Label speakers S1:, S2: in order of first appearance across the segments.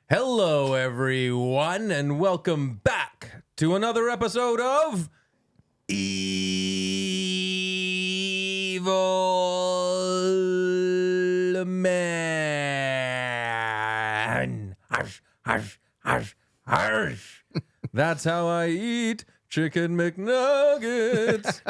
S1: Hello, everyone, and welcome back to another episode of Evil Man. Hush, hush, hush, hush. That's how I eat chicken McNuggets.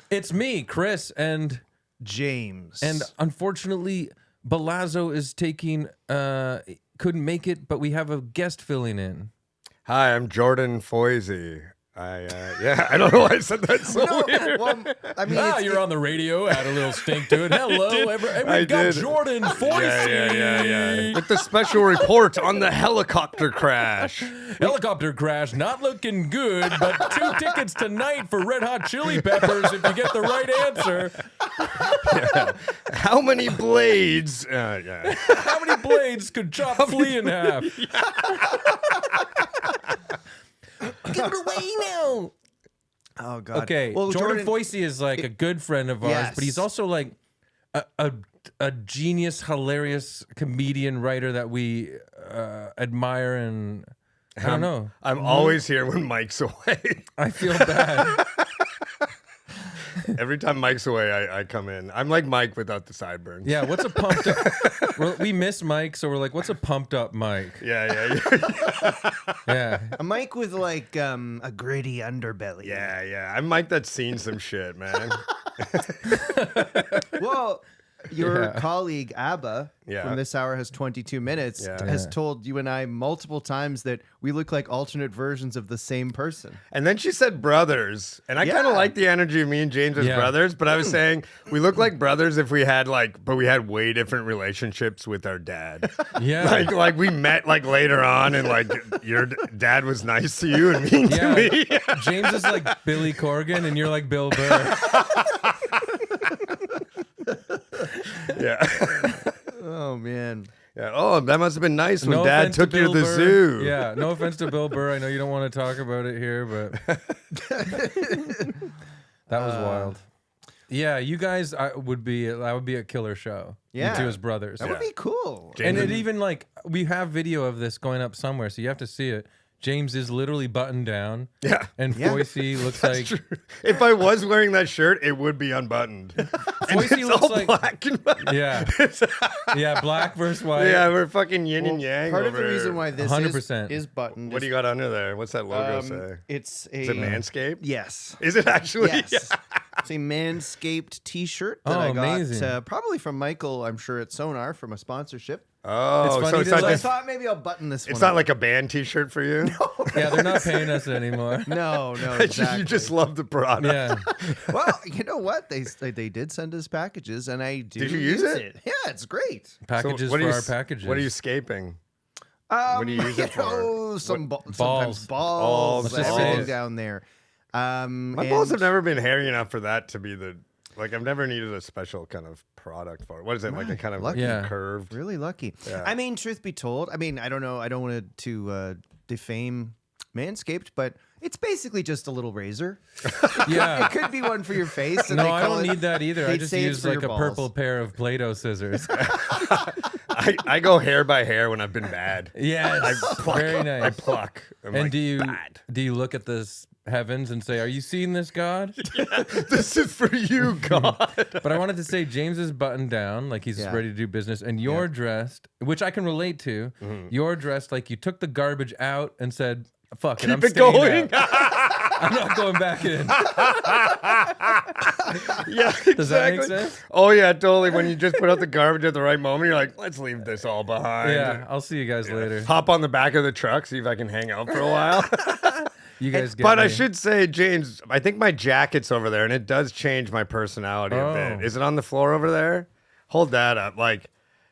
S1: It's me, Chris, and
S2: James.
S1: And unfortunately, Balazzo is taking... couldn't make it, but we have a guest filling in.
S3: Hi, I'm Jordan Foisy. I don't know why I said that so weird.
S2: Well, I mean,
S1: You're on the radio, add a little stink to it. Hello, we've got Jordan Foisy.
S3: Yeah. With the special report on the helicopter crash.
S1: Helicopter crash, not looking good, but 2 tickets tonight for Red Hot Chili Peppers if you get the right answer.
S3: Yeah. How many blades?
S1: How many blades could chop Flea in half? Give it away now.
S2: Oh God.
S1: Okay,
S2: Well,
S1: Jordan Foisy is like a good friend of ours,
S2: Yes.
S1: but he's also like a genius, hilarious comedian writer that we admire, and I don't know.
S3: I'm always here when Mike's away.
S1: I feel bad.
S3: Every time Mike's away, I come in. I'm like Mike without the sideburns.
S1: Yeah, what's a pumped up? We miss Mike, so we're like, what's a pumped up Mike?
S3: Yeah.
S1: Yeah.
S2: a mic with like a gritty underbelly.
S3: Yeah. I'm Mike that's seen some shit, man.
S2: Well, your
S1: Yeah.
S2: colleague Abba
S3: Yeah.
S2: from This Hour Has 22 Minutes has told you and I multiple times that we look like alternate versions of the same person.
S3: And then she said brothers. And I kind of like the energy of me and James as brothers, but I was saying we look like brothers if we had but we had way different relationships with our dad.
S1: Yeah.
S3: Like we met like later on and like your dad was nice to you and mean to me.
S1: James is like Billy Corgan and you're like Bill Burr.
S3: Yeah.
S2: Oh man.
S3: Yeah. Oh, that must have been nice when
S1: No
S3: Dad
S1: offense to
S3: took you to
S1: Bill
S3: the
S1: Burr.
S3: zoo.
S1: Yeah, no offense to Bill Burr. I know you don't want to talk about it here, but that was wild. Yeah, you guys that would be a killer show.
S2: Yeah.
S1: You two as brothers.
S2: That would be cool.
S1: And it even like we have video of this going up somewhere, so you have to see it. James is literally buttoned down.
S3: Yeah.
S1: And Foisy looks like
S3: True. If I was wearing that shirt, it would be unbuttoned.
S1: Foisy
S3: It's
S1: looks
S3: all
S1: like
S3: black and white.
S1: yeah, black versus white.
S3: Yeah, we're fucking yin and yang.
S2: Part of
S3: over
S2: the reason
S3: here.
S2: why this
S1: 100%.
S2: is buttoned.
S3: What do you got under there? What's that logo say?
S2: It's
S3: Is it Manscaped?
S2: Yes.
S3: Is it actually?
S2: Yes.
S3: Yeah.
S2: It's a Manscaped t-shirt that
S1: Oh,
S2: I got
S1: amazing.
S2: probably from Michael, I'm sure at Sonar from a sponsorship.
S3: Oh,
S1: It's funny
S3: so it's
S1: that,
S3: not,
S2: So I
S3: just,
S2: thought maybe I'll button this one
S3: it's not
S2: up.
S3: like a band T-shirt for you.
S1: Yeah, they're not paying us anymore.
S2: No,
S3: You just love the product.
S1: Yeah.
S2: Well, you know what? They did send us packages, and I do.
S3: Did you use it?
S2: Yeah, it's great.
S3: So
S1: Packages
S3: what
S1: for
S3: are you,
S1: our packages.
S3: What are you scaping? What do you use it for?
S2: Sometimes
S1: Balls.
S2: balls,
S1: Let's just say
S2: everything
S1: it.
S2: down there.
S3: My balls have never been hairy enough for that to be the. Like I've never needed a special kind of product for it. What is it? Like a kind of
S2: Lucky.
S1: Yeah.
S3: curved.
S2: Really lucky.
S3: Yeah.
S2: I mean, truth be told, I don't know. I don't want to defame Manscaped, but it's basically just a little razor.
S1: Yeah.
S2: It could be one for your face. And
S1: No,
S2: they
S1: I
S2: call
S1: don't
S2: it-
S1: need that either. I
S2: they'd
S1: just
S2: say it's
S1: use
S2: for
S1: like
S2: your
S1: a
S2: balls.
S1: purple pair of Play-Doh scissors.
S3: I go hair by hair when I've been bad.
S1: Yes. Very nice.
S3: I pluck. I'm
S1: And
S3: like,
S1: do you look at the heavens and say, "Are you seeing this, God?"
S3: this is for you, God.
S1: But I wanted to say James is buttoned down, like he's
S2: Yeah.
S1: ready to do business, and you're dressed, which I can relate to. You're dressed like you took the garbage out and said, "Fuck it, I'm
S3: Keep it
S1: staying
S3: going.
S1: out. I'm not going back in."
S3: Yeah, exactly.
S1: Does that make sense?
S3: Oh yeah, totally. When you just put out the garbage at the right moment, you're like, let's leave this all behind.
S1: Yeah, I'll see you guys later.
S3: Hop on the back of the truck, see if I can hang out for a while.
S1: You guys get
S3: But
S1: me.
S3: I should say, James, I think my jacket's over there, and it does change my personality a
S1: Oh.
S3: bit. Is it on the floor over there? Hold that up. Like,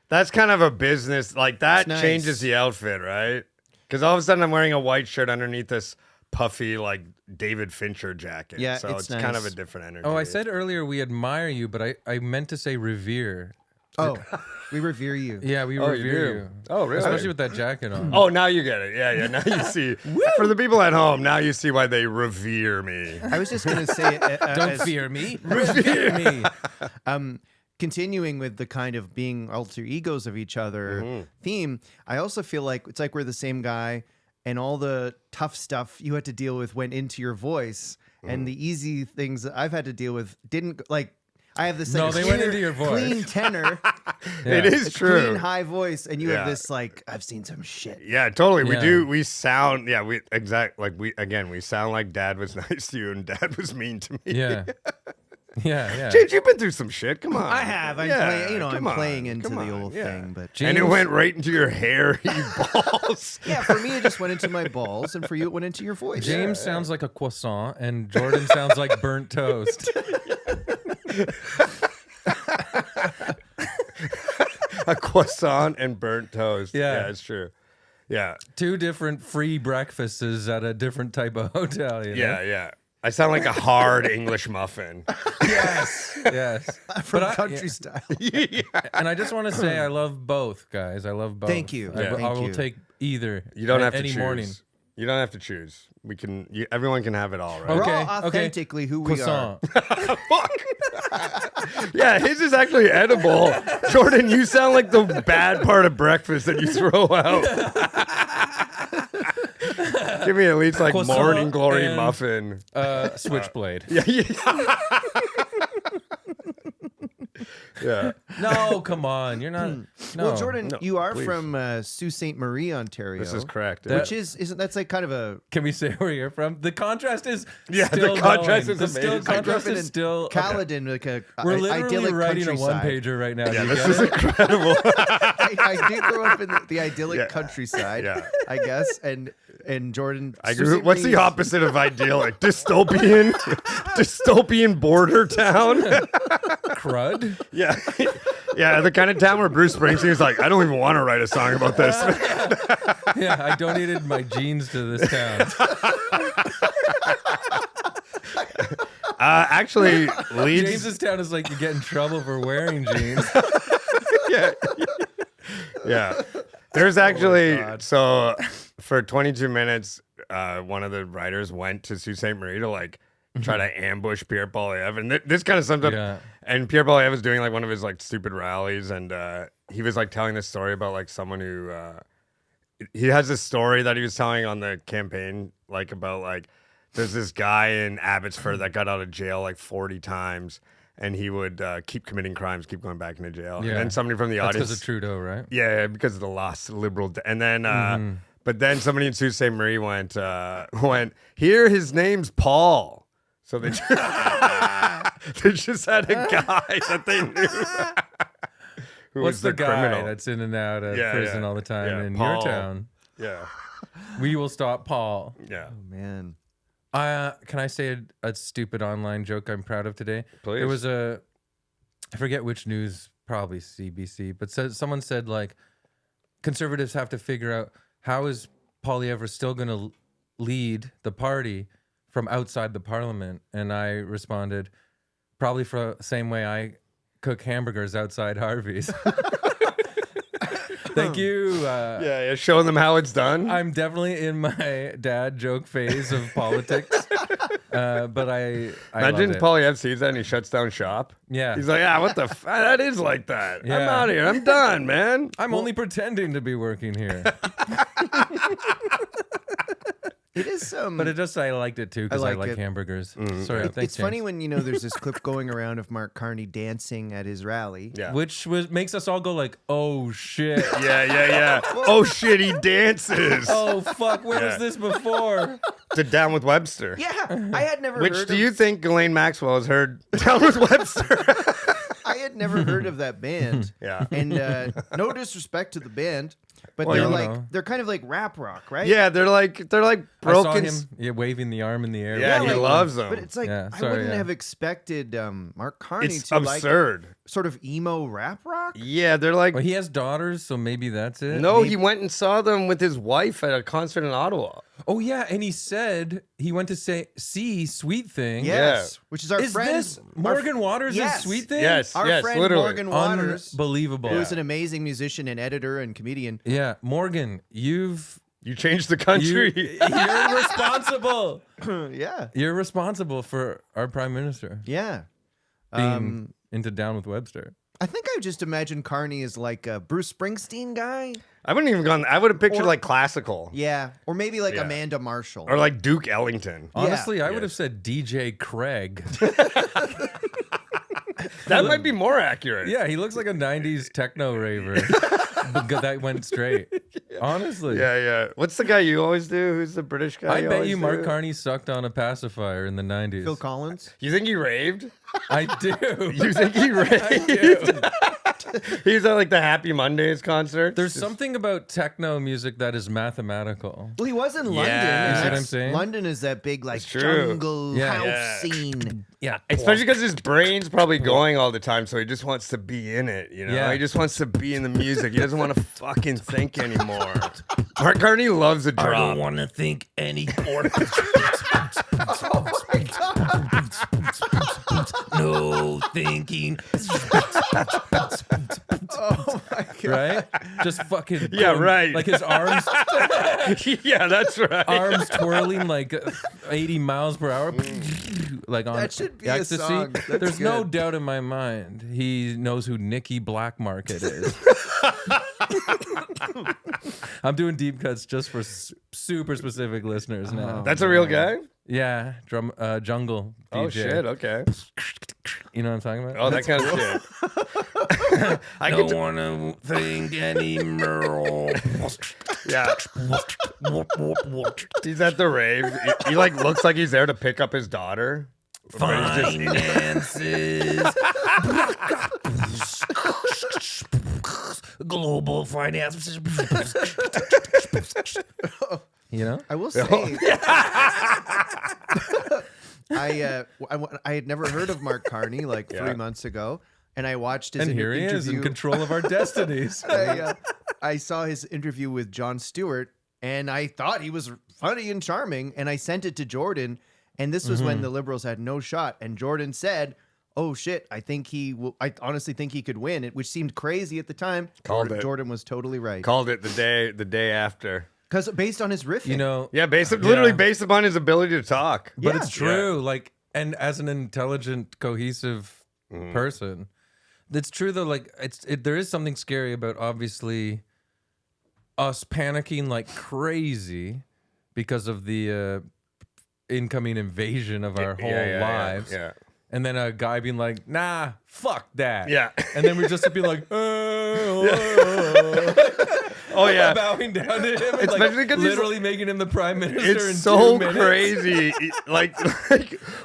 S3: that's kind of a business. Like, that
S2: It's nice.
S3: changes the outfit, right? Because all of a sudden I'm wearing a white shirt underneath this puffy, like, David Fincher jacket.
S2: Yeah,
S3: so
S2: it's
S3: kind of
S2: nice.
S3: a different energy.
S1: Oh, I said earlier we admire you, but I meant to say revere.
S2: Oh, we revere you.
S1: Yeah, we
S3: Oh, you
S1: revere
S3: do?
S1: you.
S3: Oh, really?
S1: Especially with that jacket on.
S3: Oh, now you get it. Yeah. Now you see. For the people at home, now you see why they revere me.
S2: I was just going to say,
S1: Don't fear me. Revere me.
S2: continuing with the kind of being alter egos of each other theme, I also feel like it's like we're the same guy, and all the tough stuff you had to deal with went into your voice, and the easy things that I've had to deal with didn't like. I have this
S1: No, they went into your voice.
S2: clean tenor.
S3: It is true.
S2: Clean high voice, and you
S3: Yeah.
S2: have this like I've seen some shit.
S3: Yeah, totally. We
S1: Yeah.
S3: do. We sound. Yeah, we we sound like Dad was nice to you and Dad was mean to me.
S1: Yeah. Yeah.
S3: James, you've been through some shit. Come on.
S2: I have. I'm
S3: Yeah,
S2: playing, I'm
S3: come on,
S2: playing into
S3: come
S2: the
S3: on,
S2: old
S3: yeah.
S2: thing, but
S3: And it
S1: James-
S3: went right into your hair, you balls.
S2: yeah, for me it just went into my balls, and for you it went into your voice.
S1: James sounds like a croissant, and Jordan sounds like burnt toast.
S3: A croissant and burnt toast.
S1: Yeah.
S3: It's true. Yeah.
S1: Two different free breakfasts at a different type of hotel. You know?
S3: Yeah. I sound like a hard English muffin.
S1: Yes.
S2: from
S1: But I-
S2: country style.
S1: And I just want to say I love both, guys. I love both.
S2: Thank you.
S1: I,
S2: Yeah.
S1: I
S2: Thank
S1: will
S2: you.
S1: take either.
S3: You don't have to
S1: any
S3: choose.
S1: morning.
S3: You don't have to choose. We can. Everyone can have it all, right?
S2: We're
S1: Okay,
S2: all authentically who we are.
S1: Croissant.
S3: Fuck. Yeah, his is actually edible. Jordan, you sound like the bad part of breakfast that you throw out. Give me at least like
S1: Croissant
S3: morning glory
S1: and-
S3: muffin.
S1: Switchblade.
S3: Yeah. Yeah.
S1: No, come on. You're not. No.
S2: Well, Jordan,
S3: No,
S2: you are
S3: please.
S2: from Sault Ste. Marie, Ontario.
S3: This is correct.
S2: Which isn't that's like kind of a
S1: Can we say where you're from? The contrast is
S3: Yeah, the
S1: still
S3: contrast
S1: going.
S3: is
S1: The still
S3: amazing.
S1: contrast
S2: I grew up
S1: is
S2: in
S1: still.
S2: Caledon, like a
S1: We're literally
S2: idyllic
S1: writing a
S2: countryside.
S1: one-pager right now.
S3: Yeah,
S1: Do you
S3: this
S1: get
S3: is
S1: it?
S3: incredible.
S2: I did grow up in the idyllic
S3: Yeah.
S2: countryside,
S3: Yeah.
S2: I guess, and Jordan.
S3: I
S2: Sault
S3: grew,
S2: Ste.
S3: what's the
S2: Marie's-
S3: opposite of idyllic? Dystopian? Dystopian border town?
S1: Crud.
S3: Yeah. Yeah, the kind of town where Bruce Springsteen is like, I don't even want to write a song about this.
S1: Yeah, I donated my jeans to this town.
S3: Actually, Leeds.
S1: James's town is like you get in trouble for wearing jeans.
S3: Yeah. Yeah. There's actually,
S2: God.
S3: so for 22 minutes, one of the writers went to Sault Ste. Marie to like try to ambush Pierre Poilievre. And this kind of sums up.
S1: Yeah.
S3: And Pierre Poilievre was doing like one of his like stupid rallies. And he was like telling this story about like someone who, he has this story that he was telling on the campaign, like about like, there's this guy in Abbotsford that got out of jail like 40 times. And he would keep committing crimes, keep going back into jail.
S1: Yeah.
S3: And then somebody from the
S1: That's
S3: audience.
S1: because of Trudeau, right?
S3: Yeah, because of the lost liberal. And then, but then somebody in Sault Ste. Marie went, here, his name's Paul. So they just, they just had a guy that they knew. Who
S1: What's
S3: was
S1: the guy
S3: criminal.
S1: that's in and out of
S3: Yeah,
S1: prison
S3: yeah.
S1: all the time
S3: Yeah,
S1: in
S3: Paul.
S1: your town?
S3: Yeah,
S1: We will stop Paul.
S3: yeah.
S2: Man.
S1: Can I say a stupid online joke I'm proud of today?
S3: Please.
S1: There was I forget which news, probably CBC, but someone said like conservatives have to figure out how is Poilievre still going to lead the party from outside the parliament, and I responded probably for the same way I cook hamburgers outside Harvey's. Thank you.
S3: Yeah, showing them how it's done.
S1: I'm definitely in my dad joke phase of politics, but I
S3: Imagine
S1: love it.
S3: Poilievre sees that and he shuts down shop.
S1: Yeah.
S3: He's like, what the that is like that. I'm
S1: Yeah.
S3: out of here. I'm done, man.
S1: I'm only pretending to be working here,
S2: It is
S1: but I liked it too because I
S2: like
S1: like
S2: it.
S1: hamburgers.
S3: Mm-hmm.
S1: Sorry, thanks,
S2: it's funny
S1: James.
S2: when there's this clip going around of Mark Carney dancing at his rally.
S3: Yeah.
S1: Which makes us all go like, oh shit,
S3: Yeah. Oh, shit, he dances.
S1: oh fuck, where
S3: Yeah.
S1: was this before?
S3: To Down with Webster.
S2: Yeah, I had never
S3: Which
S2: heard
S3: do
S2: of,
S3: you think Ghislaine Maxwell has heard Down with Webster?
S2: I had never heard of that band.
S3: Yeah.
S2: And no disrespect to the band, but
S3: Well,
S2: they're
S3: you
S2: like
S1: know.
S2: they're kind of like rap rock, right?
S3: Yeah, they're like
S1: I
S3: broken.
S1: saw him waving the arm in the air.
S3: Yeah, he
S2: like-
S3: loves them.
S2: But it's like
S1: Yeah,
S2: I
S1: sorry,
S2: wouldn't
S1: yeah.
S2: have expected Mark Carney
S3: It's
S2: to like
S3: absurd.
S2: sort of emo rap rock.
S3: Yeah, they're like.
S1: Well, he has daughters, so maybe that's it.
S3: No, he went and saw them with his wife at a concert in Ottawa.
S1: Oh yeah, and he said he went to see Sweet Thing.
S2: Yes, which is our
S1: Is
S2: friend
S1: this Morgan Waters'
S2: Yes.
S1: Sweet Thing?
S3: Yes,
S2: Our friend
S3: literally.
S2: Morgan Waters,
S1: Unbelievable.
S2: who is an amazing musician and editor and comedian.
S1: Yeah, Morgan, you
S3: changed the country.
S1: you're responsible.
S2: Yeah,
S1: You're responsible for our prime minister
S2: yeah.
S1: being into Down with Webster.
S2: I think I just imagine Carney as like a Bruce Springsteen guy.
S3: I wouldn't even gone. I would have pictured like classical.
S2: Yeah, or maybe like
S3: Yeah.
S2: Amanda Marshall.
S3: Or like Duke Ellington.
S1: Honestly, I would have said DJ Craig.
S3: That might be more accurate.
S1: Yeah, he looks like a 90s techno raver. But that went straight. Honestly.
S3: Yeah. What's the guy you always do? Who's the British guy?
S1: I bet
S3: always
S1: you Mark
S3: do?
S1: Carney sucked on a pacifier in the 90s.
S2: Phil Collins.
S3: You think he raved?
S1: I do.
S3: You think he raved? He was at like the Happy Mondays concert.
S1: There's something about techno music that is mathematical.
S2: Well, he was in London.
S3: Yeah.
S2: and
S3: You see
S1: what I'm
S2: that's-
S1: saying?
S2: London is that big like
S3: true.
S2: jungle
S1: Yeah.
S2: house
S3: Yeah.
S2: scene.
S1: Yeah.
S3: Especially because his brain's probably going all the time, so he just wants to be in it, you know?
S1: Yeah.
S3: He just wants to be in the music. He doesn't want to fucking think anymore. Mark Carney loves a drop.
S1: want to think anymore. No thinking.
S2: Oh my god!
S1: Right? Just fucking.
S3: Yeah,
S1: going-
S3: right.
S1: Like his arms
S3: Yeah, that's right.
S1: arms twirling like 80 miles per hour. Like on
S2: That should be a
S1: ecstasy.
S2: song. That's
S1: There's no
S2: good.
S1: doubt in my mind he knows who Nikki Black Market is. I'm doing deep cuts just for super specific listeners now.
S3: That's a real guy?
S1: Yeah, jungle DJ.
S3: Oh, shit. Okay.
S1: You know what I'm talking about?
S3: Oh, that kind of shit. I
S1: don't
S3: could,
S1: want to think anymore.
S3: yeah. He's at the rave. He like looks like he's there to pick up his daughter. But he's just-
S1: Finances. Global finance. You know?
S2: I will say, I had never heard of Mark Carney like 3 months ago, and I watched his
S1: And here he
S2: interview.
S1: is in control of our destinies.
S2: I saw his interview with Jon Stewart, and I thought he was funny and charming, and I sent it to Jordan, and this was when the Liberals had no shot, and Jordan said, "Oh shit, I think he will. I honestly think he could win," which seemed crazy at the time.
S3: Called it.
S2: Jordan was totally right
S3: Called it the day after.
S2: because based on his riffing,
S1: You know,
S3: Yeah, literally based upon his ability to talk.
S1: but
S2: Yeah.
S1: it's true. Like, and as an intelligent, cohesive person, it's true though. Like, there is something scary about obviously us panicking like crazy because of the incoming invasion of our whole lives.
S3: Yeah.
S1: And then a guy being like, "Nah, fuck that."
S3: Yeah.
S1: And then we just be like,
S3: Oh yeah.
S1: bowing down to him, and
S3: Especially
S1: like
S3: 'cause he's
S1: literally making him the prime minister. in
S3: It's so
S1: 2 minutes.
S3: crazy. like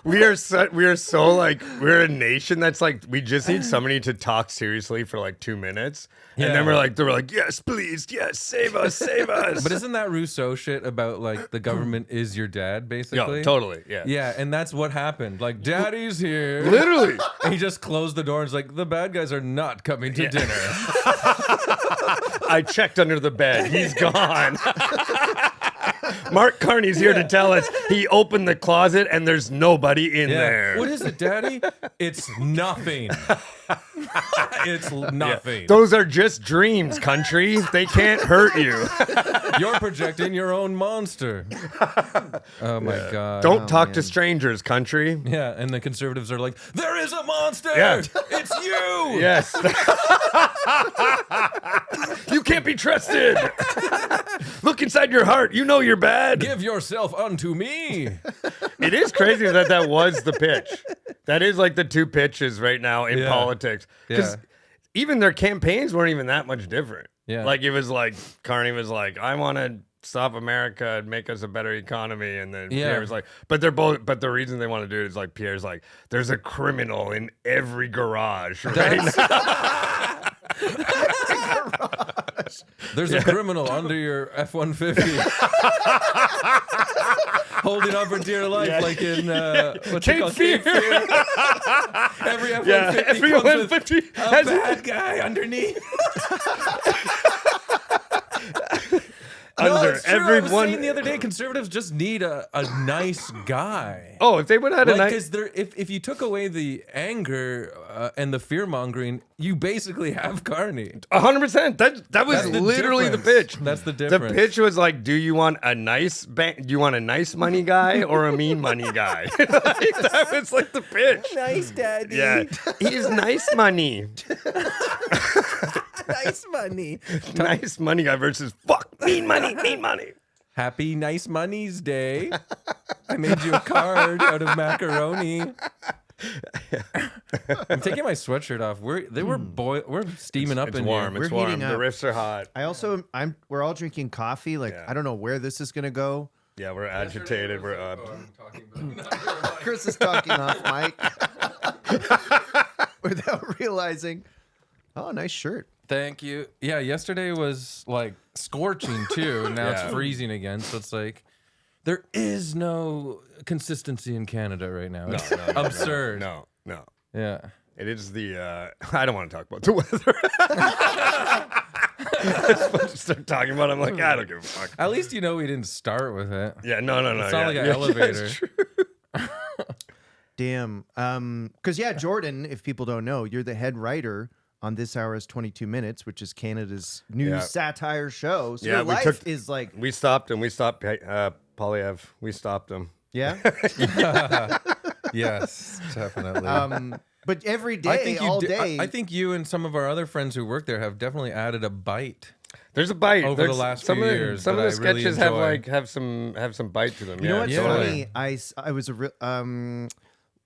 S3: we are so like we're a nation that's like we just need somebody to talk seriously for like 2 minutes. And
S1: Yeah.
S3: then we're like, yes, please, yes, save us, save us.
S1: But isn't that Rousseau shit about like the government is your dad, basically?
S3: Yo, totally, yeah.
S1: Yeah, and that's what happened. Like, daddy's here.
S3: Literally.
S1: And he just closed the door and was like, the bad guys are not coming to dinner.
S3: I checked under the bed. He's gone. Mark Carney's here to tell us he opened the closet and there's nobody in there.
S1: What is it, daddy? It's nothing. It's nothing.
S3: Those are just dreams, country. They can't hurt you.
S1: You're projecting your own monster. Oh my God.
S3: Don't talk to
S2: man.
S3: strangers, country.
S1: Yeah, and the conservatives are like, there is a monster.
S3: Yeah.
S1: It's you.
S3: Yes. You can't be trusted. Look inside your heart. You know you're bad.
S1: Give yourself unto me.
S3: It is crazy that was the pitch. That is like the two pitches right now in
S1: Yeah.
S3: politics. Because
S1: Yeah.
S3: even their campaigns weren't even that much different.
S1: Yeah.
S3: Like it was like Carney was like, I want to stop America and make us a better economy. And then
S1: Yeah.
S3: Pierre was like, but the reason they want to do it is like Pierre's like, there's a criminal in every garage right now.
S1: There's a criminal under your F-150. Holding on for dear life, like in what's it
S3: Cape
S1: called?
S3: Fear.
S1: Cape Fear. Every F-150
S3: Yeah, every
S1: comes with
S3: 150
S1: a
S3: has
S1: bad guy underneath.
S3: under
S1: it's true. I was
S3: everyone.
S1: saying the other day, conservatives just need a nice guy.
S3: Oh, if they would have had a
S1: Like,
S3: nice.
S1: if you took away the anger and the fear mongering, you basically have Carney.
S3: 100%. That was
S1: That's the
S3: literally the
S1: difference.
S3: pitch.
S1: That's the
S3: The
S1: difference.
S3: pitch was like, do you want a nice do you want a nice money guy or a mean money guy? Like, that was like the pitch.
S2: Nice, daddy.
S3: Yeah, he's nice money.
S2: Nice money.
S3: Nice money guy versus fuck mean money.
S1: Happy Nice Money's Day. I made you a card out of macaroni. I'm taking my sweatshirt off. We're steaming up
S3: It's
S1: in
S3: warm.
S1: here.
S3: It's
S2: We're
S3: warm.
S2: heating
S3: The
S2: up.
S3: riffs are hot.
S2: I also, we're all drinking coffee. Like,
S3: Yeah.
S2: I don't know where this is going to go.
S3: Yeah, we're agitated. We're up.
S2: Chris is talking off mic without realizing. Oh, nice shirt.
S1: Thank you. Yeah, yesterday was like scorching too. Now
S3: Yeah.
S1: it's freezing again. So it's like there is no consistency in Canada right now.
S3: No,
S1: It's
S3: no, no,
S1: absurd.
S3: No.
S1: Yeah.
S3: It is the. I don't want to talk about the weather. I'm supposed to start talking about it. I'm like, I don't give a fuck.
S1: At least you know we didn't start with it.
S3: Yeah, no.
S1: It's not
S3: yeah,
S1: like an
S3: yeah,
S1: elevator.
S3: it's true.
S2: Damn. Because, yeah, Jordan, if people don't know, you're the head writer on This Hour's 22 Minutes, which is Canada's new
S3: Yeah.
S2: satire show. So
S3: Yeah,
S2: your
S3: we
S2: life
S3: took-
S2: is like,
S3: We stopped him. We stopped Polyev. We stopped him.
S2: yeah.
S1: Yes, definitely.
S2: But every day, all day.
S1: I think you and some of our other friends who work there have definitely added a bite.
S3: There's a bite
S1: Over the
S3: There's
S1: last
S3: some
S1: few
S3: of the,
S1: years
S3: Some of
S1: that
S3: the
S1: I really
S3: sketches
S1: enjoy.
S3: have some bite to them.
S2: You know what's
S1: Yeah.
S2: funny? I was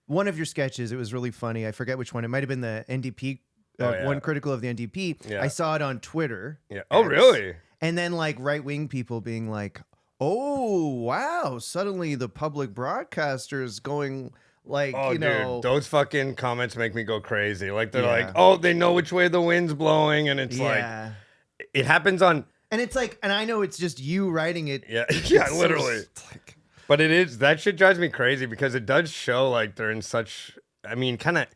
S2: one of your sketches. It was really funny. I forget which one. It might have been the NDP.
S3: Yeah.
S2: One critical of the NDP.
S3: Yeah.
S2: I saw it on Twitter.
S3: Yeah. Oh, really?
S2: And then like right wing people being like, "Oh wow! Suddenly the public broadcaster is going like
S3: Oh,
S2: you know."
S3: dude, those fucking comments make me go crazy. Like they're
S2: Yeah.
S3: like, oh, they know which way the wind's blowing, and it's
S2: Yeah.
S3: like it happens on.
S2: And it's like, and I know it's just you writing it.
S3: Yeah,
S2: It's
S3: yeah,
S2: so-
S3: literally.
S2: it's like-
S3: But it is that shit drives me crazy because it does show like they're in such. I mean, kind of.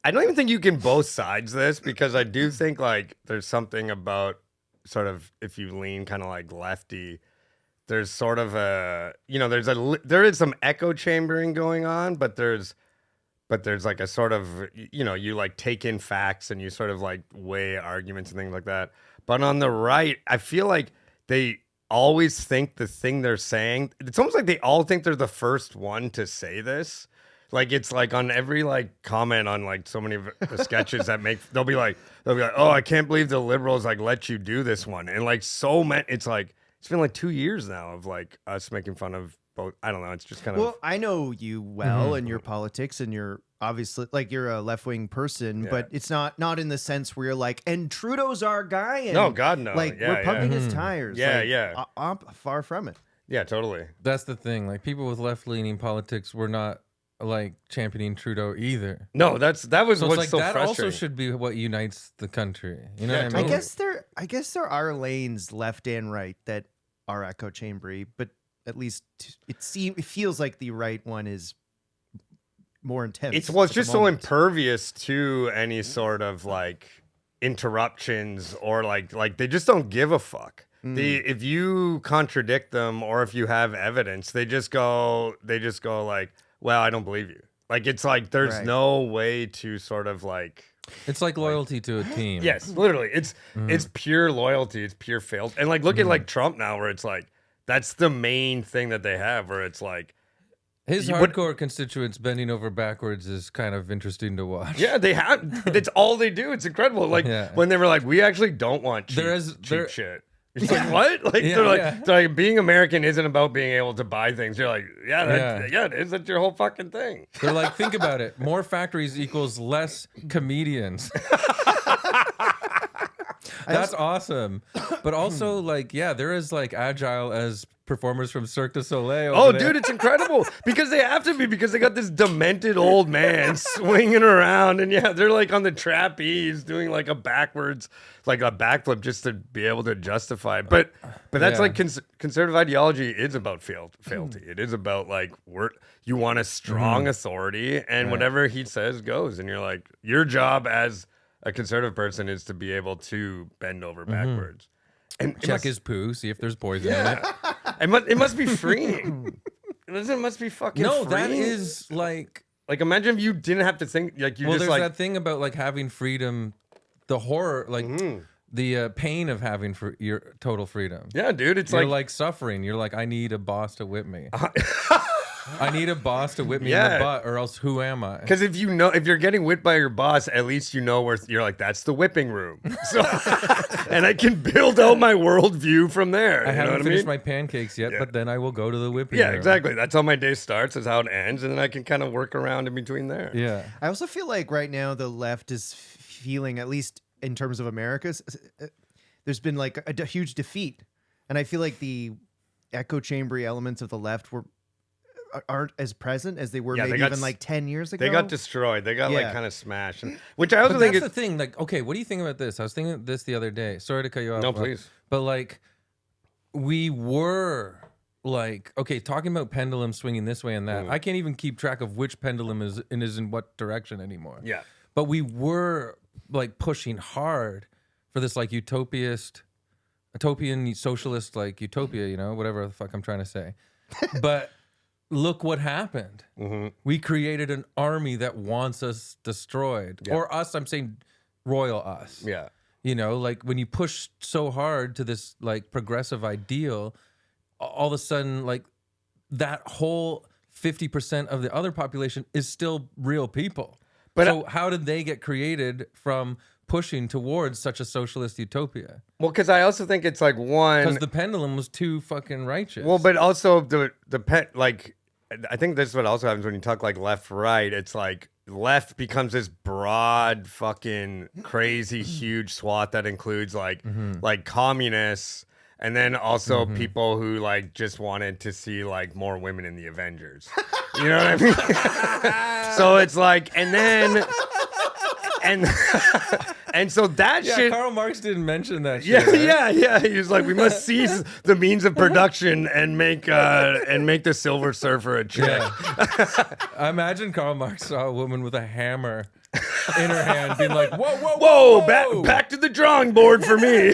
S3: I don't even think you can both sides this because I do think like there's something about sort of if you lean kind of like lefty, there's sort of a there is some echo chambering going on, but there's like a sort of you like take in facts and you sort of like weigh arguments and things like that. But on the right, I feel like they always think the thing they're saying, it's almost like they all think they're the first one to say this. Like it's like on every like comment on like so many of the sketches that they'll be like, oh, I can't believe the liberals like let you do this one. And like so many, it's been like 2 years now of like us making fun of both. I don't know. It's just kind of.
S2: Well, I know you well and your politics, and you're obviously like you're a left wing person,
S3: Yeah.
S2: but it's not in the sense where you're like, and Trudeau's our guy. And
S3: No, God, no.
S2: Like
S3: Yeah,
S2: we're pumping
S3: yeah.
S2: his tires.
S3: Yeah,
S2: like,
S3: yeah.
S2: I'm far from it.
S3: Yeah, totally.
S1: That's the thing. Like people with left-leaning politics were not like championing Trudeau either.
S3: No, that was
S1: So
S3: what's
S1: it's like
S3: so
S1: that
S3: frustrating.
S1: also should be what unites the country. You know
S3: Yeah,
S1: what I
S2: I
S1: mean?
S3: totally.
S2: guess there are lanes left and right that are echo chambery, but at least it feels like the right one is more intense.
S3: It's
S2: at
S3: just
S2: the
S3: so
S2: moment.
S3: impervious to any sort of like interruptions or like they just don't give a fuck. If you contradict them or if you have evidence, they just go like, well, I don't believe you. Like it's like there's
S2: Right.
S3: no way to sort of like
S1: It's like loyalty to a team.
S3: yes, literally. It's pure loyalty. It's pure failed. And like look at like Trump now where it's like that's the main thing that they have where it's like
S1: His
S3: You would-
S1: hardcore constituents bending over backwards is kind of interesting to watch.
S3: yeah, they have. That's all they do. It's incredible. Like
S1: Yeah.
S3: when they were like, we actually don't want cheap, cheap shit. It's like what? Like
S1: Yeah,
S3: they're like being American isn't about being able to buy things. You're like, yeah, it is. That's your whole fucking thing.
S1: They're like, think about it. More factories equals less comedians. That's awesome. But also, like, yeah, they're as like agile as performers from Cirque du Soleil.
S3: Oh,
S1: over there.
S3: dude, it's incredible because they have to be because they got this demented old man swinging around, and yeah, they're like on the trapeze doing like a backwards, like a backflip just to be able to justify it. But that's
S1: Yeah.
S3: like conservative ideology is about fealty. It is about like you want a strong authority, and whatever he says goes, and you're like your job as a conservative person is to be able to bend over backwards. And
S1: Check his poo, see if there's poison in it.
S3: it must be freeing. It must be fucking
S1: No,
S3: freeing.
S1: that is like.
S3: Like, imagine if you didn't have to think, like, you
S1: Well,
S3: just
S1: there's
S3: like,
S1: that thing about like having freedom, the horror, like the pain of having your total freedom.
S3: yeah, dude, it's
S1: You're
S3: like,
S1: like suffering. You're like, I need a boss to whip me. I need a boss to whip me in
S3: Yeah.
S1: the butt, or else who am I?
S3: because if you're getting whipped by your boss, at least you know where you're like, that's the whipping room. So, and I can build out my worldview from there.
S1: I
S3: you know
S1: haven't
S3: what
S1: finished
S3: I mean?
S1: my pancakes yet,
S3: Yeah.
S1: but then I will go to the whipping
S3: Yeah,
S1: room.
S3: exactly. That's how my day starts. Is how it ends, and then I can kind of work around in between there.
S1: Yeah.
S2: I also feel like right now the left is feeling, at least in terms of America's, there's been like a huge defeat, and I feel like the echo chambery elements of the left aren't as present as they were
S3: Yeah, they
S2: maybe
S3: got
S2: even like 10 years ago.
S3: They got destroyed. They got like
S2: Yeah.
S3: kind of smashed, which I also
S1: But
S3: think
S1: that's
S3: is
S1: the thing. Like, okay, what do you think about this? I was thinking this the other day. Sorry to cut you off.
S3: No, please.
S1: But like, we were like, okay, talking about pendulum swinging this way and that. I can't even keep track of which pendulum is in what direction anymore.
S3: yeah.
S1: But we were like pushing hard for this like utopian socialist like utopia, you know, whatever the fuck I'm trying to say. But look what happened. We created an army that wants us destroyed.
S3: Yeah.
S1: Or us, I'm saying royal us.
S3: Yeah.
S1: You know, like when you push so hard to this like progressive ideal, all of a sudden, like that whole 50% of the other population is still real people.
S3: But
S1: so how did they get created from pushing towards such a socialist utopia?
S3: Well, because I also think it's like one.
S1: Because the pendulum was too fucking righteous.
S3: Well, but also the pet like I think this is what also happens when you talk like left right. It's like left becomes this broad fucking crazy huge swath that includes like communists and then also people who like just wanted to see like more women in the Avengers. You know what I mean? So it's like and so that
S1: yeah,
S3: shit.
S1: Karl Marx didn't mention that shit.
S3: Yeah,
S1: right?
S3: yeah. He was like, we must seize the means of production and make the Silver Surfer a chick.
S1: Yeah. I imagine Karl Marx saw a woman with a hammer in her hand being like, whoa, whoa, whoa,
S3: Whoa, back to the drawing board for me.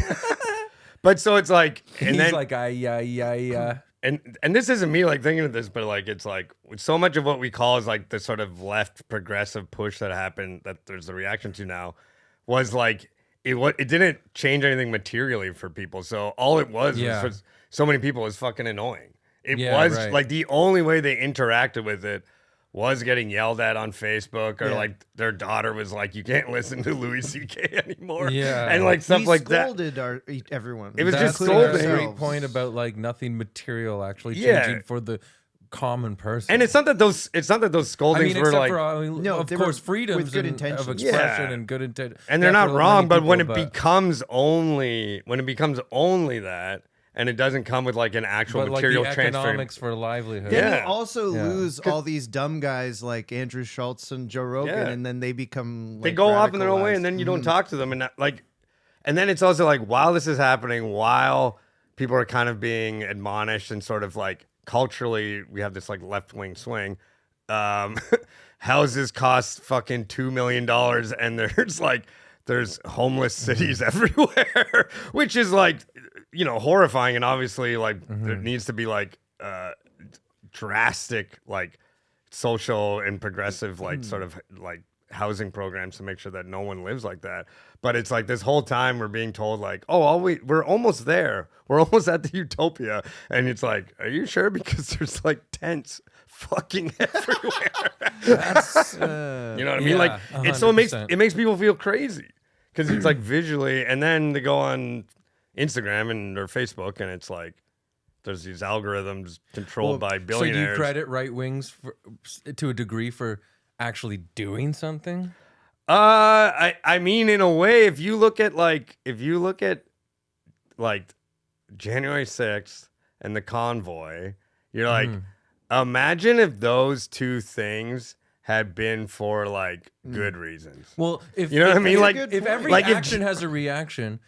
S3: But so it's like, and
S1: He's
S3: then
S1: like, yeah.
S3: and this isn't me like thinking of this, but like it's like so much of what we call is like the sort of left progressive push that happened that there's a reaction to now was like it didn't change anything materially for people. So all it was for so many people was fucking annoying. It was
S1: right.
S3: like the only way they interacted with it was getting yelled at on Facebook or like their daughter was like, you can't listen to Louis C.K. anymore.
S1: Yeah.
S3: And like stuff
S2: We
S3: like that.
S2: scolded everyone.
S3: It was
S1: That's
S3: just
S1: a
S3: scolding.
S1: great point about like nothing material actually
S3: Yeah.
S1: changing for the common person.
S3: And it's not that those scoldings were like
S2: No,
S1: of
S2: they were
S1: course, freedoms
S2: with good
S1: of
S2: intentions.
S1: expression
S3: Yeah.
S1: and good intent,
S3: and they're not
S1: for
S3: wrong,
S1: many
S3: but when
S1: people,
S3: it becomes only that and it doesn't come with like an actual
S1: but like
S3: material
S1: the
S3: transfer.
S1: economics for livelihood.
S2: Then
S3: Yeah.
S2: you also
S1: Yeah.
S2: lose all these dumb guys like Andrew Schultz and Joe Rogan,
S3: Yeah.
S2: and then they become
S3: They
S2: like,
S3: go off in their own way
S2: radicalized.
S3: and then you don't talk to them and and then it's also like while this is happening, while people are kind of being admonished and sort of like culturally we have this like left-wing swing, houses cost fucking $2 million and there's homeless cities everywhere, which is like, horrifying. And obviously like there needs to be like drastic like social and progressive like sort of like housing programs to make sure that no one lives like that. But it's like this whole time we're being told like, oh, we're almost there. We're almost at the utopia. And it's like, are you sure? Because there's like tents fucking everywhere.
S1: That's
S3: You know what I mean?
S1: Yeah,
S3: Like it
S1: 100%.
S3: makes people feel crazy because it's like visually, and then they go on Instagram or Facebook, and it's like there's these algorithms controlled by
S1: So do
S3: billionaires.
S1: you credit right wings to a degree for actually doing something?
S3: I mean, in a way, if you look at January 6th and the convoy, you're like, imagine if those two things had been for like good reasons.
S1: Well, if
S3: You know what I mean? Like,
S1: if every
S3: like if-
S1: action has a reaction,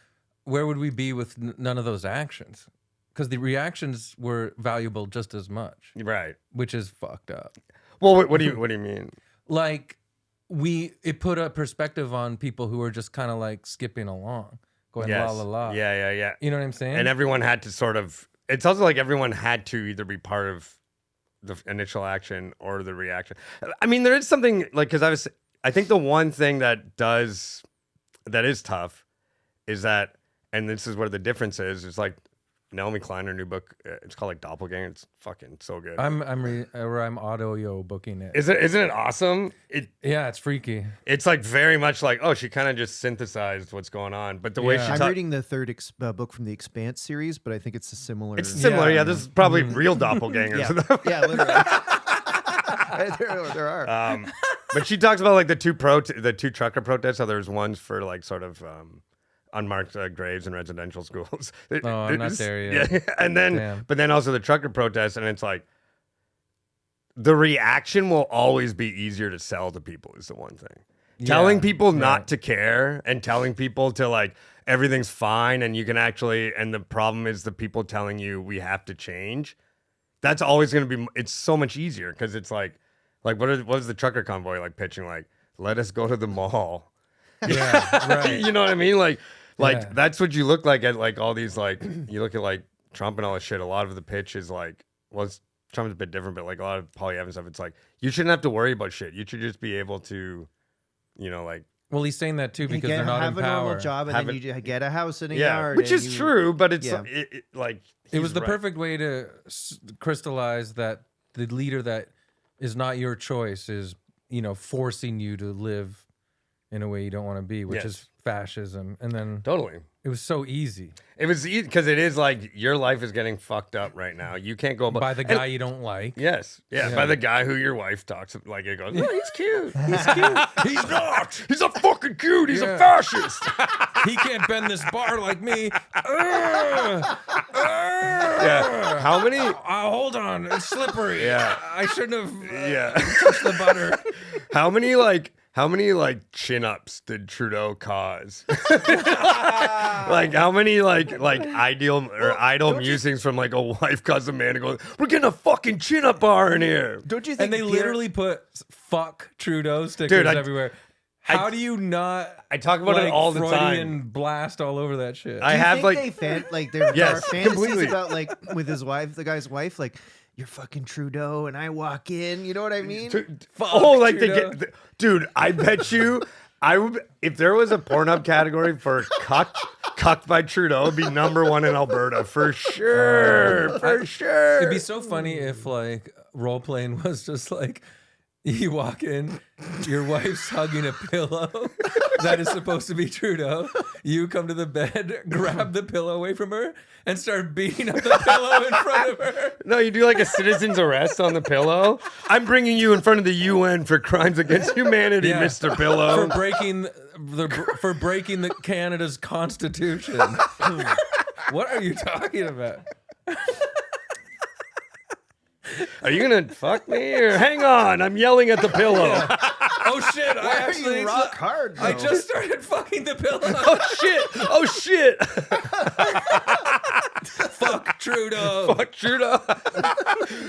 S1: where would we be with none of those actions? Because the reactions were valuable just as much,
S3: Right.
S1: which is fucked up.
S3: Well, what do you mean?
S1: Like it put a perspective on people who are just kind of like skipping along, going
S3: Yes.
S1: la la la.
S3: Yeah.
S1: You know what I'm saying?
S3: And everyone had to sort of. It's also like everyone had to either be part of the initial action or the reaction. I mean, there is something like because I think the one thing that is tough is that, and this is where the difference is like Naomi Klein, her new book. It's called like Doppelganger. It's fucking so good.
S1: I'm audio booking it.
S3: Isn't it awesome?
S1: Yeah, it's freaky.
S3: It's like very much like, oh, she kind of just synthesized what's going on, but the way
S1: Yeah.
S3: she
S2: I'm
S3: talks.
S2: reading the third book from the Expanse series, but I think it's a similar.
S3: It's similar,
S1: Yeah.
S3: yeah. This is probably real doppelgangers.
S2: yeah, literally. there are.
S3: But she talks about like the two trucker protests. How there's ones for like sort of unmarked graves in residential schools.
S1: Oh, I'm not there yet.
S3: Yeah, and then
S1: Damn.
S3: but then also the trucker protests, and it's like the reaction will always be easier to sell to people is the one thing. Telling people not to care and telling people to like everything's fine and you can actually, and the problem is the people telling you we have to change. That's always going to be. It's so much easier because it's like what is the trucker convoy like pitching? Like, let us go to the mall.
S1: Yeah, right.
S3: You know what I mean? Like
S1: Yeah.
S3: that's what you look like at like all these like you look at like Trump and all this shit. A lot of the pitch is like, well, Trump's a bit different, but like a lot of Polly Evans stuff, it's like you shouldn't have to worry about shit. You should just be able to, you know, like
S1: Well, he's saying that too because they're not
S2: have
S1: in
S2: a
S1: power.
S2: normal job and
S3: Have
S2: then
S3: it-
S2: you get a house and a
S3: yeah,
S2: yard,
S3: which
S2: and
S3: is
S2: you-
S3: true, but it's
S2: yeah.
S3: like
S1: It was
S3: he's
S1: the
S3: right.
S1: perfect way to crystallize that the leader that is not your choice is, you know, forcing you to live in a way you don't want to be, which
S3: Yes.
S1: is fascism. And then
S3: Totally.
S1: it was so easy
S3: It was because it is like your life is getting fucked up right now. You can't go
S1: by the
S3: and-
S1: guy you don't like.
S3: Yes, yeah,
S1: Yeah.
S3: by the guy who your wife talks like it goes. Oh, he's cute. He's cute. He's not. He's a fucking cute. He's a
S1: Yeah.
S3: fascist.
S1: He can't bend this bar like me. Ugh.
S3: Yeah. How many?
S1: Hold on, it's slippery.
S3: Yeah.
S1: I shouldn't have
S3: Yeah.
S1: touched the butter.
S3: How many chin ups did Trudeau cause? Like how many like ideal or idle musings from like a wife caused a man to go, we're getting a fucking chin up bar in here.
S2: Don't you think?
S1: And they
S2: Pierre-
S1: literally put "fuck Trudeau" stickers
S3: Dude,
S1: everywhere. How do you not?
S3: I talk about it all the
S1: Freudian
S3: time.
S1: blast all over that shit.
S3: I
S2: Do you
S3: have
S2: think
S3: like
S2: they like there
S3: Yes,
S2: are fantasies
S3: completely.
S2: about like with his wife, the guy's wife, like you're fucking Trudeau, and I walk in. You know what I mean?
S3: like
S1: Trudeau.
S3: they get, dude. I bet you, I would if there was a Pornhub category for cucked by Trudeau, it'd be #1 in Alberta for sure, for sure.
S1: It'd be so funny if like role playing was just like you walk in, your wife's hugging a pillow that is supposed to be Trudeau. You come to the bed, grab the pillow away from her, and start beating up the pillow in front of her.
S3: No, you do like a citizen's arrest on the pillow. I'm bringing you in front of the UN for crimes against humanity,
S1: Yeah.
S3: Mr. Pillow.
S1: For breaking the Canada's constitution. What are you talking about?
S3: Are you gonna fuck me or hang on? I'm yelling at the pillow.
S1: Oh shit!
S2: Why are you rock hard?
S1: I
S2: though?
S1: just started fucking the pillow.
S3: Oh shit! Oh shit!
S1: Fuck Trudeau.
S3: Fuck Trudeau.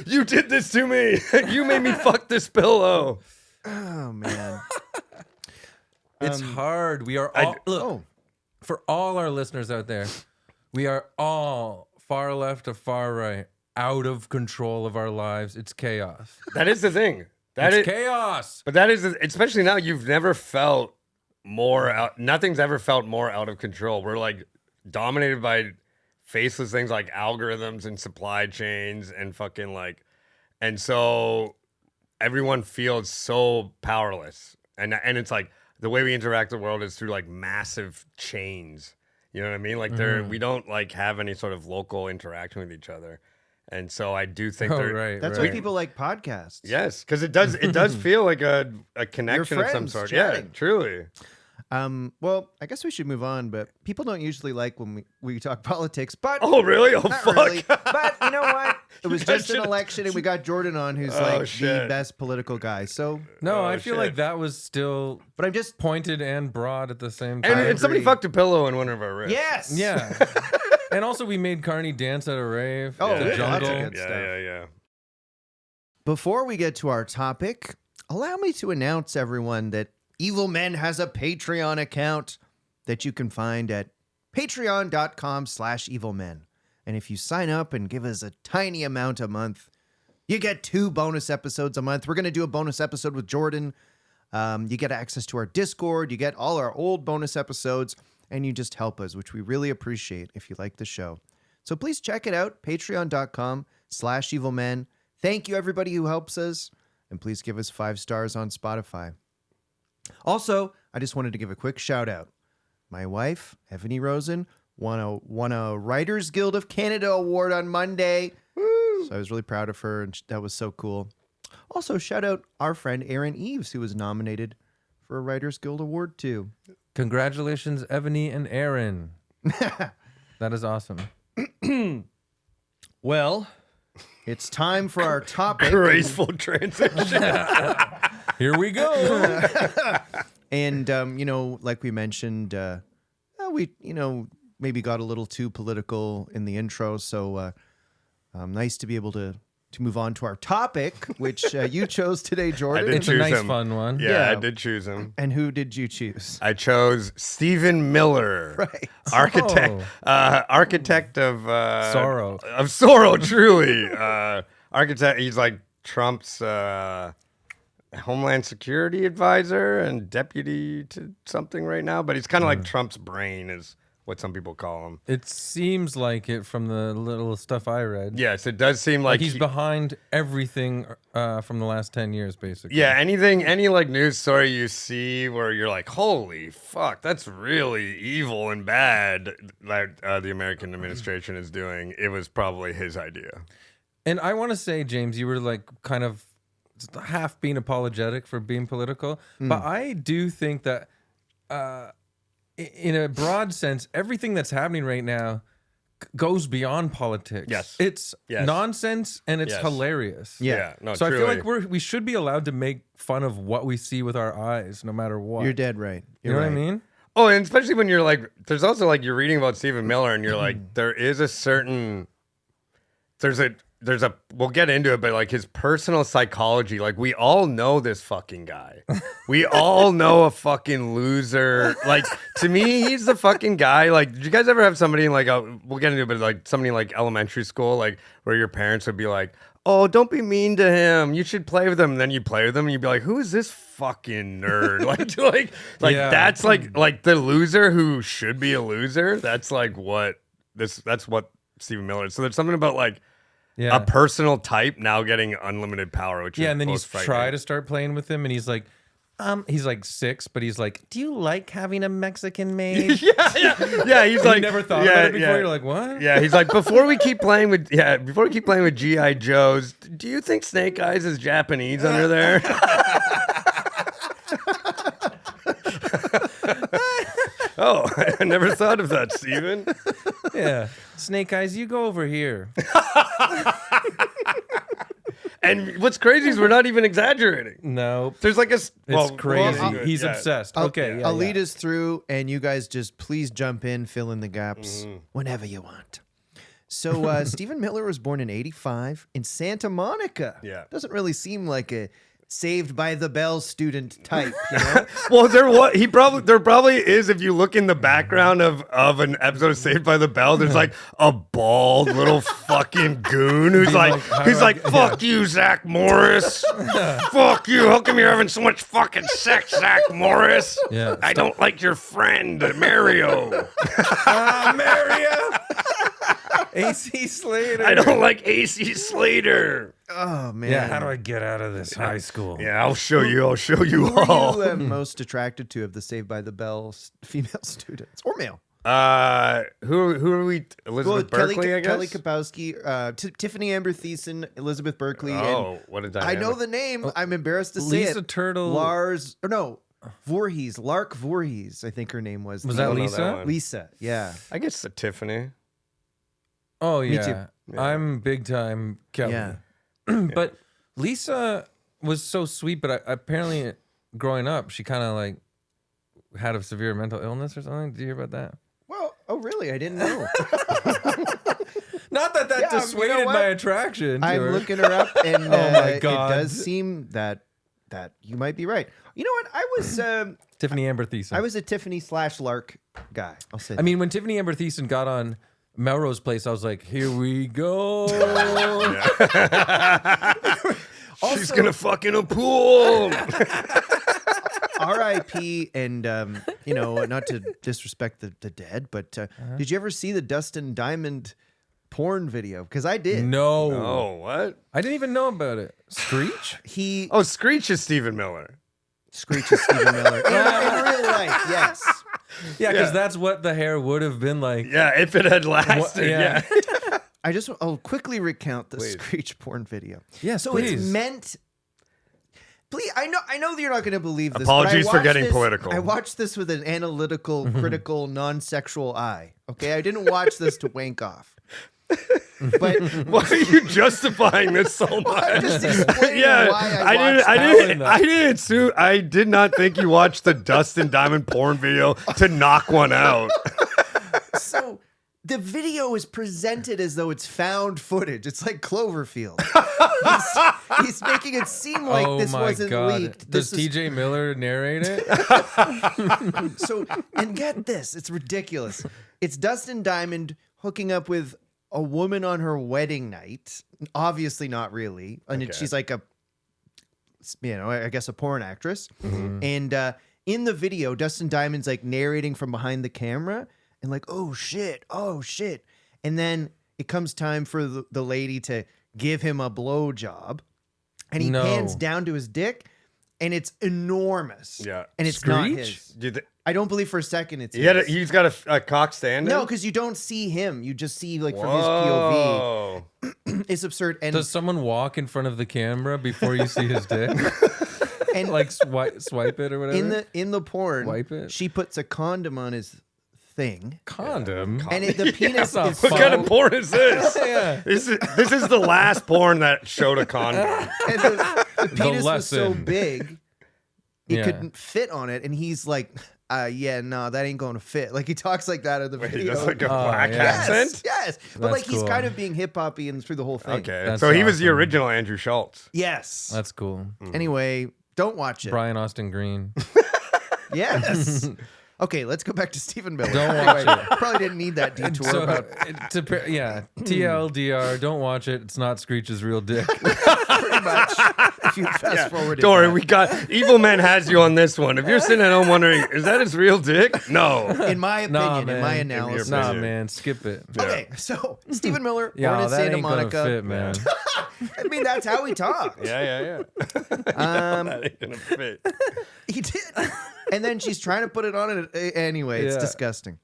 S3: You did this to me. You made me fuck this pillow.
S2: Oh man.
S1: It's hard. We are
S3: I-
S1: all look
S2: Oh,
S1: for all our listeners out there. We are all far left to far right, out of control of our lives. It's chaos.
S3: That is the thing. That
S1: It's
S3: is,
S1: chaos.
S3: but that is especially now. You've never felt more out. Nothing's ever felt more out of control. We're like dominated by faceless things like algorithms and supply chains and fucking like, and so everyone feels so powerless. And it's like the way we interact with the world is through like massive chains. You know what I mean? Like we don't like have any sort of local interaction with each other. And so I do think
S1: Oh,
S3: they're
S1: right.
S2: that's
S1: right.
S2: why people like podcasts.
S3: yes, because it does feel like a connection of some
S2: friends
S3: sort.
S2: chatting.
S3: Yeah, truly.
S2: Well, I guess we should move on, but people don't usually like when we talk politics, but
S3: Oh really? Oh
S2: not
S3: fuck.
S2: really. But you know what? It was
S3: guys
S2: just an
S3: should-
S2: election, and we got Jordan on, who's
S3: Oh,
S2: like the
S3: shit.
S2: best political guy. So,
S1: No,
S3: Oh,
S1: I feel
S3: shit.
S1: like that was still
S2: but I'm just
S1: pointed and broad at the same time.
S3: And somebody
S2: agree.
S3: fucked a pillow in one of our ribs.
S2: yes,
S1: Yeah. And also we made Carney dance at a rave.
S2: Oh,
S1: the
S2: yeah,
S1: jungle.
S2: lots of good
S3: Yeah,
S2: stuff.
S3: yeah.
S2: Before we get to our topic, allow me to announce everyone that Evil Men has a Patreon account that you can find at patreon.com/evilmen. And if you sign up and give us a tiny amount a month, you get 2 bonus episodes a month. We're going to do a bonus episode with Jordan. You get access to our Discord. You get all our old bonus episodes, and you just help us, which we really appreciate if you like the show. So please check it out, patreon.com/evilmen. Thank you, everybody who helps us, and please give us 5 stars on Spotify. Also, I just wanted to give a quick shout out. My wife, Ebony Rosen, won a Writers Guild of Canada award on Monday. Woo! So I was really proud of her, and that was so cool. Also, shout out our friend Aaron Eves, who was nominated for a Writers Guild award too.
S1: Congratulations, Ebony and Aaron. That is awesome.
S2: Well, it's time for our topic.
S3: Graceful transition.
S1: Here we go.
S2: And, like we mentioned, we, maybe got a little too political in the intro. So nice to be able to move on to our topic, which you chose today, Jordan.
S3: I did
S1: It's a
S3: choose
S1: nice
S3: him.
S1: fun one.
S3: Yeah, I
S2: Yeah.
S3: did choose him.
S2: And who did you choose?
S3: I chose Stephen Miller,
S2: Right.
S3: architect,
S1: Oh.
S3: architect of
S1: Sorrow.
S3: of sorrow. Truly, architect. He's like Trump's Homeland Security advisor and deputy to something right now, but he's kind of like Trump's brain, is what some people call him.
S1: It seems like it from the little stuff I read.
S3: Yes, it does seem
S1: Like
S3: like
S1: he's behind everything from the last 10 years, basically.
S3: Yeah, any like news story you see where you're like, holy fuck, that's really evil and bad that the American administration is doing. It was probably his idea.
S1: And I want to say, James, you were like kind of half being apologetic for being political, but I do think that in a broad sense, everything that's happening right now goes beyond politics.
S3: Yes.
S1: It's
S3: Yes.
S1: nonsense and it's
S3: Yes.
S1: hilarious.
S2: Yeah.
S3: No,
S1: So
S3: truly.
S1: I feel like we should be allowed to make fun of what we see with our eyes, no matter what.
S2: You're dead right.
S1: You
S2: You're
S1: know
S2: right.
S1: what I mean?
S3: Oh, and especially when you're like, there's also like you're reading about Stephen Miller and you're like, there is a certain, we'll get into it, but like his personal psychology, like we all know this fucking guy. We all know a fucking loser. Like to me, he's the fucking guy. Like, did you guys ever have somebody in like, we'll get into it, but like somebody in like elementary school, like where your parents would be like, oh, don't be mean to him. You should play with him. And then you play with him and you'd be like, who is this fucking nerd? like
S1: Yeah.
S3: that's like the loser who should be a loser. That's like that's what Stephen Miller is. So there's something about like
S1: Yeah.
S3: a personal type now getting unlimited power, which is
S1: Yeah, and then you
S3: most frightening.
S1: try to start playing with him, and he's like 6, but he's like, do you like having a Mexican maid?
S3: yeah. He's like,
S1: You never thought
S3: yeah,
S1: about it before?
S3: yeah.
S1: You're like, what?
S3: Yeah, he's like, before we keep playing with GI Joes, do you think Snake Eyes is Japanese under there? Oh, I never thought of that, Steven.
S1: Yeah. Snake Eyes, you go over here.
S3: And what's crazy is we're not even exaggerating.
S1: No.
S3: There's like
S1: It's crazy. He's
S3: yeah.
S1: obsessed.
S2: I'll,
S1: Okay.
S2: I'll lead us through, and you guys just please jump in, fill in the gaps whenever you want. So Stephen Miller was born in '85 in Santa Monica.
S3: Yeah.
S2: Doesn't really seem like a Saved by the Bell student type, you know?
S3: Well, there probably is. If you look in the background of an episode of Saved by the Bell, there's like a bald little fucking goon who's like, "Fuck you, Zach Morris. Fuck you. How come you're having so much fucking sex, Zach Morris?
S1: Yeah.
S3: I don't like your friend Mario.
S1: Mario. AC Slater.
S3: I don't like AC Slater.
S2: Oh, man.
S1: Yeah, how do I get out of this high school?
S3: Yeah, I'll show you. I'll show you
S2: Who are
S3: all.
S2: you most attracted to of the Saved by the Bell female students? Or male?
S3: Who are we? Elizabeth Berkley, I guess.
S2: Kelly Kapowski, Tiffany Amber Thiessen, Elizabeth Berkley.
S3: Oh, what a dynamic.
S2: I know the name. I'm embarrassed to say
S1: Lisa
S2: it.
S1: Turtle.
S2: Voorhees. Lark Voorhees, I think her name was.
S1: Was
S2: The-
S1: that
S3: don't know
S1: Lisa?
S3: that one.
S2: Lisa, yeah.
S3: I guess the Tiffany.
S1: Oh, yeah.
S2: too.
S3: Yeah.
S1: I'm big time Kelly.
S2: Yeah.
S1: But Lisa was so sweet, but apparently growing up, she kind of like had a severe mental illness or something. Did you hear about that?
S2: Well, oh, really? I didn't know.
S1: Not that
S2: Yeah, you know
S1: dissuaded
S2: what?
S1: my attraction. to
S2: I'm
S1: her.
S2: looking her up, and
S1: Oh my
S2: it
S1: God.
S2: does seem that you might be right. You know what? I was
S1: Tiffany Amber Thiessen.
S2: I was a Tiffany / Lark guy. I'll say.
S1: I mean, when Tiffany Amber Thiessen got on Melrose Place, I was like, here we go.
S3: She's gonna fuck in a pool.
S2: R.I.P. and not to disrespect the dead, but did you ever see the Dustin Diamond porn video? Because I did.
S1: No.
S3: Oh, what?
S1: I didn't even know about it. Screech?
S3: Oh, Screech is Stephen Miller.
S2: Screech is Stephen Miller. In real life, yes.
S1: Yeah, because that's what the hair would have been like.
S3: Yeah, if it had lasted.
S1: yeah.
S2: I'll quickly recount the Screech porn video.
S1: Yes,
S2: so
S1: please.
S2: it's meant. Please, I know that you're not going to believe this.
S3: Apologies
S2: but
S3: for getting political.
S2: I watched this with an analytical, critical, non-sexual eye. Okay, I didn't watch this to wank off. But
S3: why are you justifying this so much?
S2: I'm just explaining why
S3: I did not think you watched the Dustin Diamond porn video to knock one out.
S2: So the video is presented as though it's found footage. It's like Cloverfield. He's making it seem like this wasn't leaked.
S1: Does TJ Miller narrate it?
S2: So, and get this, it's ridiculous. It's Dustin Diamond hooking up with a woman on her wedding night. Obviously not really. And she's like I guess a porn actress.
S3: Mm-hmm.
S2: And in the video, Dustin Diamond's like narrating from behind the camera and like, oh shit. And then it comes time for the lady to give him a blowjob. And he pans down to his dick and it's enormous.
S3: Yeah.
S2: And it's not his. I don't believe for a second it's his.
S3: He's got a cock stand.
S2: No, because you don't see him. You just see like from his POV. It's absurd. And
S1: does someone walk in front of the camera before you see his dick?
S2: and
S1: like swipe it or whatever?
S2: In the porn,
S1: wipe it?
S2: She puts a condom on his thing.
S1: Condom?
S2: And the penis is
S3: what kind of porn is this?
S1: Yeah.
S3: This is the last porn that showed a condom.
S2: And the penis was so big, it couldn't fit on it. And he's like, that ain't going to fit. Like he talks like that in the video.
S3: That's like a black accent?
S2: Yes. But like he's kind of being hip-hoppy and through the whole thing.
S3: Okay.
S1: That's
S3: so he was the
S1: awesome.
S3: original Andrew Schultz.
S2: Yes.
S1: That's cool.
S2: Anyway, don't watch it.
S1: Brian Austin Green.
S2: Yes. Okay, let's go back to Stephen Miller.
S1: Don't watch it.
S2: Probably didn't need that detour.
S1: So, TLDR, don't watch it. It's not Screech's real dick.
S2: Pretty much. If you fast forward,
S3: Don't worry, we got Evil Man has you on this one. If you're sitting at home wondering, is that his real dick? No.
S2: In my opinion, in my
S3: In
S2: analysis.
S3: your
S1: Nah,
S3: opinion.
S1: man, skip it.
S2: Okay, so Stephen Miller, born
S1: Yeah,
S2: in
S1: that
S2: Santa
S1: ain't gonna
S2: Monica.
S1: fit, man.
S2: I mean, that's how he talks.
S3: Yeah. That ain't gonna fit.
S2: He did. And then she's trying to put it on it anyway. It's
S1: Yeah.
S2: disgusting.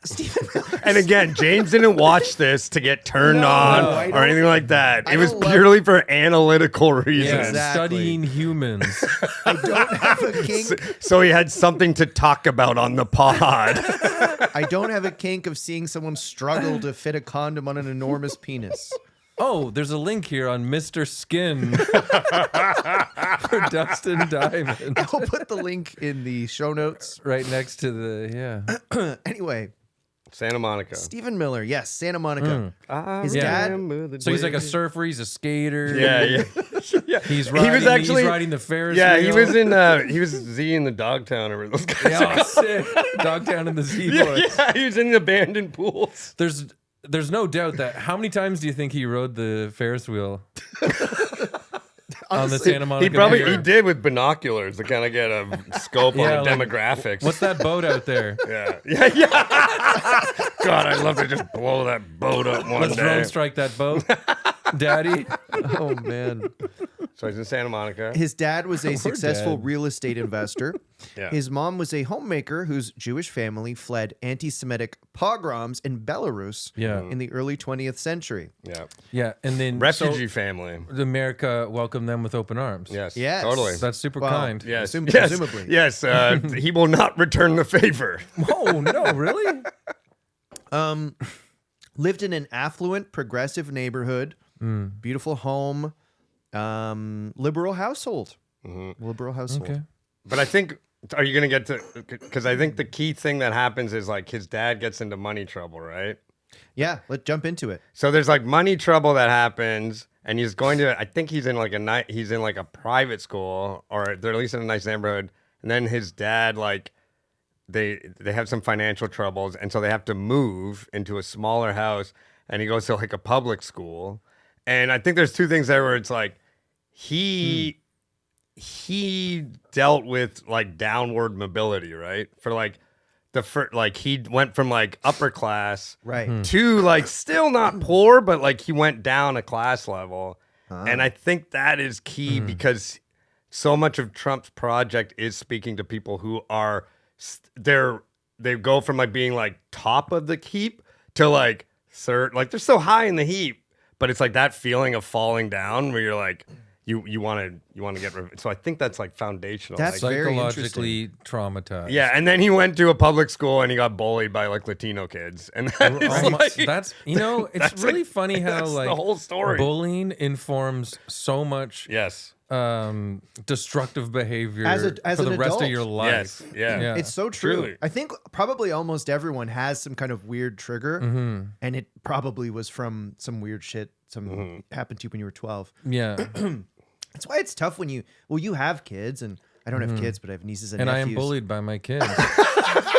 S2: Stephen Miller.
S3: And again, James didn't watch this to get turned on
S2: I
S3: or anything like that.
S2: I
S3: It was
S2: don't love-
S3: purely for analytical reasons.
S1: Yeah,
S2: Exactly.
S1: studying humans.
S2: I don't have a kink.
S3: So he had something to talk about on the pod.
S2: I don't have a kink of seeing someone struggle to fit a condom on an enormous penis.
S1: Oh, there's a link here on Mr. Skin for Dustin Diamond.
S2: I'll put the link in the show notes.
S1: Right next to the,
S2: Anyway,
S3: Santa Monica.
S2: Stephen Miller, yes, Santa Monica. His
S1: Yeah.
S2: dad.
S1: So he's like a surfer, he's a skater.
S3: Yeah.
S1: He's riding, he's riding the Ferris wheel.
S3: he was Z in the Dogtown or those guys.
S1: Yeah, oh, sick. Dogtown in the Z Boys.
S3: Yeah, he was in the abandoned pools.
S1: There's no doubt that how many times do you think he rode the Ferris wheel on the Santa Monica?
S3: He did with binoculars to kind of get a scope
S1: Yeah,
S3: on the
S1: like,
S3: demographics.
S1: What's that boat out there?
S3: Yeah. God, I'd love to just blow that boat up one
S1: Let's
S3: day.
S1: drone strike that boat, Daddy.
S2: Oh man.
S3: So he's in Santa Monica.
S2: His dad was a successful
S1: dead.
S2: real estate investor.
S3: Yeah.
S2: His mom was a homemaker whose Jewish family fled anti-Semitic pogroms in Belarus
S1: Yeah.
S2: in the early 20th century.
S3: Yeah.
S1: Yeah, and then
S3: Refugee family.
S1: America welcomed them with open arms.
S3: Yes.
S2: Yes.
S3: Totally.
S1: That's super
S2: Well,
S1: kind.
S3: Yes.
S2: Presumably.
S3: Yes. He will not return the favor.
S1: Oh no, really?
S2: Lived in an affluent, progressive neighborhood, beautiful home, liberal household. Liberal household.
S1: Okay.
S3: But I think, are you going to get to, because I think the key thing that happens is like his dad gets into money trouble, right?
S2: Yeah, let's jump into it.
S3: So there's like money trouble that happens, and he's going to, I think he's in like a private school, or they're at least in a nice neighborhood. And then his dad like they have some financial troubles, and so they have to move into a smaller house, and he goes to like a public school. And I think there's two things there where it's like he dealt with like downward mobility, right? For like like he went from like upper class
S2: Right.
S3: to like still not poor, but like he went down a class level. And I think that is key because so much of Trump's project is speaking to people who are they go from like being like top of the heap to like third, like they're so high in the heap, but it's like that feeling of falling down where you're like you want to get rid of it. So I think that's like foundational.
S2: That's
S3: like,
S2: very
S1: Psychologically traumatized.
S3: yeah, and then he went to a public school and he got bullied by like Latino kids, and that is
S1: Oh my-
S3: like
S1: that's it's
S3: that's
S1: really
S3: like-
S1: funny how
S3: that's
S1: like
S3: the whole story.
S1: bullying informs so much
S3: Yes.
S1: destructive behavior
S2: As
S1: for the
S2: an
S1: rest of
S2: adult.
S1: your life.
S3: Yes. Yeah.
S1: Yeah.
S2: It's so true.
S3: Truly.
S2: I think probably almost everyone has some kind of weird trigger, and it probably was from some weird shit happened to you when you were 12.
S1: Yeah.
S2: That's why it's tough when you have kids, and I don't have kids, but I have nieces and
S1: And I
S2: nephews.
S1: am bullied by my kids.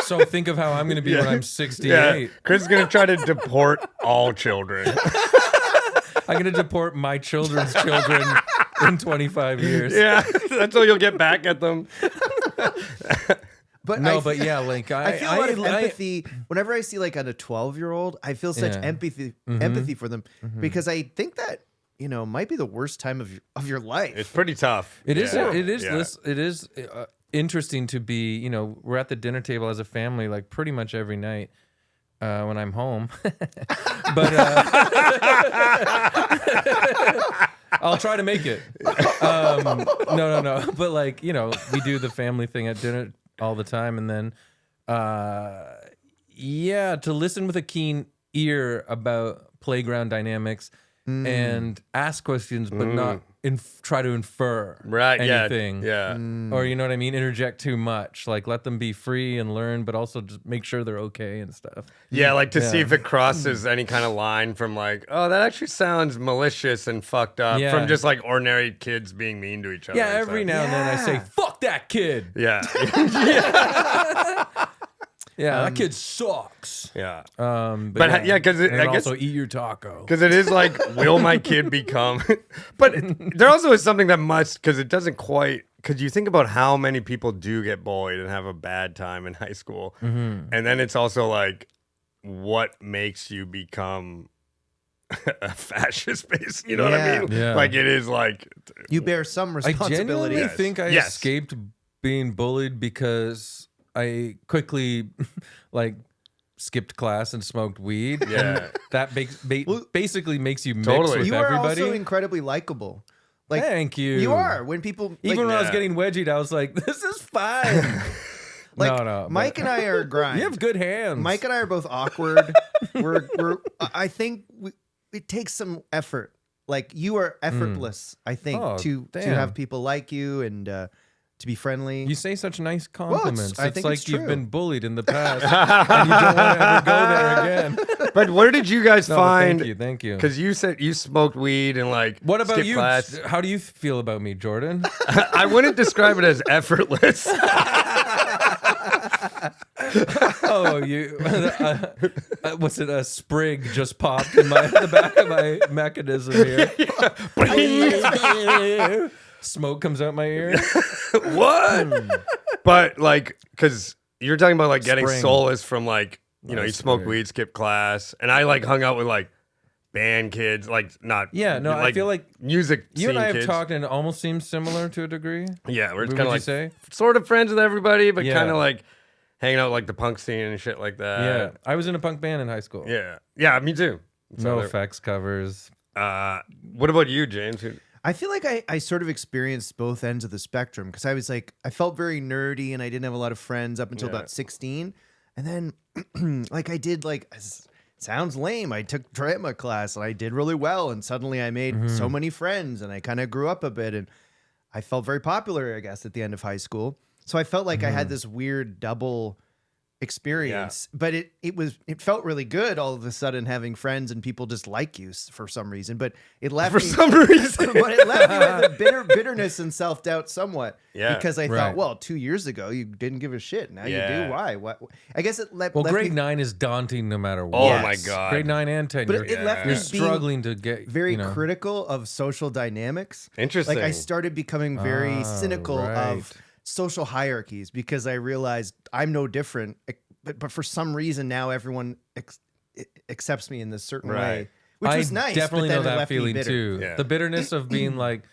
S1: So think of how I'm going to be when I'm 68.
S3: Yeah. Chris is gonna try to deport all children.
S1: I'm going to deport my children's children in 25 years.
S3: Yeah, that's how you'll get back at them.
S2: But
S1: No,
S2: I,
S1: but yeah, like
S2: I feel a lot of empathy whenever I see like a 12-year-old. I feel such
S1: Yeah.
S2: empathy for them because I think that might be the worst time of your life.
S3: It's pretty tough.
S1: It is.
S3: Yeah.
S1: It is.
S3: Yeah.
S1: It is interesting to be. We're at the dinner table as a family, like pretty much every night when I'm home. But I'll try to make it. No. But like we do the family thing at dinner all the time, and then to listen with a keen ear about playground dynamics and ask questions, but not try to infer
S3: Right.
S1: anything.
S3: Yeah.
S1: Or you know what I mean? Interject too much. Like let them be free and learn, but also just make sure they're okay and stuff.
S3: Yeah, like to see
S1: Yeah.
S3: if it crosses any kind of line from like, oh, that actually sounds malicious and fucked up,
S1: Yeah.
S3: from just like ordinary kids being mean to each other.
S1: Yeah,
S3: and
S1: every
S3: stuff.
S1: now and then I say,
S2: Yeah.
S1: "Fuck that kid."
S3: Yeah.
S1: Yeah, that kid sucks.
S3: Yeah.
S1: But
S3: yeah, 'cause
S1: and
S3: I guess-
S1: also eat your taco.
S3: Because it is like, will my kid become? But there also is something that must, because it doesn't quite. Because you think about how many people do get bullied and have a bad time in high school, and then it's also like, what makes you become a fascist base? You know what I
S2: Yeah.
S3: mean?
S1: Yeah.
S3: Like it is like,
S2: You bear some
S1: I
S2: responsibility.
S1: genuinely
S3: Yes.
S1: think I
S3: Yes.
S1: escaped being bullied because I quickly like skipped class and smoked weed.
S3: Yeah.
S1: And that basically makes you mix
S3: Totally.
S1: with
S2: You are
S1: everybody.
S2: also incredibly likable. Like
S1: Thank you.
S2: you are when people
S1: Even when I was
S3: Yeah.
S1: getting wedgied, I was like, "This is fine." no.
S2: Mike and I are a grind.
S1: You have good hands.
S2: Mike and I are both awkward. I think it takes some effort. Like you are effortless. I think
S1: Oh,
S2: to
S1: damn.
S2: have people like you and to be friendly.
S1: You say such nice compliments.
S2: I
S1: it's
S2: think
S1: like
S2: it's
S1: you've
S2: true.
S1: been bullied in the past, and you don't want to ever go there again.
S3: but where did you guys
S1: No, but
S3: find?
S1: Thank you.
S3: Because you said you smoked weed and like.
S1: What about
S3: skipped
S1: you?
S3: class.
S1: How do you feel about me, Jordan?
S3: I wouldn't describe it as effortless.
S1: Oh, you. What's it? A sprig just popped in the back of my mechanism here. Smoke comes out my ear.
S3: What? But like, because you're talking about like getting
S1: Spring.
S3: solace from like, you
S1: Nice
S3: smoke
S1: spring.
S3: weed, skip class, and I like hung out with like band kids, like not.
S1: Yeah, no, I feel like
S3: music.
S1: You and
S3: scene
S1: I have
S3: kids.
S1: talked, and it almost seems similar to a degree.
S3: Yeah, we're
S1: What
S3: kind
S1: would
S3: of
S1: you
S3: like
S1: say?
S3: sort of friends with everybody, but
S1: Yeah.
S3: kind of like hanging out with, like the punk scene and shit like that.
S1: Yeah, I was in a punk band in high school.
S3: yeah, me too.
S1: No
S3: there-
S1: effects covers.
S3: What about you, James?
S2: I feel like I sort of experienced both ends of the spectrum because I felt very nerdy and I didn't have a lot of friends up until
S3: Yeah.
S2: about 16. And then like I did sounds lame. I took drama class and I did really well. And suddenly I made so many friends and I kind of grew up a bit and I felt very popular, I guess, at the end of high school. So I felt like I had this weird double experience, but it felt really good all of a sudden having friends and people just like you for some reason. But it left
S3: For
S2: me,
S3: some reason.
S2: but it left me with a bitterness and self doubt somewhat.
S3: Yeah.
S2: Because I
S1: Right.
S2: thought, well, 2 years ago you didn't give a shit. Now you
S3: Yeah.
S2: do. Why? What? I guess it left.
S1: Well,
S2: left
S1: grade
S2: me
S1: 9 is daunting no matter what.
S3: Oh
S2: Yes.
S3: my god.
S1: Grade 9 and 10,
S2: But
S1: you're,
S2: it left me
S1: you're
S2: being
S1: struggling to get
S2: very
S1: you know,
S2: critical of social dynamics.
S3: Interesting.
S2: Like I started becoming very
S1: Ah,
S2: cynical
S1: right.
S2: of social hierarchies because I realized I'm no different. But for some reason now everyone accepts me in this certain way,
S3: Right.
S2: which
S1: I
S2: was nice.
S1: definitely
S2: but then
S1: know
S2: it
S1: that
S2: left me
S1: feeling
S2: bitter.
S1: too.
S3: Yeah.
S1: The bitterness of being like,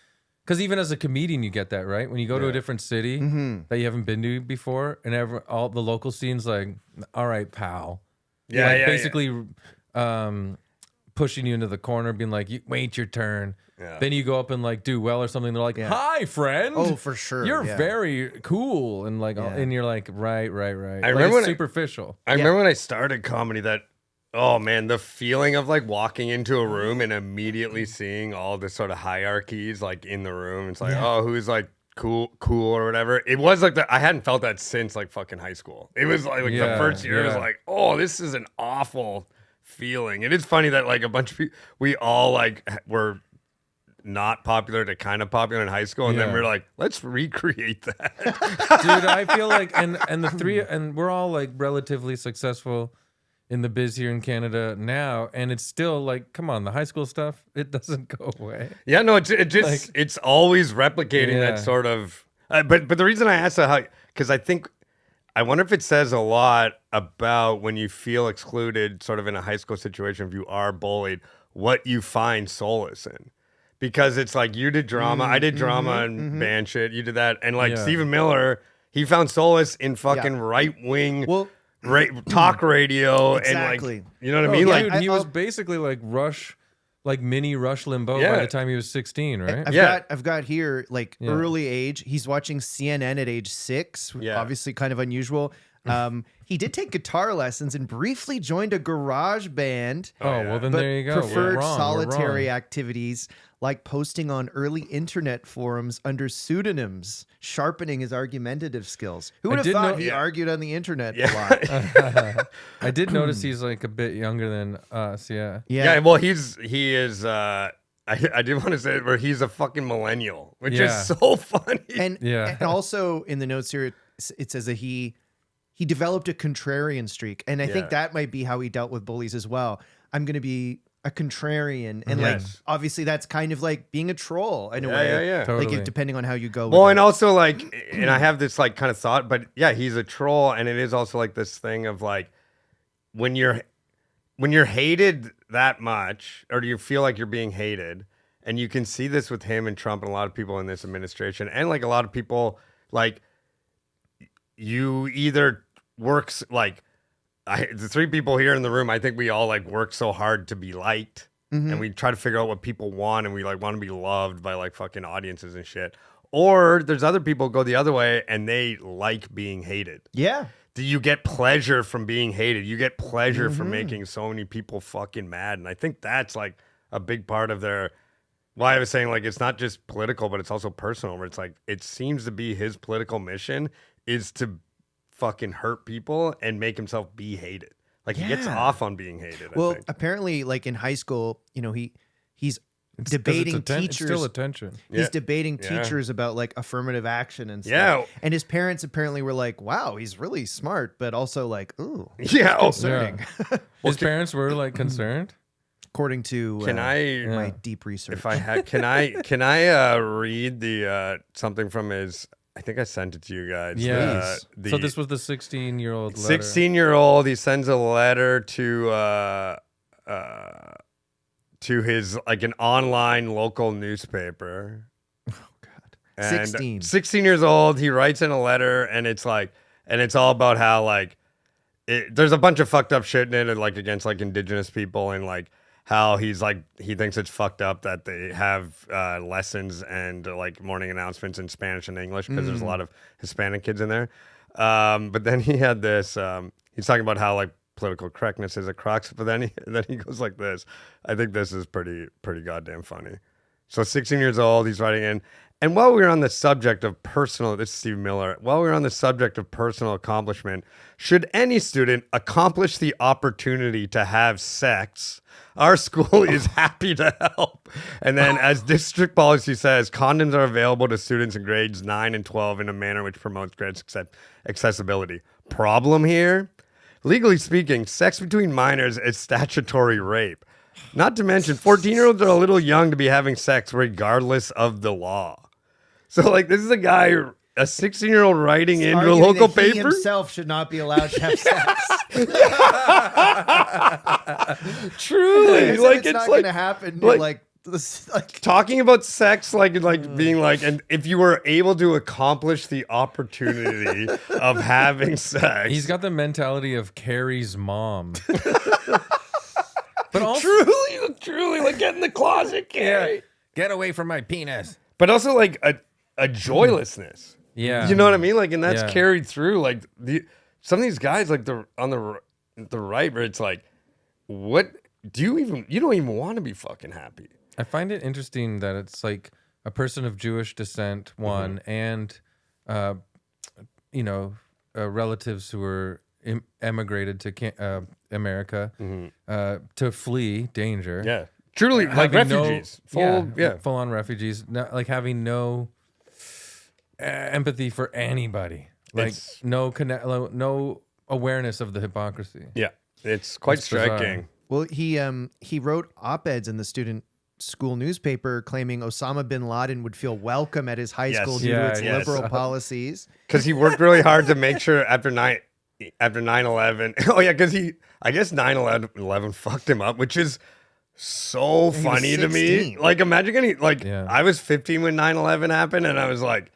S1: because even as a comedian, you get that, right? When you go to a different city that you haven't been to before, and all the local scenes like, all right, pal.
S3: Yeah,
S1: Like
S3: yeah,
S1: basically pushing you into the corner, being like, wait your turn.
S3: Yeah.
S1: Then you go up and like do well or something. They're like,
S2: Yeah.
S1: hi, friend.
S2: Oh, for sure.
S1: You're
S2: yeah.
S1: very cool. And like,
S2: Yeah.
S1: and you're like, right.
S3: I
S1: Like,
S3: remember
S1: it's
S3: when
S1: superficial.
S3: I remember when I started comedy that, oh man, the feeling of like walking into a room and immediately seeing all the sort of hierarchies like in the room. It's like, oh, who's like cool or whatever. It was like that. I hadn't felt that since like fucking high school. It was like the
S1: Yeah,
S3: first year was
S1: yeah.
S3: like, oh, this is an awful feeling. It is funny that like a bunch of people, we all like were not popular to kind of popular in high school, and then
S1: Yeah.
S3: we're like, let's recreate that.
S1: Dude, I feel like and the three and we're all like relatively successful in the biz here in Canada now, and it's still like, come on, the high school stuff, it doesn't go away.
S3: Yeah, no, it just
S1: Like-
S3: it's always replicating
S1: Yeah.
S3: that sort of. But the reason I asked that, how, because I wonder if it says a lot about when you feel excluded, sort of in a high school situation, if you are bullied, what you find solace in. Because it's like you did drama, I did drama and band shit, you did that, and like
S1: Yeah.
S3: Stephen Miller, he found solace in fucking right wing
S2: Well,
S3: talk radio
S2: Exactly.
S3: and like, you know what I
S2: Oh,
S3: mean?
S2: yeah,
S3: Like,
S1: Dude, he was
S2: I'll-
S1: basically like mini Rush Limbaugh by
S3: Yeah.
S1: the time he was 16, right?
S2: I've got here like
S1: Yeah.
S2: early age. He's watching CNN at age 6.
S3: Yeah.
S2: Obviously, kind of unusual. He did take guitar lessons and briefly joined a garage band.
S1: Oh,
S3: yeah.
S1: well then
S2: But
S1: there you go. We're
S2: preferred
S1: wrong, we're
S2: solitary
S1: wrong.
S2: activities like posting on early internet forums under pseudonyms, sharpening his argumentative skills. Who would have
S1: did
S2: thought
S1: know-
S2: he
S3: Yeah.
S2: argued on the internet a
S3: yeah.
S2: lot?
S1: I did notice he's like a bit younger than us, yeah.
S3: Yeah, well, he is. I did want to say it, where he's a fucking millennial, which
S1: Yeah.
S3: is so funny.
S2: And,
S1: Yeah.
S2: and also in the notes here, it says that he developed a contrarian streak. And I think
S3: Yeah.
S2: that might be how he dealt with bullies as well. I'm going to be a contrarian. And like,
S3: Yes.
S2: obviously that's kind of like being a troll in a
S3: Yeah,
S2: way.
S3: yeah, yeah.
S1: Totally.
S2: Like depending on how you go.
S3: Well,
S2: with
S3: and
S2: it.
S3: also like, and I have this like kind of thought, but yeah, he's a troll, and it is also like this thing of like when you're hated that much, or do you feel like you're being hated, and you can see this with him and Trump and a lot of people in this administration, and like a lot of people like you either works like. The three people here in the room, I think we all like work so hard to be liked, and we try to figure out what people want, and we like want to be loved by like fucking audiences and shit. Or there's other people go the other way and they like being hated.
S2: yeah.
S3: Do you get pleasure from being hated? You get pleasure from making so many people fucking mad, and I think that's like a big part of their. Why I was saying like it's not just political, but it's also personal. Where it's like it seems to be his political mission is to fucking hurt people and make himself be hated. Like he gets
S2: Yeah.
S3: off on being hated. I
S2: Well,
S3: think.
S2: apparently, like in high school, he's
S1: It's 'cause it's
S2: debating
S1: it's
S2: teachers.
S1: still attention.
S2: He's
S3: Yeah.
S2: debating
S3: Yeah.
S2: teachers about like affirmative action and stuff.
S3: Yeah.
S2: And his parents apparently were like, "Wow, he's really smart," but also like, "Ooh,
S3: Yeah. Oh,
S2: concerning."
S1: His parents were like concerned.
S2: According to
S3: can I?
S2: my
S1: Yeah.
S2: deep research.
S3: If I had, can I read the something from his? I think I sent it to you guys.
S1: Yeah.
S3: The
S1: So this was the 16-year-old letter.
S3: 16-year-old. He sends a letter to his like an online local newspaper.
S2: Oh God,
S3: And
S2: 16.
S3: 16 years old. He writes in a letter, and it's like, and it's all about how like there's a bunch of fucked up shit in it, and, like against like indigenous people, and like how he thinks it's fucked up that they have lessons and like morning announcements in Spanish and English because there's a lot of Hispanic kids in there. But then he had this. He's talking about how like political correctness is a crux, but then he goes like this. I think this is pretty goddamn funny. So 16 years old, he's writing in, And while we're on the subject of personal, this is Steve Miller. While we're on the subject of personal accomplishment, should any student accomplish the opportunity to have sex, our school is happy to help. And then, as district policy says, condoms are available to students in grades 9 and 12 in a manner which promotes great accessibility. Problem here? Legally speaking, sex between minors is statutory rape. Not to mention, 14-year-olds are a little young to be having sex regardless of the law. So, like, this is a guy, a 16-year-old writing into a
S2: Arguing
S3: local
S2: that he
S3: paper.
S2: himself should not be allowed to have sex.
S3: Truly.
S2: As if
S3: Like,
S2: it's
S3: it's
S2: not
S3: like,
S2: going to happen.
S3: like-
S2: Like
S3: talking about sex, like being like, and if you were able to accomplish the opportunity of having sex.
S1: He's got the mentality of Carrie's mom. But also,
S3: truly, like, get in the closet, Carrie.
S1: get away from my penis.
S3: But also, like, a joylessness.
S1: Yeah.
S3: You know what I mean? Like, and that's
S1: Yeah.
S3: carried through. Like, some of these guys, like, on the right, where it's like, what do you don't even want to be fucking happy.
S1: I find it interesting that it's like a person of Jewish descent, one, and, relatives who were emigrated to America to flee danger.
S3: Yeah. Truly, like
S1: Having
S3: refugees.
S1: full on refugees. Like having no empathy for anybody. Like
S3: It's-
S1: no awareness of the hypocrisy.
S3: Yeah. It's quite
S1: It's bizarre.
S3: striking.
S2: well, he wrote op-eds in the student school newspaper claiming Osama bin Laden would feel welcome at his high
S3: Yes.
S2: school due
S1: Yeah,
S2: to its
S1: yes.
S2: liberal policies.
S3: Because he worked really hard to make sure after 9/11. Oh yeah, because I guess 9/11 fucked him up, which is so
S2: was
S3: funny to me.
S2: 16.
S3: Like, imagine getting
S1: Yeah.
S3: I was 15 when 9/11 happened, and I was like,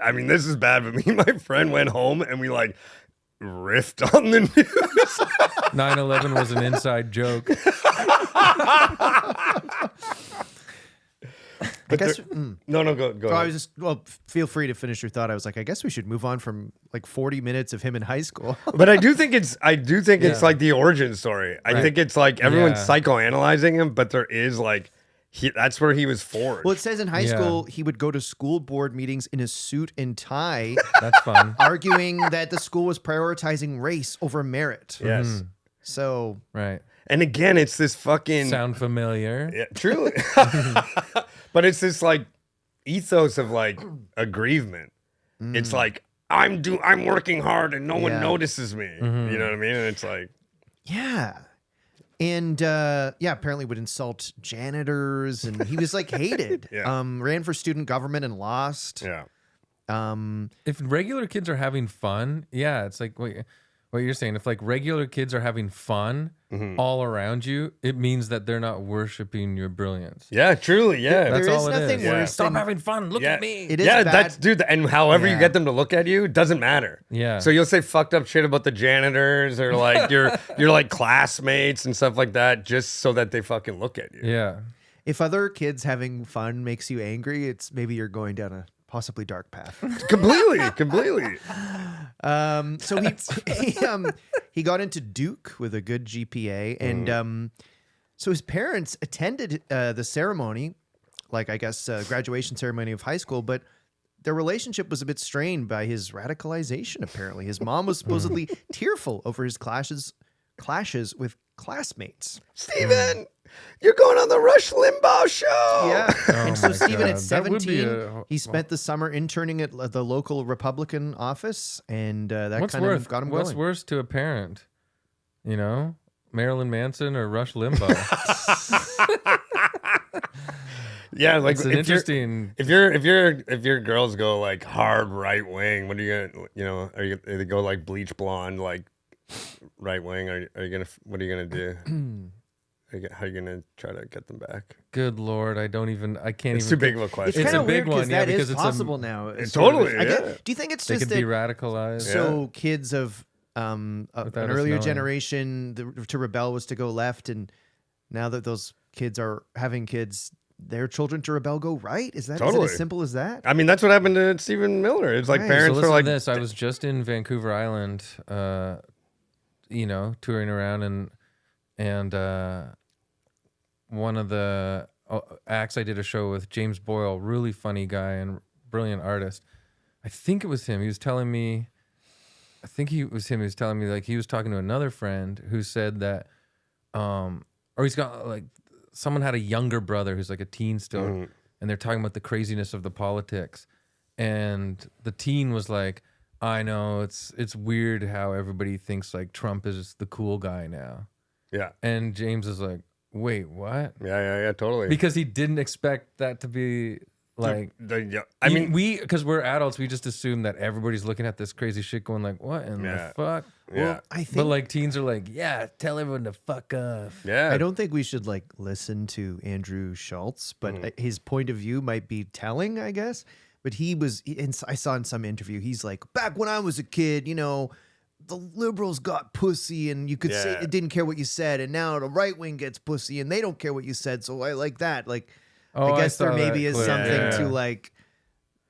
S3: I mean, this is bad, but me and my friend went home and we like riffed on the news.
S1: 9/11 was an inside joke.
S2: I guess.
S3: No, go.
S2: Oh, I was just feel free to finish your thought. I was like, I guess we should move on from like 40 minutes of him in high school.
S3: But I do think it's
S1: Yeah.
S3: like the origin story. I
S1: Right.
S3: think it's like everyone's
S1: Yeah.
S3: psychoanalyzing him, but there is like that's where he was forged.
S2: Well, it says in high
S1: Yeah.
S2: school he would go to school board meetings in a suit and tie,
S1: That's fun.
S2: arguing that the school was prioritizing race over merit.
S3: Yes.
S2: So
S1: Right.
S3: And again, it's this fucking
S1: Sound familiar?
S3: yeah, truly. But it's this like ethos of like aggrievement. It's like I'm working hard and no one
S2: Yeah.
S3: notices me. You know what I mean? And it's like
S2: yeah. And apparently would insult janitors, and he was like hated.
S3: Yeah.
S2: Ran for student government and lost.
S3: yeah.
S1: If regular kids are having fun, yeah, it's like what you're saying. If like regular kids are having fun all around you, it means that they're not worshiping your brilliance.
S3: Yeah, truly, yeah.
S1: That's
S2: There is
S1: all it
S2: nothing
S1: is.
S3: Yeah.
S2: worse
S1: Stop
S2: than
S1: having fun. Look
S3: Yeah.
S1: at me.
S2: It is
S3: yeah,
S2: bad.
S3: that's dude. And however you
S2: Yeah.
S3: get them to look at you doesn't matter.
S1: Yeah.
S3: So you'll say fucked up shit about the janitors or like your like classmates and stuff like that, just so that they fucking look at you.
S1: Yeah.
S2: If other kids having fun makes you angry, it's maybe you're going down a possibly dark path.
S3: Completely.
S2: So he got into Duke with a good GPA, and so his parents attended the ceremony, like I guess graduation ceremony of high school, but their relationship was a bit strained by his radicalization. Apparently, his mom was supposedly tearful over his clashes with classmates.
S3: Steven, you're going on the Rush Limbaugh show.
S2: Yeah. And so
S1: my
S2: Stephen
S1: God.
S2: at
S1: That would be
S2: 17, he spent the summer interning at the local Republican office, and that
S1: What's
S2: kind of got him
S1: What's
S2: going.
S1: worse to a parent? You know, Marilyn Manson or Rush Limbaugh?
S3: Yeah, like
S1: It's an
S3: if you're-
S1: interesting.
S3: If your girls go like hard right wing, what are you gonna they go like bleach blonde like right wing? What are you gonna do? How are you gonna try to get them back?
S1: Good Lord, I can't
S3: It's
S1: even.
S3: too big of a
S2: It's
S3: question.
S1: It's
S2: kind
S1: a
S2: of
S1: big
S2: weird
S1: one, yeah,
S2: that
S1: because
S2: is
S1: it's a-
S2: possible now.
S3: It's
S2: sort of.
S3: totally,
S2: I guess-
S3: yeah.
S2: do you think it's
S1: They
S2: just
S1: could be
S2: that
S1: radicalized.
S2: so kids of an
S1: Without us
S2: earlier
S1: knowing.
S2: generation to rebel was to go left, and now that those kids are having kids, their children to rebel go right? Is it
S3: Totally.
S2: as simple as that?
S3: I mean, that's what happened to Stephen Miller. It's like
S2: Right.
S1: So
S3: parents
S1: listen
S3: were like,
S1: to this. I was just in Vancouver Island, touring around, and one of the acts I did a show with, James Boyle, really funny guy and brilliant artist. I think it was him. He was telling me, He was telling me like he was talking to another friend who said that, or he's got like someone had a younger brother who's like a teen still, and they're talking about the craziness of the politics, and the teen was like, I know it's weird how everybody thinks like Trump is the cool guy now.
S3: Yeah.
S1: And James is like, wait, what?
S3: Yeah, totally.
S1: Because he didn't expect that to be like.
S3: I mean,
S1: because we're adults, we just assume that everybody's looking at this crazy shit, going like, what in the fuck?
S3: Yeah.
S2: Well, I think,
S1: But like teens are like, yeah, tell everyone to fuck off.
S3: yeah.
S2: I don't think we should like listen to Andrew Schultz, but his point of view might be telling, I guess. But I saw in some interview, he's like, back when I was a kid, you know, the liberals got pussy and you could say it didn't care what you said. And now the right wing gets pussy and they don't care what you said. So I like that. Like, I guess there maybe is something to like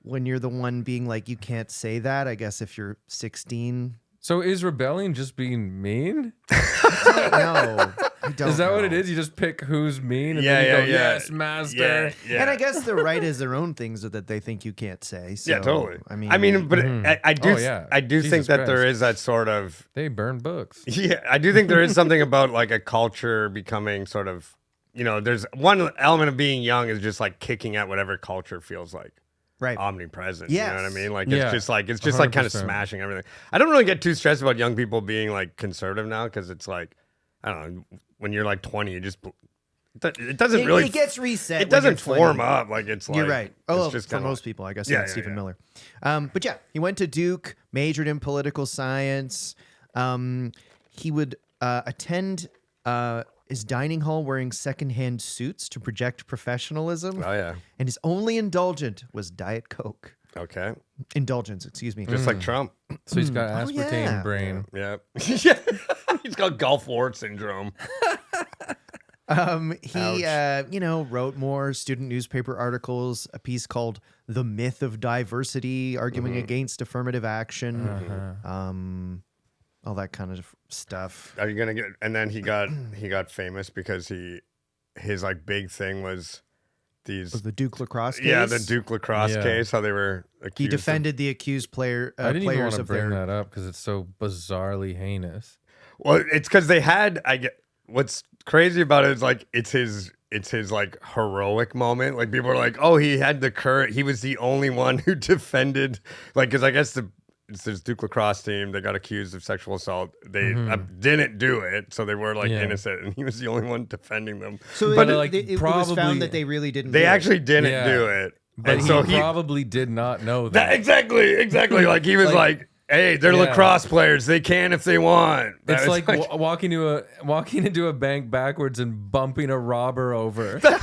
S2: when you're the one being like, you can't say that. I guess if you're 16.
S1: So is rebellion just being mean?
S2: No, I don't
S1: Is that what
S2: know.
S1: it is? You just pick who's mean and then you go, yes, master.
S3: Yeah.
S2: And I guess the right has their own things that they think you can't say. So,
S3: Yeah, totally.
S2: I mean,
S3: but I do,
S1: Oh, yeah.
S3: I do
S1: Jesus
S3: think that there
S1: Christ.
S3: is that sort of,
S1: They burn books.
S3: yeah, I do think there is something about like a culture becoming sort of, you know, there's one element of being young is just like kicking at whatever culture feels like
S2: right.
S3: omnipresent.
S2: Yes.
S3: You know what I mean? Like
S1: Yeah.
S3: it's just like kind of
S1: 100%.
S3: smashing everything. I don't really get too stressed about young people being like conservative now because it's like, I don't know, when you're like 20, you just it doesn't really
S2: It gets reset.
S3: it
S2: when you're
S3: doesn't form
S2: 20.
S3: up like it's like
S2: You're right. Oh,
S3: it's just
S2: for
S3: kinda
S2: most
S3: like-
S2: people, I guess.
S3: Yeah,
S2: Yeah,
S3: yeah,
S2: Stephen
S3: yeah.
S2: Miller. But yeah, he went to Duke, majored in political science. He would attend his dining hall wearing secondhand suits to project professionalism.
S3: Oh yeah.
S2: And his only indulgent was Diet Coke.
S3: Okay.
S2: Indulgence, excuse me.
S3: Just like Trump.
S1: So he's got aspartame
S2: yeah.
S1: brain.
S3: Yeah. Yeah. He's got Gulf War syndrome.
S2: He, wrote more student newspaper articles, a piece called "The Myth of Diversity," arguing against affirmative action, all that kind of stuff.
S3: Are you gonna get? And then he got famous because his like big thing was these.
S2: The Duke lacrosse case.
S3: Yeah, the Duke lacrosse
S1: Yeah.
S3: case. How they were accused.
S2: He
S3: of-
S2: defended the accused player.
S1: I didn't even
S2: players
S1: want to
S2: of
S1: bring
S2: their.
S1: that up because it's so bizarrely heinous.
S3: Well, it's because they had. What's crazy about it is like it's his like heroic moment. Like people are like, oh, he had the courage. He was the only one who defended. Like, because I guess it's this Duke lacrosse team. They got accused of sexual assault. They didn't do it, so they were like
S1: Yeah.
S3: innocent, and he was the only one defending them.
S2: So
S1: But,
S2: it,
S1: like,
S2: it was
S1: probably-
S2: found that they really didn't.
S3: They
S2: do it.
S3: actually didn't
S1: Yeah.
S3: do it,
S1: But
S3: and
S1: he
S3: so
S1: probably did not know
S3: that
S1: that.
S3: exactly. Like he was like, hey, they're
S1: Yeah.
S3: lacrosse players. They can if they want.
S1: It's
S3: That was
S1: like, walking into a bank backwards and bumping a robber over. Like,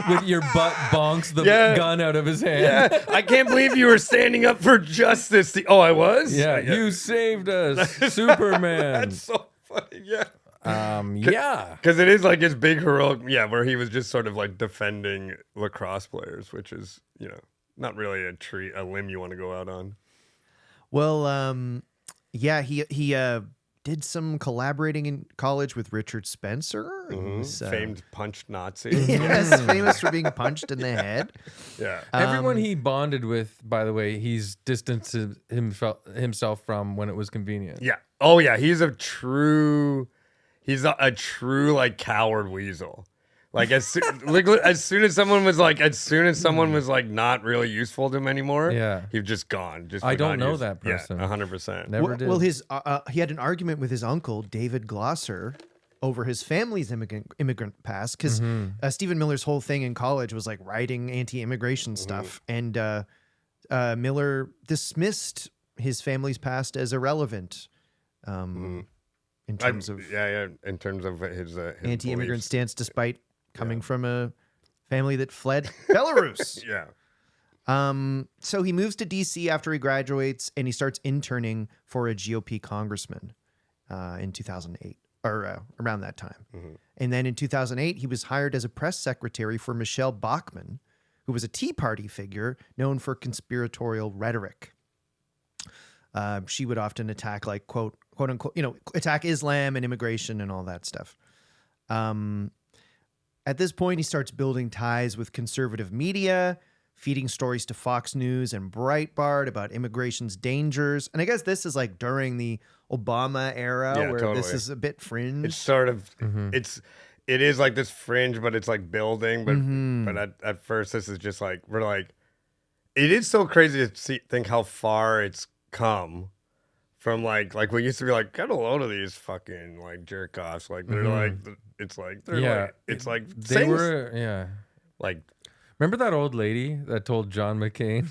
S1: with your butt bonks the
S3: Yeah.
S1: gun out of his hand.
S3: yeah, I can't believe you were standing up for justice. Oh, I was.
S1: Yeah, you saved us, Superman.
S3: That's so funny. Yeah.
S1: Yeah.
S3: Because it is like his big heroic, where he was just sort of like defending lacrosse players, which is, not really a limb you want to go out on.
S2: Well, he did some collaborating in college with Richard Spencer. who's,
S3: Famed punched Nazi.
S2: yes, famous for being punched in the head.
S3: Yeah.
S1: Everyone he bonded with, by the way, he's distanced himself from when it was convenient.
S3: Yeah. Oh, yeah. He's a true like coward weasel. Like as soon as someone was like not really useful to him anymore,
S1: Yeah.
S3: he's just gone. Just
S1: I
S3: for
S1: don't know
S3: non-use.
S1: that person.
S3: Yeah, 100%.
S1: Never did.
S2: Well, he had an argument with his uncle David Glosser over his family's immigrant past because Stephen Miller's whole thing in college was like writing anti-immigration stuff, and Miller dismissed his family's past as irrelevant. In terms of
S3: in terms of his
S2: anti-immigrant
S3: beliefs.
S2: stance, despite coming from a family that fled Belarus.
S3: Yeah.
S2: So he moves to DC after he graduates, and he starts interning for a GOP congressman in 2008 or around that time. And then in 2008, he was hired as a press secretary for Michelle Bachmann, who was a Tea Party figure known for conspiratorial rhetoric. She would often attack, like, quote unquote, attack Islam and immigration and all that stuff. At this point, he starts building ties with conservative media, feeding stories to Fox News and Breitbart about immigration's dangers. And I guess this is like during the Obama era
S3: Yeah,
S2: where this
S3: totally.
S2: is a bit fringe.
S3: It's sort of it is like this fringe, but it's like building. But at first, this is just like we're like, it is so crazy to think how far it's come from like we used to be like, get a load of these fucking like jerk offs. Like they're like it's like they're like it's like
S1: They were
S3: like
S1: Remember that old lady that told John McCain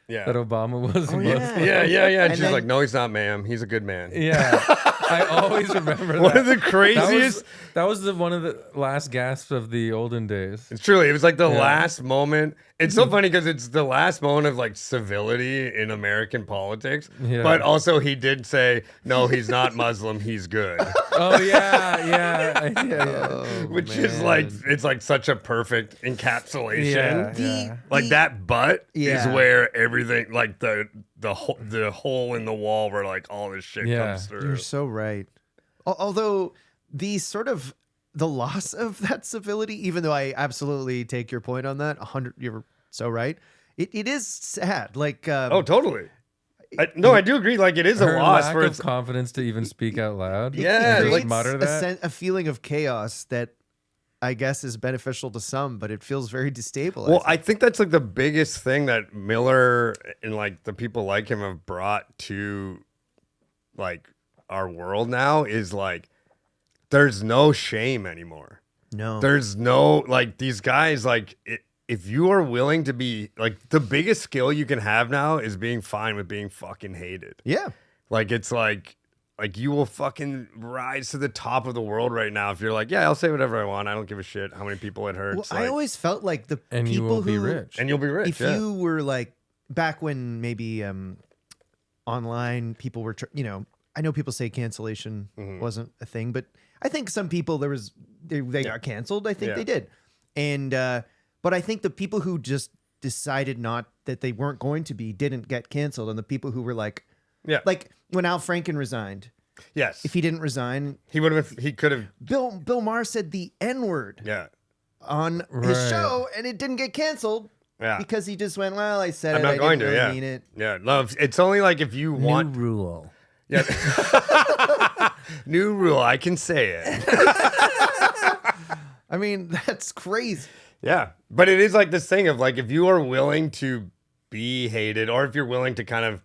S3: yeah.
S1: that Obama was a Muslim?
S3: Yeah. And
S2: And
S3: she's
S2: then-
S3: like, no, he's not, ma'am. He's a good man.
S1: Yeah. I always remember
S3: One
S1: that.
S3: of the craziest.
S1: That was one of the last gasps of the olden days.
S3: It's truly, it was like the
S1: Yeah.
S3: last moment. It's so funny because it's the last moment of like civility in American politics.
S1: Yeah.
S3: But also, he did say, no, he's not Muslim. He's good.
S1: Oh yeah.
S3: Which is like, it's like such a perfect encapsulation.
S1: Yeah.
S3: Like that butt is
S2: Yeah.
S3: where everything, like the hole in the wall where like all this shit
S1: Yeah.
S3: comes through.
S2: You're so right. Although the loss of that civility, even though I absolutely take your point on that, 100, you're so right. It is sad. Like,
S3: Oh, totally. I do agree. Like it is a
S1: Her
S3: loss
S1: lack
S3: for
S1: of
S3: its.
S1: confidence to even speak out loud.
S3: Yeah,
S1: Just
S3: like,
S1: mutter that.
S2: a feeling of chaos that I guess is beneficial to some, but it feels very destabilizing.
S3: Well, I think that's like the biggest thing that Miller and like the people like him have brought to like our world now is like there's no shame anymore.
S2: no.
S3: There's no like these guys like if you are willing to be like the biggest skill you can have now is being fine with being fucking hated.
S2: Yeah.
S3: Like it's like you will fucking rise to the top of the world right now if you're like, yeah, I'll say whatever I want. I don't give a shit how many people it hurts.
S2: Well, I always felt like the
S1: And you
S2: people
S1: will be
S2: who
S1: rich.
S3: and you'll be rich.
S2: if
S3: yeah.
S2: you were like back when maybe online people were I know people say cancellation
S3: Mm-hmm.
S2: wasn't a thing, but I think some people they got canceled. I think
S3: Yeah.
S2: they did. And but I think the people who just decided not that they weren't going to be didn't get canceled, and the people who were like
S3: Yeah.
S2: when Al Franken resigned,
S3: Yes.
S2: if he didn't resign,
S3: He would have. He could have.
S2: Bill Maher said the N-word
S3: Yeah.
S2: on
S1: Right.
S2: his show, and it didn't get canceled
S3: Yeah.
S2: because he just went, well, I said
S3: I'm
S2: it.
S3: not
S2: I
S3: going to.
S2: didn't really
S3: Yeah.
S2: mean it.
S3: Yeah. Love. It's only like if you want.
S1: rule.
S3: Yeah. New rule. I can say it.
S2: I mean, that's crazy.
S3: Yeah. But it is like this thing of like if you are willing to be hated, or if you're willing to kind of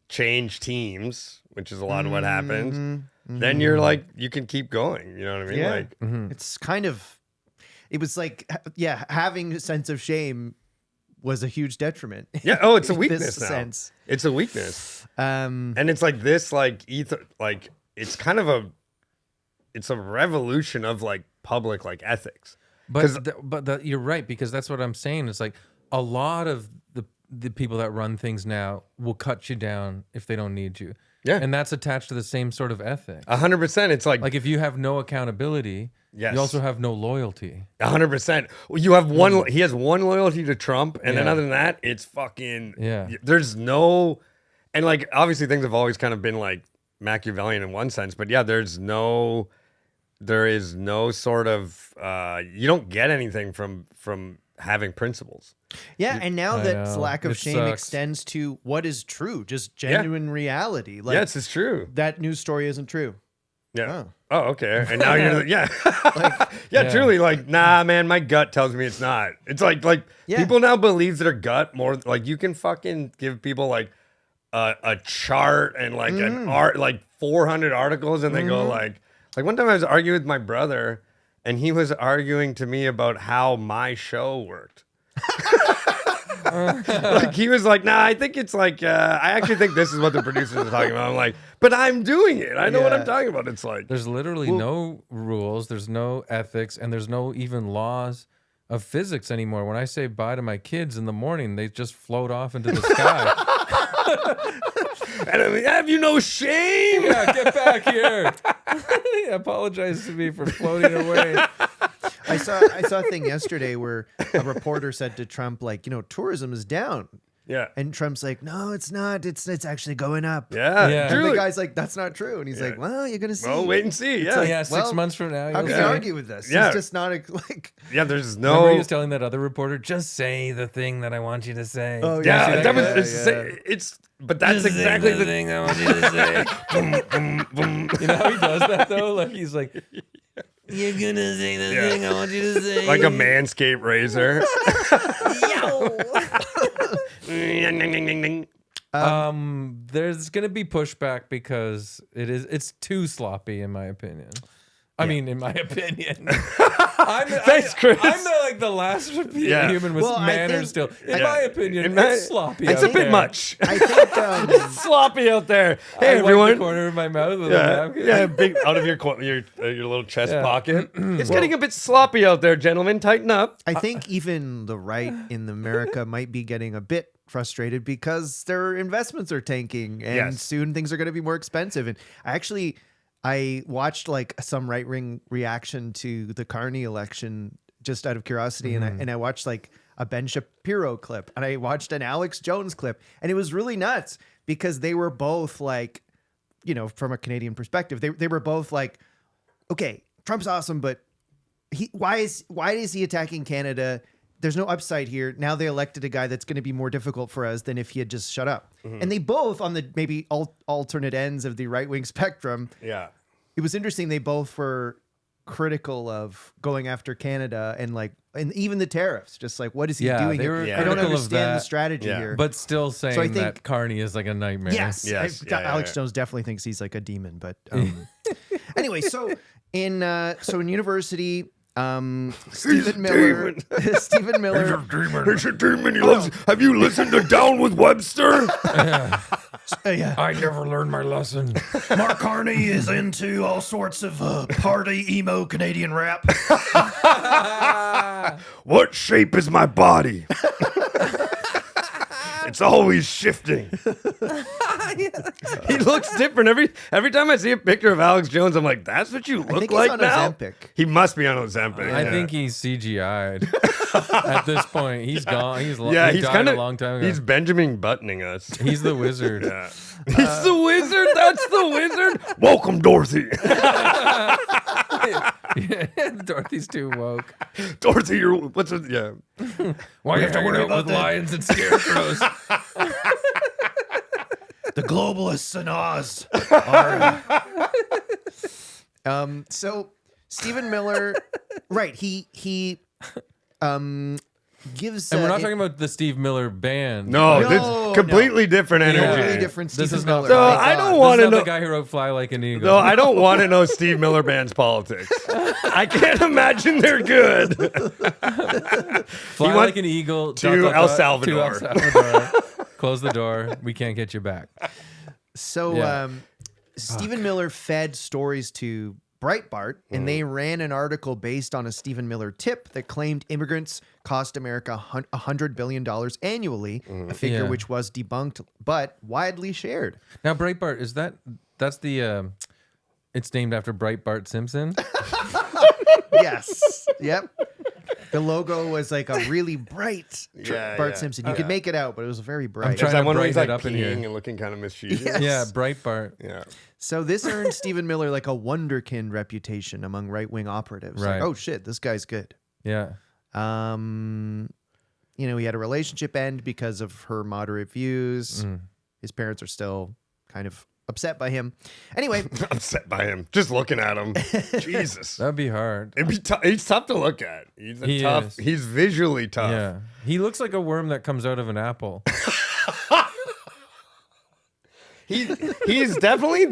S3: change teams, which is a lot of what happens, then you're like you can keep going. You know what I mean?
S2: Yeah.
S3: Like.
S2: It's kind of, it was like, yeah, having a sense of shame was a huge detriment.
S3: Yeah. Oh, it's a
S2: in
S3: weakness
S2: this
S3: now.
S2: sense.
S3: It's a weakness.
S2: Um,
S3: And it's like this, like ether, like it's kind of it's a revolution of like public like ethics.
S1: But you're right, because that's what I'm saying. It's like a lot of the people that run things now will cut you down if they don't need you.
S3: Yeah.
S1: And that's attached to the same sort of ethic.
S3: 100%. It's like
S1: Like if you have no accountability,
S3: Yes.
S1: you also have no loyalty.
S3: 100%. You have one. He has one loyalty to Trump, and then
S1: Yeah.
S3: other than that, it's fucking.
S1: Yeah.
S3: There's no, and like obviously things have always kind of been like Machiavellian in one sense, but yeah, there is no sort of. You don't get anything from having principles.
S2: yeah, and now
S1: I
S2: that
S1: know.
S2: lack of
S1: It
S2: shame
S1: sucks.
S2: extends to what is true, just genuine reality. Like
S3: Yes, it's true.
S2: that news story isn't true.
S3: Yeah.
S2: Oh.
S3: Oh, okay. And now you're yeah. yeah,
S1: Yeah.
S3: truly like, nah, man, my gut tells me it's not. It's like
S2: Yeah.
S3: people now believe their gut more like you can fucking give people like a chart and like an art like 400 articles and they go like one time I was arguing with my brother and he was arguing to me about how my show worked. Like he was like, nah, I think it's like I actually think this is what the producers are talking about. I'm like, but I'm doing it. I know what I'm
S2: Yeah.
S3: talking about. It's like
S1: There's literally no rules, there's no ethics, and there's no even laws of physics anymore. When I say bye to my kids in the morning, they just float off into the sky.
S3: and I'm like, have you no shame?
S1: Yeah, get back here. He apologized to me for floating away.
S2: I saw a thing yesterday where a reporter said to Trump, like, tourism is down.
S3: Yeah.
S2: And Trump's like, no, it's not. It's actually going up.
S3: Yeah.
S1: Yeah.
S2: And
S3: Truly.
S2: the guy's like, that's not true. And he's
S3: Yeah.
S2: like, well, you're gonna see.
S3: Well, wait and see. Yeah.
S1: Yeah, 6
S2: well,
S1: months from now.
S2: How
S1: you'll
S2: can
S1: see.
S2: you argue with this?
S3: Yeah.
S2: He's just not like.
S3: Yeah. There's
S1: Remember he
S3: no.
S1: was telling that other reporter, just say the thing that I want you to say.
S2: Oh,
S3: Yeah.
S2: see
S3: That was.
S2: guy?
S3: It's,
S2: Yeah.
S3: it's. But that's
S1: Just say
S3: exactly
S1: the
S3: the
S1: thing I want you to say.
S3: boom, boom, boom.
S1: You know how he does that though? Like he's like, you're gonna say the
S3: Yeah.
S1: thing I want you to say.
S3: Like a manscaped razor.
S1: There's gonna be pushback because it's too sloppy in my opinion. I mean, in my opinion.
S3: Thanks, Chris.
S1: I'm the last
S3: Yeah.
S1: human with
S2: Well, I
S1: manners still.
S2: think-
S1: In
S3: Yeah.
S1: my opinion,
S3: In my-
S1: it's sloppy.
S3: It's
S1: out
S3: a bit
S1: there.
S3: much.
S2: I think.
S3: It's sloppy out there. Hey,
S1: I wipe
S3: everyone.
S1: the corner of my mouth with a
S3: Yeah,
S1: napkin.
S3: yeah, big out of your your little chest
S1: Yeah.
S3: pocket. It's getting a bit sloppy out there, gentlemen. Tighten up.
S2: I think even the right in America might be getting a bit frustrated because their investments are tanking and
S3: Yes.
S2: soon things are going to be more expensive. And I watched like some right wing reaction to the Carney election just out of curiosity, and I watched like a Ben Shapiro clip and I watched an Alex Jones clip, and it was really nuts because they were both like, you know, from a Canadian perspective, they were both like, okay, Trump's awesome, but why is he attacking Canada? There's no upside here. Now they elected a guy that's going to be more difficult for us than if he had just shut up. And they both, on the maybe alternate ends of the right wing spectrum,
S3: Yeah.
S2: it was interesting. They both were critical of going after Canada and even the tariffs. Just like, what is he
S1: Yeah,
S2: doing?
S1: they were
S2: I don't
S1: critical of
S2: understand the
S1: that.
S2: strategy
S3: Yeah.
S2: here.
S1: But still saying
S2: think-
S1: that Carney is like a nightmare.
S2: Yes,
S3: Yes.
S2: Alex
S3: Yeah.
S2: Jones definitely thinks he's like a demon. But anyway, so in university, Stephen Miller, Stephen Miller,
S3: He's a demon. He loves. Have you listened to Down with Webster?
S2: yeah.
S1: I never learned my lesson.
S2: Mark Carney is into all sorts of party emo Canadian rap.
S3: What shape is my body? It's always shifting. He looks different every time I see a picture of Alex Jones. I'm like, that's what you look
S2: think
S3: like
S2: he's on
S3: now.
S2: Ozempic.
S3: He must be on Ozempic.
S1: I
S3: yeah.
S1: think he's CGI'd at this point. He's gone. He
S3: he's
S1: died
S3: kind of
S1: a long time ago.
S3: He's Benjamin buttoning us.
S1: He's the wizard.
S3: Yeah. He's the wizard. That's the wizard. Welcome, Dorothy.
S1: Dorothy's too woke.
S3: Dorothy, you're what's it? Yeah.
S1: Why you have to worry about lions and scarecrows?
S2: The globalists and Oz. So Stephen Miller, right? He gives.
S1: And we're not talking about the Steve Miller band.
S3: No,
S2: No,
S3: it's completely different energy.
S2: totally different.
S1: This
S2: Stephen
S1: is not-
S2: Miller.
S3: So
S2: Thank
S3: I
S2: God.
S3: don't
S1: This
S3: want
S1: is
S3: to
S1: not
S3: know.
S1: the guy who wrote "Fly Like an Eagle."
S3: No, I don't want to know Steve Miller Band's politics. I can't imagine they're good.
S1: Fly
S3: He went
S1: like an eagle
S3: to El Salvador.
S1: To El Salvador. Close the door. We can't get you back.
S2: So
S1: Yeah.
S2: Stephen Miller fed stories to Breitbart, and they ran an article based on a Stephen Miller tip that claimed immigrants cost America $100 billion annually, a figure
S1: Yeah.
S2: which was debunked but widely shared.
S1: Now, Breitbart, that's the, it's named after Breitbart Simpson?
S2: Yes. Yep. The logo was like a really bright
S3: Yeah,
S2: Bart
S3: yeah.
S2: Simpson. You could make it out, but it was very bright.
S1: trying
S3: Is that
S1: to
S3: one where he's like
S1: brighten it up in here.
S3: peeing and looking kind of mischievous?
S2: Yes.
S1: Yeah, Breitbart.
S3: Yeah.
S2: So this earned Stephen Miller like a wonderkind reputation among right-wing operatives. Like,
S1: Right.
S2: oh shit, this guy's good.
S1: Yeah.
S2: You know, he had a relationship end because of her moderate views. His parents are still kind of upset by him. Anyway,
S3: Upset by him. Just looking at him. Jesus.
S1: That'd be hard.
S3: It'd be he's tough to look at. He's a
S1: He
S3: tough.
S1: is.
S3: He's visually tough.
S1: Yeah. He looks like a worm that comes out of an apple.
S3: He's definitely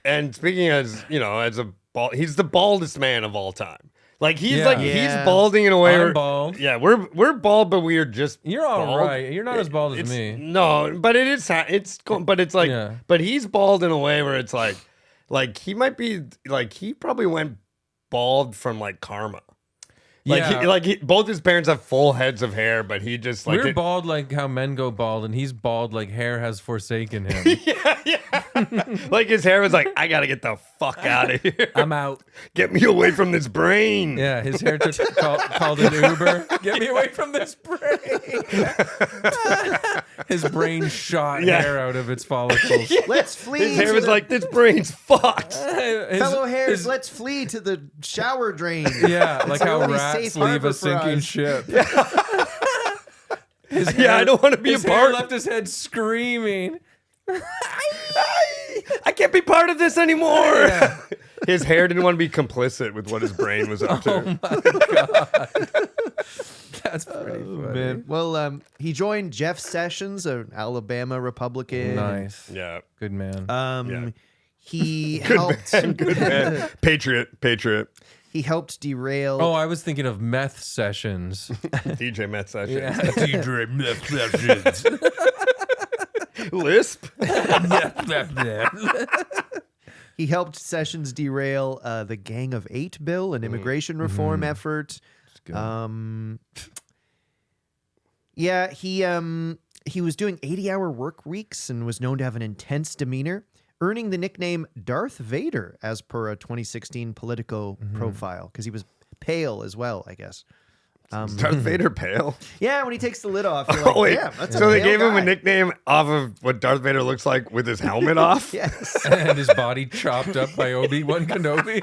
S3: and speaking as as a he's the baldest man of all time. Like he's
S1: Yeah.
S3: he's balding in a way.
S1: I'm
S3: where-
S1: bald.
S3: Yeah, we're bald, but we are just
S1: You're all right.
S3: bald.
S1: You're not as bald as
S3: It's-
S1: me.
S3: No, but it is. But it's like.
S1: Yeah.
S3: But he's bald in a way where it's like he might be like he probably went bald from like karma. Like
S1: Yeah.
S3: both his parents have full heads of hair, but he just like
S1: We're bald like how men go bald, and he's bald like hair has forsaken him.
S3: yeah. Like his hair was like, I gotta get the fuck out of here.
S1: I'm out.
S3: Get me away from this brain.
S1: Yeah, his hair called an Uber. Get me away from this brain. His brain shot hair out of its follicles.
S2: Let's flee.
S3: His hair
S2: to
S3: was
S2: the-
S3: like, this brain's fucked.
S2: fellow hairs. Let's flee to the shower drain.
S1: Yeah,
S2: It's
S1: like
S2: the
S1: how
S2: only
S1: rats
S2: safe
S1: leave
S2: harbor
S1: a
S2: for
S1: sinking
S2: us.
S1: ship. His
S3: I don't want to be a
S1: his hair
S3: part.
S1: left his head screaming.
S3: I can't be part of this anymore. His hair didn't want to be complicit with what his brain was up to.
S1: That's pretty funny.
S2: Man. Well, he joined Jeff Sessions, an Alabama Republican.
S1: Nice.
S3: Yeah.
S1: Good man.
S3: Yeah.
S2: He helped.
S3: Good man. Patriot.
S2: He helped derail.
S1: Oh, I was thinking of meth sessions.
S3: DJ Met Sessions.
S1: Yeah. DJ meth sessions.
S3: Lisp.
S2: He helped Sessions derail the Gang of Eight bill, an immigration reform effort. Yeah, he was doing 80-hour work weeks and was known to have an intense demeanor, earning the nickname Darth Vader as per a 2016 Politico profile because he was pale as well, I guess.
S3: Darth Vader pale.
S2: Yeah, when he takes the lid off, you're like,
S3: Oh wait,
S2: damn, that's a
S3: so they
S2: pale
S3: gave him
S2: guy.
S3: a nickname off of what Darth Vader looks like with his helmet off.
S2: Yes.
S1: And his body chopped up by Obi-Wan Kenobi.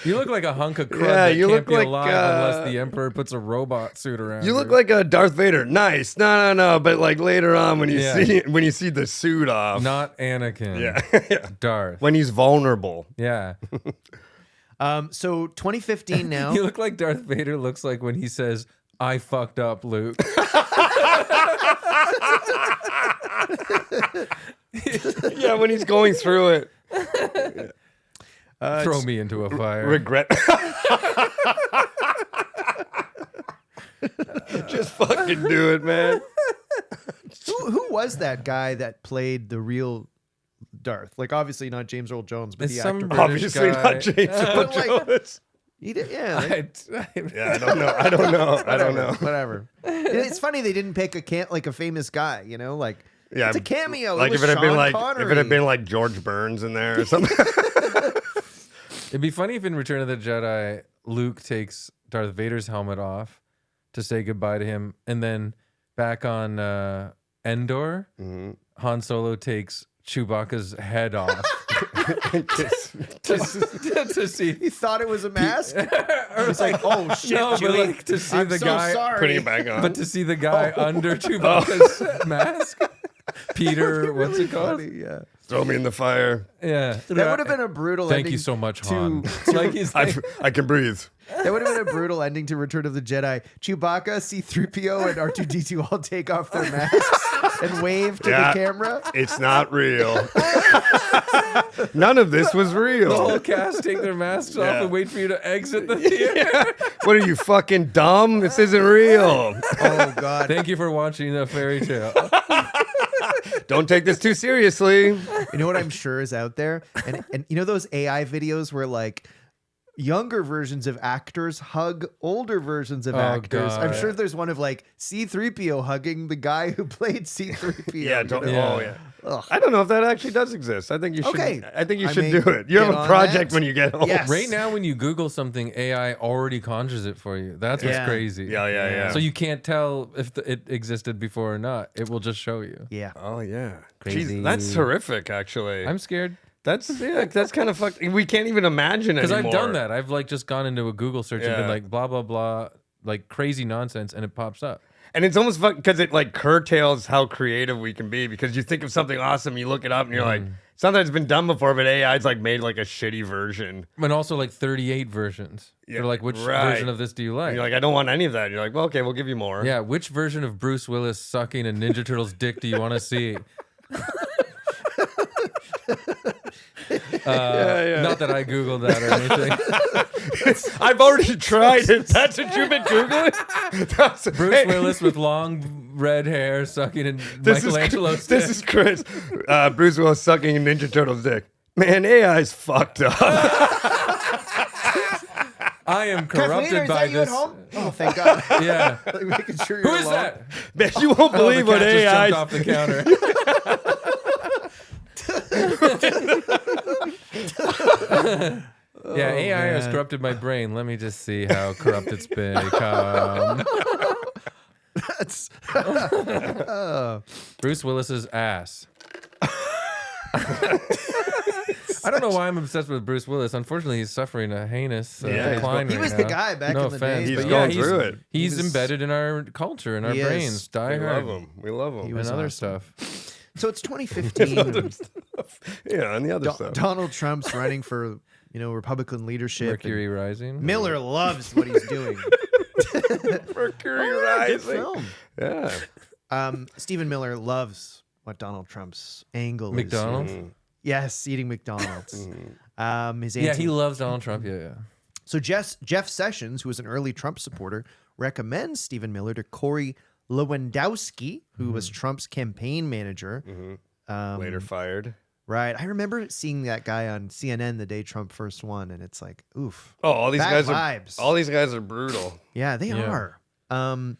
S1: You look like a hunk of crud that
S3: you
S1: can't
S3: look
S1: be
S3: like,
S1: alive unless the Emperor puts a robot suit around.
S3: You look like a Darth Vader. Nice. No. But like later on when you see the suit off.
S1: not Anakin.
S3: Yeah.
S1: Darth.
S3: When he's vulnerable.
S1: Yeah.
S2: So 2015 now.
S1: You look like Darth Vader looks like when he says, "I fucked up, Luke."
S3: Yeah, when he's going through it.
S1: Throw me into a fire.
S3: Regret. Just fucking do it, man.
S2: Who was that guy that played the real Darth? Like, obviously not James Earl Jones, but
S1: It's
S2: the
S1: some
S2: actor.
S1: British
S3: Obviously
S1: guy.
S3: not James Earl
S2: But, like,
S3: Jones.
S2: He did, yeah. Like,
S3: Yeah, I don't know.
S2: Whatever. It's funny they didn't pick a famous guy, you know, like
S3: Yeah,
S2: it's a cameo.
S3: Like
S2: it was
S3: if it had been
S2: Sean
S3: like
S2: Connery.
S3: if it had been like George Burns in there or something.
S1: It'd be funny if in Return of the Jedi, Luke takes Darth Vader's helmet off to say goodbye to him, and then back on Endor, Han Solo takes Chewbacca's head off to see.
S2: He thought it was a mask. It's like, oh shit,
S1: No, but
S2: Chewie.
S1: like to see
S2: I'm
S1: the
S2: so
S1: guy
S2: sorry.
S3: Putting it back on.
S1: but to see the guy under Chewbacca's mask. Peter, what's it called?
S2: Funny, yeah.
S3: Throw me in the fire.
S1: Yeah,
S2: That would have been a brutal
S1: Thank
S2: ending.
S1: you so much,
S2: to-
S1: Han. Like he's like,
S3: I can breathe.
S2: That would have been a brutal ending to Return of the Jedi. Chewbacca, C-3PO, and R2-D2 all take off their masks and wave to
S3: Yeah.
S2: the camera.
S3: It's not real. None of this was
S1: the
S3: real.
S1: whole cast take their masks off
S3: Yeah.
S1: and wait for you to exit the theater.
S3: What are you fucking dumb? This isn't real.
S2: Oh God.
S1: Thank you for watching the fairy tale.
S3: Don't take this too seriously.
S2: You know what I'm sure is out there? And you know those AI videos where like younger versions of actors hug older versions of actors?
S1: God.
S2: I'm sure there's one of like C-3PO hugging the guy who played C-3PO.
S3: Yeah,
S2: you know?
S1: Yeah.
S3: Oh yeah.
S2: Ugh.
S3: I don't know if that actually does exist. I think you should.
S2: Okay.
S3: I think you
S2: I
S3: should
S2: may
S3: do it. You have
S2: get
S3: a
S2: on
S3: project
S2: that.
S3: when you get home.
S2: Yes.
S1: Right now, when you Google something, AI already conjures it for you. That's what's
S2: Yeah.
S1: crazy.
S3: Yeah.
S1: So you can't tell if it existed before or not. It will just show you.
S2: Yeah.
S3: Oh yeah.
S1: Crazy.
S3: Jeez, that's horrific. Actually,
S1: I'm scared
S3: that's kind of fucked. We can't even imagine
S1: because
S3: anymore.
S1: I've done that. I've like just gone into a Google search and been
S3: Yeah.
S1: like blah blah blah, like crazy nonsense, and it pops up.
S3: And it's almost fucked because it like curtails how creative we can be. Because you think of something awesome, you look it up, and you're like, something that's been done before, but AI's like made like a shitty version.
S1: And also like 38 versions.
S3: Yeah,
S1: They're like, which
S3: right.
S1: version of this do you like?
S3: And you're like, I don't want any of that. You're like, well, okay, we'll give you more.
S1: Yeah, which version of Bruce Willis sucking a Ninja Turtle's dick do you want to see? Not that I Googled that or anything.
S3: I've already tried it. That's what you've been googling. That's,
S1: Bruce Willis with long red hair sucking a Michelangelo's dick.
S3: This is Chris. Bruce Willis sucking a Ninja Turtle's dick. Man, AI's fucked up.
S1: I am
S2: Kathleen,
S1: corrupted
S2: is
S1: by
S2: that you
S1: this.
S2: at home? Oh, thank God.
S1: Yeah.
S2: Like, making sure you're
S1: Who is
S2: alone.
S1: that?
S3: Man, you won't
S1: Oh, the
S3: believe what
S1: cat just
S3: AI.
S1: jumped off the counter. Yeah, AI has corrupted my brain. Let me just see how corrupt it's become.
S2: That's
S1: Bruce Willis's ass. I don't know why I'm obsessed with Bruce Willis. Unfortunately, he's suffering a heinous decline.
S2: he
S1: right
S2: was
S1: now.
S2: the guy back
S1: no
S2: in the
S1: offense,
S2: day.
S3: He's
S1: but
S3: going
S1: yeah,
S3: through it.
S1: He's
S2: He was-
S1: embedded in our culture, in our
S2: He is.
S1: brains. Die
S3: We
S1: Hard
S3: love him. We love him.
S2: He
S1: and
S2: was
S1: other
S2: awesome.
S1: stuff.
S2: So it's 2015.
S3: Yeah, and the other stuff.
S2: Donald Trump's running for Republican leadership.
S1: Mercury Rising.
S2: and Miller loves what he's doing.
S3: Mercury
S2: Good
S3: Rising.
S2: film.
S3: Yeah.
S2: Stephen Miller loves what Donald Trump's angle
S1: McDonald's.
S2: is. Yes, eating McDonald's. His
S1: Yeah,
S2: anti-
S1: he loves Donald Trump. Yeah.
S2: So Jeff Sessions, who was an early Trump supporter, recommends Stephen Miller to Corey Lewandowski, who was Trump's campaign manager.
S3: Later fired.
S2: Right. I remember seeing that guy on CNN the day Trump first won, and it's like, oof.
S3: Oh, all these
S2: Bad
S3: guys
S2: vibes.
S3: are all these guys are brutal.
S2: Yeah, they
S1: Yeah.
S2: are.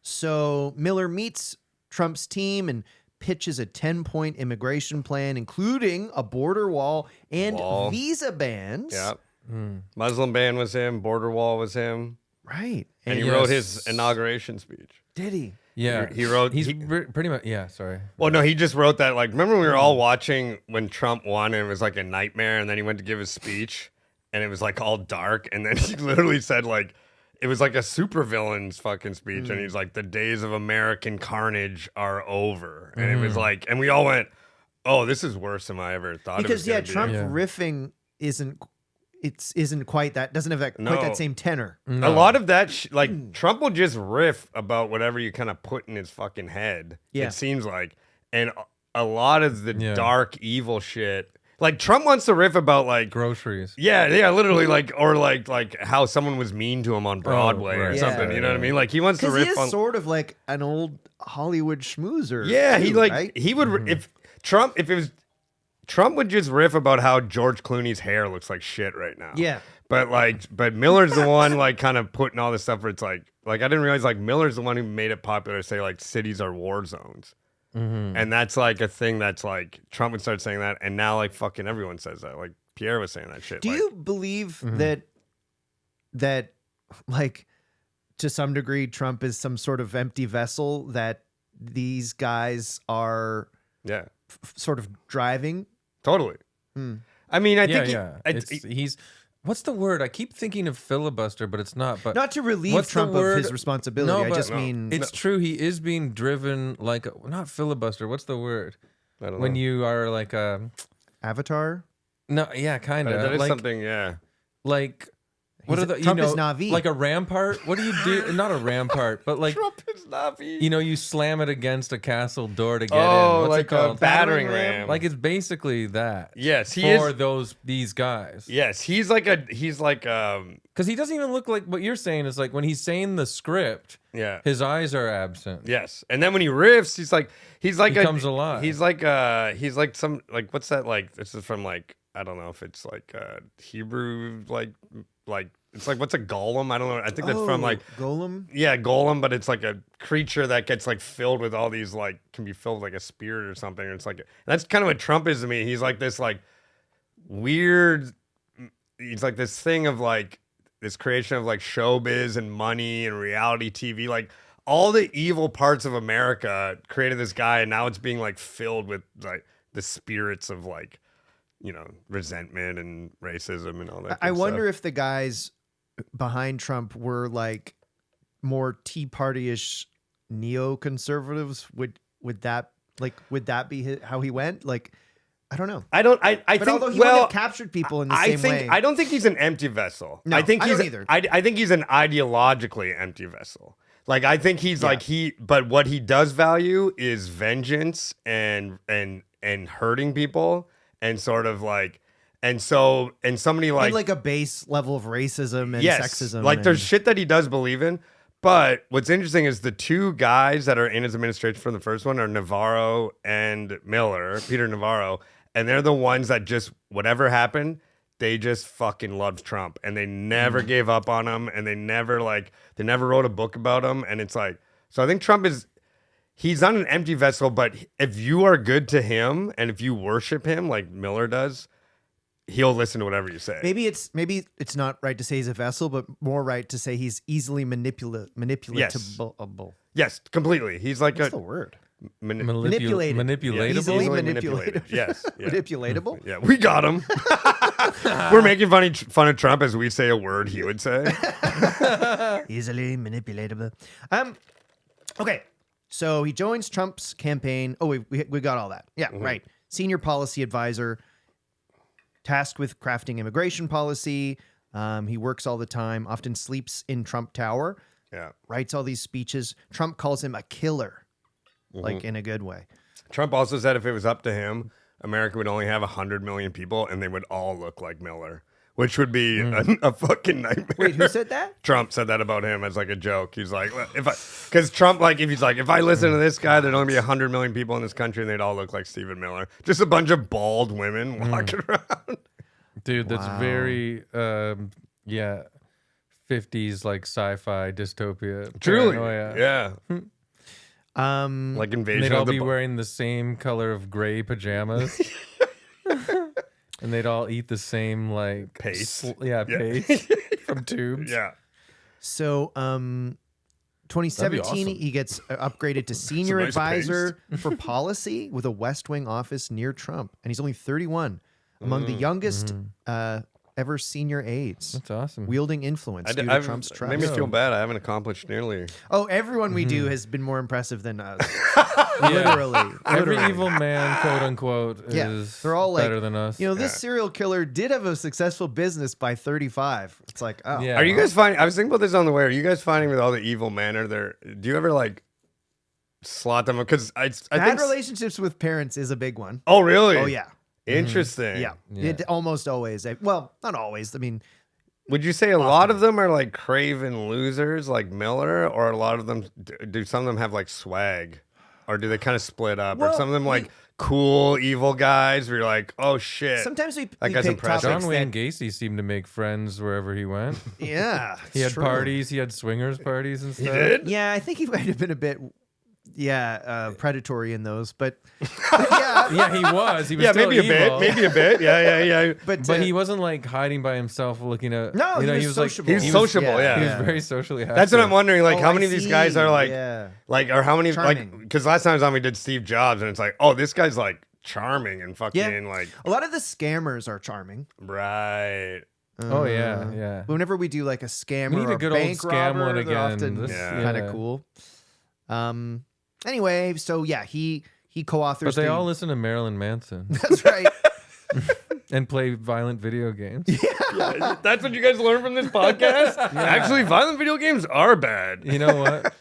S2: So Miller meets Trump's team and pitches a 10-point immigration plan, including a border wall and visa bans.
S3: Yeah. Muslim ban was him. Border wall was him.
S2: Right.
S3: And he
S1: Yes.
S3: wrote his inauguration speech.
S2: Did he?
S1: Yeah.
S3: He wrote.
S1: He's
S3: he-
S1: pretty much. Yeah. Sorry.
S3: well, no, he just wrote that. Like, remember we were all watching when Trump won, and it was like a nightmare. And then he went to give his speech, and it was like all dark. And then he literally said like, it was like a supervillain's fucking speech, and he's like, "The days of American carnage are over." And it was like, and we all went, "Oh, this is worse than I ever thought."
S2: Because
S3: it was
S2: Trump
S1: Yeah.
S2: riffing isn't quite that, doesn't have that quite
S3: No.
S2: that same tenor.
S3: A lot of that, like Trump will just riff about whatever you kind of put in his fucking head.
S2: Yeah.
S3: It seems like, and a lot of the
S1: Yeah.
S3: dark evil shit. Like Trump wants to riff about like,
S1: Groceries.
S3: yeah, literally like, or like how someone was mean to him on Broadway or
S1: right.
S3: something.
S2: Yeah.
S3: You know what I mean? Like he wants to
S2: Because he
S3: riff
S2: is
S3: on.
S2: sort of like an old Hollywood schmoozer.
S3: Yeah, he
S2: too,
S3: like
S2: right?
S3: he would if it was Trump would just riff about how George Clooney's hair looks like shit right now.
S2: Yeah.
S3: But Miller's the one like kind of putting all this stuff where it's like I didn't realize like Miller's the one who made it popular to say like cities are war zones. And that's like a thing that's like Trump would start saying that, and now like fucking everyone says that. Like Pierre was saying that shit.
S2: Do
S3: like,
S2: you believe that like to some degree Trump is some sort of empty vessel that these guys are
S3: Yeah,
S2: sort of driving?
S3: totally. I mean, I think
S1: Yeah. He's. What's the word? I keep thinking of filibuster, but it's not. But
S2: Not to relieve
S1: what's the
S2: Trump of
S1: word?
S2: his responsibility.
S1: No,
S2: I
S1: but-
S2: just
S3: No.
S2: mean
S1: it's true. He is being driven like not filibuster. What's the word?
S3: I don't know.
S1: When you are like a
S2: Avatar.
S1: no, yeah, kind
S3: that
S1: of
S3: is
S1: like
S3: something. Yeah,
S1: like what
S2: He's-
S1: are the
S2: Trump
S1: you
S2: is
S1: know
S2: Na'vi.
S1: like a rampart? What do you do? Not a rampart, but like
S3: Trump is Navi.
S1: you know, you slam it against a castle door to get
S3: Oh,
S1: in. What's
S3: like
S1: it called?
S3: a battering ram.
S1: Like it's basically that.
S3: Yes, he
S1: for
S3: is.
S1: these guys.
S3: Yes, he's like
S1: Because he doesn't even look like what you're saying is like when he's saying the script,
S3: yeah.
S1: his eyes are absent.
S3: Yes, and then when he riffs, he's like
S1: He comes alive.
S3: He's like some like what's that like? This is from like I don't know if it's like Hebrew like it's like what's a golem? I don't know. I think that's from like
S2: Golem.
S3: yeah golem, but it's like a creature that gets like filled with all these like can be filled with like a spirit or something. It's like that's kind of what Trump is to me. He's like this like weird. He's like this thing of like this creation of like showbiz and money and reality TV, like all the evil parts of America created this guy, and now it's being like filled with like the spirits of like, you know, resentment and racism and all that.
S2: I
S3: good
S2: wonder
S3: stuff.
S2: if the guys behind Trump were like more Tea Party-ish neoconservatives. Would that be how he went? Like, I don't know.
S3: I
S2: But
S3: think
S2: although he
S3: well,
S2: wouldn't have captured people in the same way.
S3: I don't think he's an empty vessel.
S2: No,
S3: I think
S2: I
S3: he's
S2: don't either.
S3: I think he's an ideologically empty vessel. Like I think he's like but what he does value is vengeance and hurting people and sort of like and somebody
S2: and
S3: like
S2: like a base level of racism and
S3: yes,
S2: sexism.
S3: like there's
S2: and-
S3: shit that he does believe in. But what's interesting is the two guys that are in his administration from the first one are Navarro and Miller, Peter Navarro, and they're the ones that just whatever happened, they just fucking loved Trump and they never gave up on him and they never wrote a book about him. And it's like, so I think Trump he's not an empty vessel, but if you are good to him and if you worship him like Miller does, he'll listen to whatever you say.
S2: Maybe it's not right to say he's a vessel, but more right to say he's easily manipulatable.
S3: Yes, completely. He's like
S2: What's the word?
S1: Manipulated.
S2: Manipulatable. Easily manipulated.
S3: Yes. Yeah.
S2: Manipulatable.
S3: Yeah, we got him. We're making fun of Trump as we say a word he would say.
S2: Easily manipulatable. Okay, so he joins Trump's campaign. Oh, we got all that. Yeah, right. Senior policy advisor, tasked with crafting immigration policy. He works all the time, often sleeps in Trump Tower.
S3: Yeah.
S2: Writes all these speeches. Trump calls him a killer, like in a good way.
S3: Trump also said if it was up to him, America would only have 100 million people and they would all look like Miller, which would be a fucking nightmare.
S2: Wait, who said that?
S3: Trump said that about him as like a joke. He's like, because Trump, like, if I listen to this guy, there'd only be 100 million people in this country and they'd all look like Stephen Miller. Just a bunch of bald women walking around.
S1: Dude, that's
S2: Wow.
S1: very 50s like sci-fi dystopia.
S3: Truly.
S1: Paranoia.
S3: Yeah.
S2: Like
S3: Like Invasion
S1: They'd
S3: of
S1: all
S3: the
S1: be wearing the same color of gray pajamas. And they'd all eat the same like
S3: Paste.
S1: paste from tubes.
S3: Yeah.
S2: so, 2017,
S1: awesome.
S2: he gets upgraded to senior
S3: nice
S2: advisor for policy with a West Wing office near Trump, and he's only 31, among the youngest ever senior aides.
S1: That's awesome.
S2: Wielding influence due to Trump's trust.
S3: Made me feel bad. I haven't accomplished nearly.
S2: Oh, everyone we do has been more impressive than us.
S1: Yeah.
S2: Literally.
S1: Every evil man, quote unquote,
S2: Yeah,
S1: is
S2: they're all like,
S1: better than us.
S2: You know, this serial killer did have a successful business by 35. It's like, oh.
S1: Yeah.
S3: Are you guys finding? I was thinking about this on the way. Are you guys finding with all the evil men? Are there? Do you ever like slot them? Because I
S2: Bad
S3: think.
S2: relationships with parents is a big one.
S3: Oh really?
S2: Oh, yeah.
S3: Interesting.
S2: Yeah.
S1: Yeah.
S2: It almost always. Well, not always. I mean,
S3: Would you say a lot of them are like craven losers, like Miller, or a lot of them do some of them have like swag, or do they kind of split up, or
S2: Well,
S3: some of them like cool evil guys where you're like, oh shit.
S2: sometimes we
S3: That guy's
S2: pick
S3: impressive.
S2: topics
S1: John Wayne
S2: that,
S1: Gacy seemed to make friends wherever he went.
S2: yeah.
S1: He had
S2: it's true.
S1: parties, he had swingers parties and stuff.
S3: He did?
S2: Yeah, I think he might have been a bit, predatory in those, but yeah.
S1: Yeah, he was. He was
S3: Yeah,
S1: still
S3: maybe a
S1: evil.
S3: bit. Maybe a bit. Yeah.
S2: But,
S1: But he wasn't like hiding by himself looking at.
S2: No,
S1: you know,
S2: he was sociable.
S3: He was sociable, yeah.
S1: He was very socially active.
S3: That's what I'm wondering. Like,
S2: Oh,
S3: how
S2: I
S3: many of these guys
S2: see.
S3: are like,
S2: Yeah.
S3: or how many,
S2: Charming.
S3: like, because last time I was on, we did Steve Jobs, and it's like, oh, this guy's like charming and fucking like,
S2: A lot of the scammers are charming.
S3: right.
S1: Oh yeah.
S2: Whenever we do like a scam
S1: We need
S2: or
S1: a
S2: a
S1: good old
S2: bank
S1: scam
S2: robber,
S1: one
S2: they're
S1: again.
S2: often
S1: This-
S2: kind of cool. Anyway, so yeah, he co-authors.
S1: But they
S2: the-
S1: all listen to Marilyn Manson
S2: That's right.
S1: and play violent video games.
S3: Yeah, that's what you guys learned from this podcast. Actually, violent video games are bad,
S1: You know what?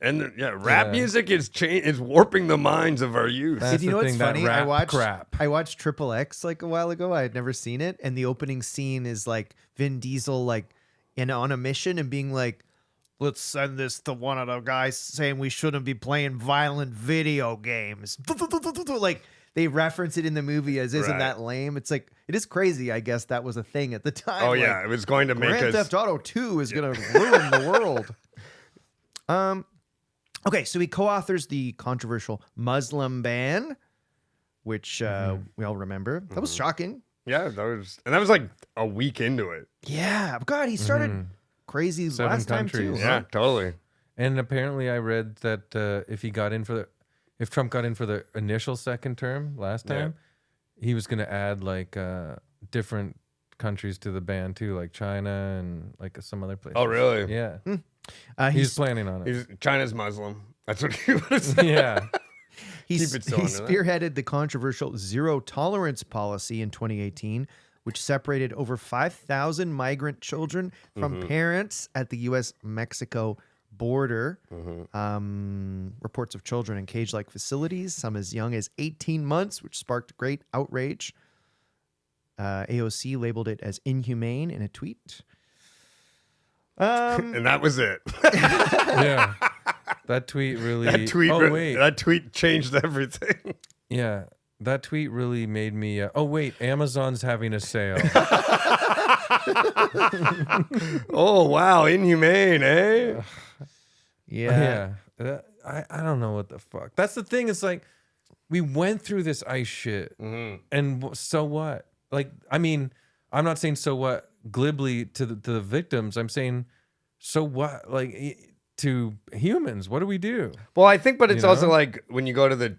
S3: and rap
S1: Yeah.
S3: music is warping the minds of our youth.
S1: That's
S2: You know
S1: the
S2: what's
S1: thing, that
S2: funny? I
S1: rap
S2: watched
S1: crap.
S2: I watched Triple X like a while ago. I had never seen it, and the opening scene is like Vin Diesel like on a mission and being like, "Let's send this to one of the guys saying we shouldn't be playing violent video games." Like they reference it in the movie as isn't
S3: Right.
S2: that lame? It's like it is crazy. I guess that was a thing at the time.
S3: Oh
S2: like,
S3: yeah, it was going to make
S2: Grand
S3: us.
S2: Theft Auto 2 is going to ruin the world. Okay, so he co-authors the controversial Muslim ban, which we all remember. That was shocking.
S3: Yeah, that was like a week into it.
S2: Yeah, God, he started crazy
S1: 7
S2: last time too.
S1: countries.
S3: Yeah,
S2: Huh?
S3: totally.
S1: And apparently, I read that if Trump got in for the initial second term last
S3: Yeah.
S1: time, he was going to add like different countries to the ban too, like China and like some other places.
S3: Oh really?
S1: Yeah,
S2: He's
S1: he's planning on it.
S3: China's Muslim. That's what he would have said.
S1: Yeah,
S2: he
S3: keep it still under that.
S2: spearheaded the controversial zero tolerance policy in 2018, which separated over 5,000 migrant children from parents at the U.S.-Mexico border. Reports of children in cage-like facilities, some as young as 18 months, which sparked great outrage. AOC labeled it as inhumane in a tweet.
S3: And that was it.
S1: yeah. That tweet really.
S3: That tweet changed everything.
S1: Yeah, that tweet really made me. Oh wait, Amazon's having a sale.
S3: Oh wow, inhumane, eh?
S2: Yeah.
S1: Yeah, I don't know what the fuck. That's the thing. It's like we went through this ice shit, and so what? like, I mean, I'm not saying so what glibly to the victims. I'm saying so what, like, to humans. What do we do?
S3: Well, I think, but it's
S1: You
S3: also
S1: know?
S3: like when you go to the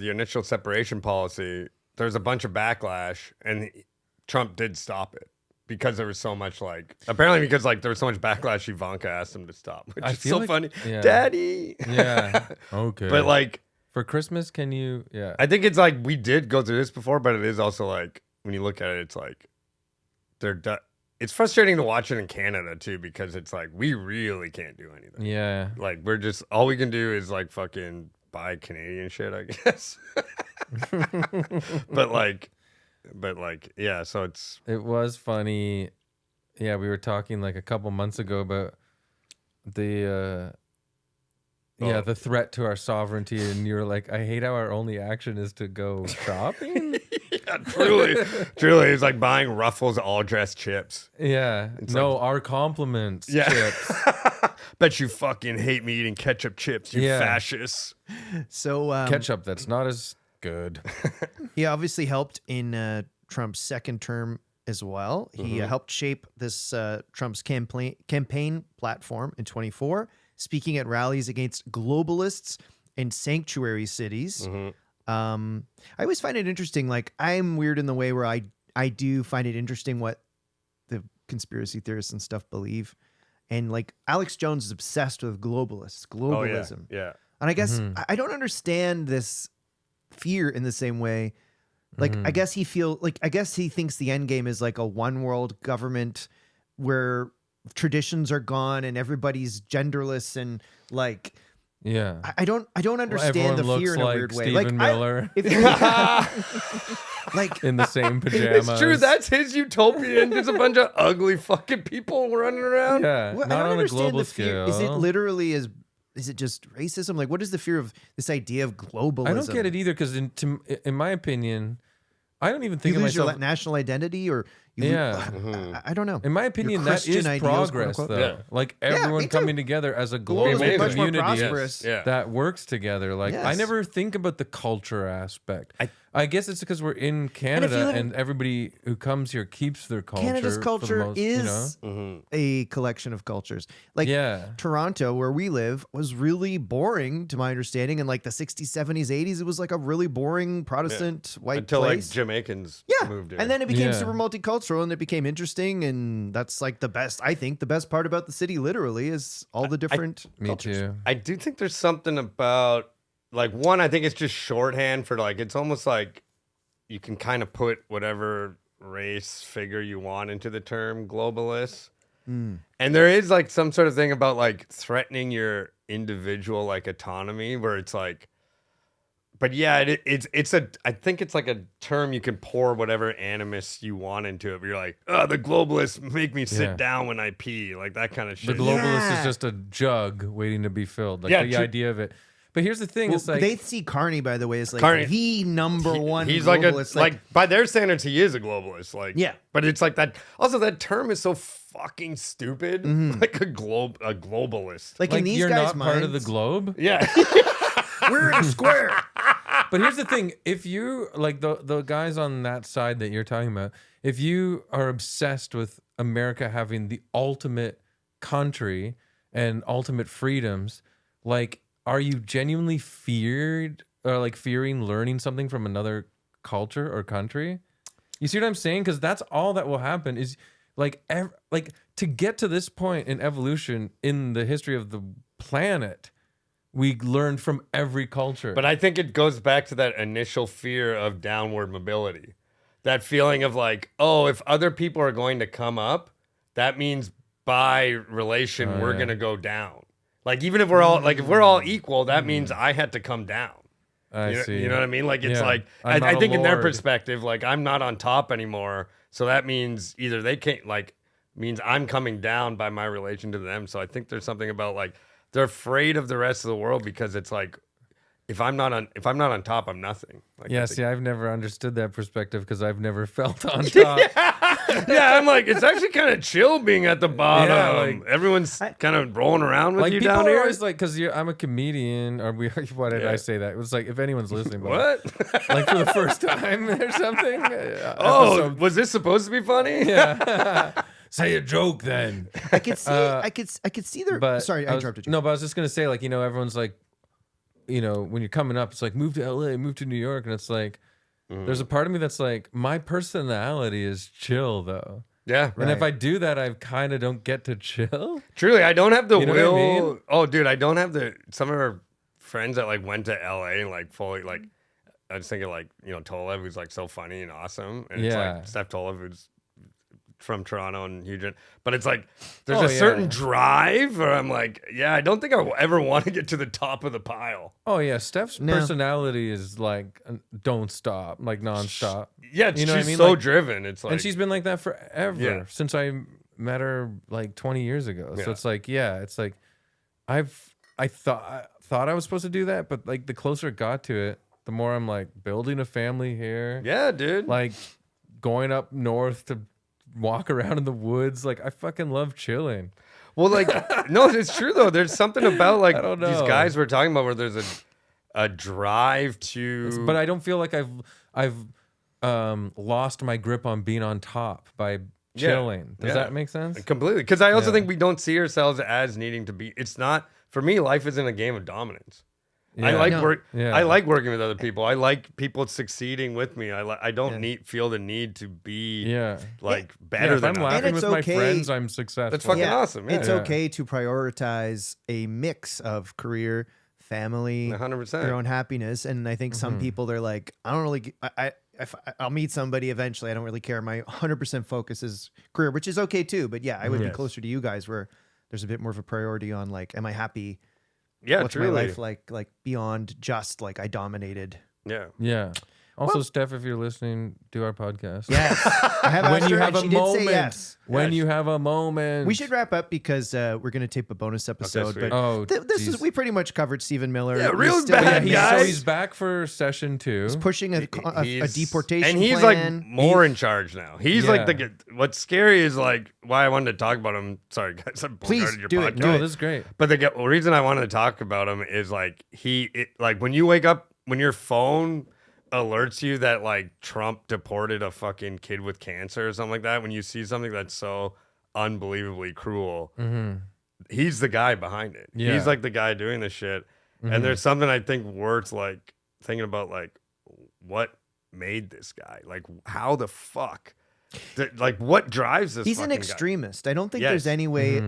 S3: initial separation policy, there's a bunch of backlash, and Trump did stop it because there was so much apparently because there was so much backlash. Ivanka asked him to stop, which
S1: I
S3: is
S1: feel
S3: so
S1: like-
S3: funny,
S1: yeah.
S3: Daddy.
S1: Yeah. Okay.
S3: But like,
S1: for Christmas, can you? Yeah.
S3: I think it's like we did go through this before, but it is also like when you look at it, it's like it's frustrating to watch it in Canada too because it's like we really can't do anything.
S1: Yeah.
S3: Like we're just all we can do is like fucking buy Canadian shit, I guess. but like yeah, so
S1: It was funny. Yeah, we were talking like a couple months ago about the the threat to our sovereignty, and you're like, I hate how our only action is to go shopping.
S3: yeah, truly it's like buying Ruffles all dressed chips.
S1: Yeah. No, our compliments.
S3: Yeah.
S1: Chips.
S3: Bet you fucking hate me eating ketchup chips, you
S1: Yeah.
S3: fascists.
S2: So
S1: Ketchup that's not as good.
S2: he obviously helped in Trump's second term as well. He helped shape this Trump's campaign platform in 24, speaking at rallies against globalists in sanctuary cities. I always find it interesting. Like, I'm weird in the way where I do find it interesting what the conspiracy theorists and stuff believe. And like Alex Jones is obsessed with globalism.
S3: Oh, yeah.
S2: And I guess I don't understand this fear in the same way. Like, I guess he thinks the end game is like a one world government where traditions are gone and everybody's genderless and like,
S1: Yeah.
S2: I don't understand the
S1: everyone
S2: fear
S1: looks
S2: in a
S1: like
S2: weird way.
S1: Stephen Miller
S2: If you, like,
S1: in the same pajamas.
S3: It's true. That's his utopian. There's a bunch of ugly fucking people running around.
S1: Yeah.
S2: what, I
S1: Not
S2: don't
S1: on a
S2: understand
S1: global
S2: the fear.
S1: scale.
S2: Is it literally is it just racism? Like, what is the fear of this idea of globalism?
S1: I don't get it either because in my opinion, I don't even think
S2: You
S1: of
S2: lose your
S1: myself.
S2: national identity, or you
S1: Yeah.
S2: I don't know.
S1: In my opinion, that
S2: Christian
S1: is
S2: ideals,
S1: progress,
S2: quote,
S1: though.
S3: unquote. Yeah.
S1: Like
S2: me
S1: everyone
S2: too.
S1: coming together as a global
S3: Global is much
S2: more
S1: community
S2: prosperous.
S3: Yeah.
S1: that works together. Like I
S2: Yes.
S1: never think about the culture aspect. I guess it's because we're in Canada
S2: live in-
S1: and everybody who comes here keeps their culture.
S2: Canada's
S1: for the
S2: culture
S1: most,
S2: is
S1: you know?
S2: a collection of cultures. Like,
S1: Yeah.
S2: Toronto, where we live, was really boring to my understanding. In like the 60s, 70s, 80s, it was like a really boring Protestant white
S3: Until
S2: place.
S3: like Jamaicans
S2: Yeah,
S3: moved in.
S2: and then it became
S1: Yeah.
S2: super multicultural, and it became interesting, and that's like the best. I think the best part about the city, literally, is all the different.
S1: Me too.
S3: I do think there's something about like one, I think it's just shorthand for like it's almost like you can kind of put whatever race figure you want into the term globalist. And there is like some sort of thing about like threatening your individual like autonomy where it's like but yeah, I think it's like a term you can pour whatever animus you want into it. But you're like, oh, the globalists make me sit
S1: Yeah.
S3: down when I pee, like that kind of
S1: The
S3: shit.
S1: globalist
S2: Yeah.
S1: is just a jug waiting to be filled. Like
S3: Yeah,
S1: the
S3: true.
S1: idea of it. But here's the thing:
S2: Well,
S1: it's like
S2: they see Carney, by the way, as like
S3: Carney-
S2: the number one.
S3: He's like a
S2: globalist.
S3: like by their standards, he is a globalist. Like
S2: Yeah.
S3: but it's like that. Also, that term is so fucking stupid. Like a globalist.
S2: like in these
S1: you're
S2: guys'
S1: not part of the
S2: minds,
S1: globe.
S3: Yeah,
S2: we're in a square.
S1: But here's the thing: if you like the guys on that side that you're talking about, if you are obsessed with America having the ultimate country and ultimate freedoms, like, are you genuinely fearing learning something from another culture or country? You see what I'm saying? Because that's all that will happen is like to get to this point in evolution in the history of the planet. We learned from every culture.
S3: but I think it goes back to that initial fear of downward mobility. That feeling of like, oh, if other people are going to come up, that means by relation we're
S1: yeah.
S3: gonna go down. Like even if we're all like if we're all equal, that means I had to come down.
S1: I
S3: You know,
S1: see.
S3: you know what I mean? Like it's
S1: Yeah.
S3: like
S1: I'm
S3: I
S1: not a
S3: think in their
S1: lord.
S3: perspective, like I'm not on top anymore. So that means either they can't like means I'm coming down by my relation to them. So I think there's something about like they're afraid of the rest of the world because it's like if I'm not on top, I'm nothing. Like,
S1: Yeah,
S3: it's
S1: see, I've never understood that perspective because I've never felt on top.
S3: yeah, I'm like, it's actually kind of chill being at the bottom.
S1: Yeah, like-
S3: everyone's kind of rolling around with
S1: Like
S3: you
S1: people
S3: down
S1: are
S3: here.
S1: always like, because I'm a comedian, or we. Why did I say that? It was like if anyone's listening, but
S3: What?
S1: like for the first time or something.
S3: Oh,
S1: episode-
S3: was this supposed to be funny?
S1: yeah. Say a joke then.
S2: I could see. I could see their.
S1: But
S2: Sorry, I
S1: was-
S2: interrupted you.
S1: No, but I was just gonna say, like, everyone's like, when you're coming up, it's like move to LA, move to New York, and it's like there's a part of me that's like, my personality is chill though.
S3: Yeah.
S1: And if
S2: Right.
S1: I do that, I kind of don't get to chill.
S3: Truly, I don't have the
S1: You know what I
S3: will.
S1: mean?
S3: Oh, dude, I don't have the. Some of our friends that like went to LA and like fully like. I was thinking like Tolev, who's like so funny and awesome, and it's
S1: Yeah.
S3: like Steph Tolev, who's from Toronto and Huge, but it's like there's
S1: Oh,
S3: a certain
S1: yeah.
S3: drive where I'm like, yeah, I don't think I will ever want to get to the top of the pile.
S1: Oh yeah, Steph's
S2: No.
S1: personality is like don't stop, like nonstop.
S3: Yeah,
S1: You know what I
S3: she's
S1: mean?
S3: so
S1: Like-
S3: driven. It's like,
S1: And she's been like that forever
S3: Yeah.
S1: since I met her like 20 years ago. So
S3: Yeah.
S1: it's like, it's like I thought I was supposed to do that, but like the closer it got to it, the more I'm like building a family here.
S3: yeah, dude.
S1: Like going up north to walk around in the woods. Like I fucking love chilling.
S3: Well, like, no, it's true though. There's something about like
S1: I don't
S3: these
S1: know.
S3: guys we're talking about where there's a drive to.
S1: But I don't feel like I've lost my grip on being on top by
S3: Yeah.
S1: chilling. Does
S3: Yeah.
S1: that make sense?
S3: Completely, because I also
S1: Yeah.
S3: think we don't see ourselves as needing to be. It's not for me. Life isn't a game of dominance. I
S1: Yeah.
S3: like
S2: No.
S3: work.
S1: Yeah.
S3: I like working with other people. I like people succeeding with me. I don't
S2: Yeah.
S3: feel the need to be
S1: Yeah.
S3: like
S1: Yeah,
S3: better
S1: if
S3: than
S1: I'm
S3: others.
S1: laughing
S2: it's
S1: with my
S2: okay.
S1: friends, I'm successful.
S3: That's fucking awesome. Yeah.
S2: It's
S1: Yeah.
S2: okay to prioritize a mix of career, family,
S3: 100%.
S2: your own happiness, and I think some people they're like, I don't really. I'll meet somebody eventually. I don't really care. My 100% focus is career, which is okay too. But yeah, I would be
S3: Yes.
S2: closer to you guys where there's a bit more of a priority on like, am I happy?
S3: Yeah,
S2: What's
S3: truly.
S2: my life like beyond just like I dominated?
S3: Yeah.
S1: Yeah. Also, Steph, if you're listening, do our podcast.
S2: Yes, I have
S1: When
S2: asked
S1: you
S2: her,
S1: have
S2: and
S1: a
S2: she did
S1: moment.
S2: say yes.
S1: When
S3: Yeah,
S1: you have a moment.
S2: We should wrap up because we're going to tape a bonus episode.
S3: sweet.
S2: but
S1: Oh,
S2: this is
S1: geez.
S2: we pretty much covered Stephen Miller.
S3: Yeah,
S2: We
S3: real
S2: still-
S3: bad
S1: Yeah,
S3: guys.
S1: so he's back for session 2.
S2: He's pushing a
S3: He's-
S2: deportation
S3: and he's
S2: plan.
S3: like more in charge now. He's like
S1: Yeah.
S3: what's scary is like why I wanted to talk about him. Sorry guys, I
S2: Please,
S3: bogarted your
S2: do it,
S3: podcast.
S1: No, this is great.
S3: But the reason I wanted to talk about him is like like when you wake up, when your phone alerts you that like Trump deported a fucking kid with cancer or something like that, when you see something that's so unbelievably cruel, he's the guy behind it.
S1: Yeah.
S3: He's like the guy doing this shit. And there's something I think worth like thinking about, like what made this guy, like how the fuck, like what drives this?
S2: He's an
S3: fucking guy?
S2: extremist. I don't think
S3: Yes.
S2: there's any way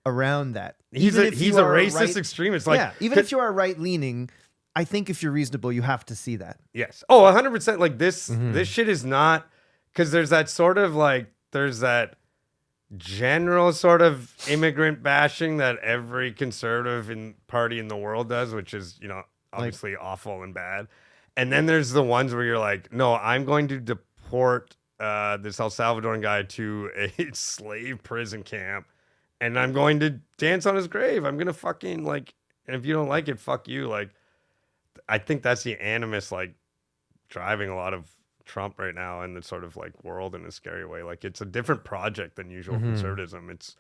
S2: around that.
S3: He's
S2: Even
S3: a
S2: if
S3: he's
S2: you
S3: a
S2: are
S3: racist
S2: right-
S3: extremist. Like
S2: yeah, even if you are right leaning, I think if you're reasonable, you have to see that.
S3: yes. Oh, 100%. Like this shit is not, because there's that sort of like, there's that general sort of immigrant bashing that every conservative party in the world does, which is, obviously awful and bad. And then there's the ones where you're like, no, I'm going to deport this El Salvadoran guy to a slave prison camp, and I'm going to dance on his grave. I'm going to fucking like, and if you don't like it, fuck you. Like, I think that's the animus like driving a lot of Trump right now in the sort of like world in a scary way. Like it's a different project than usual conservatism. It's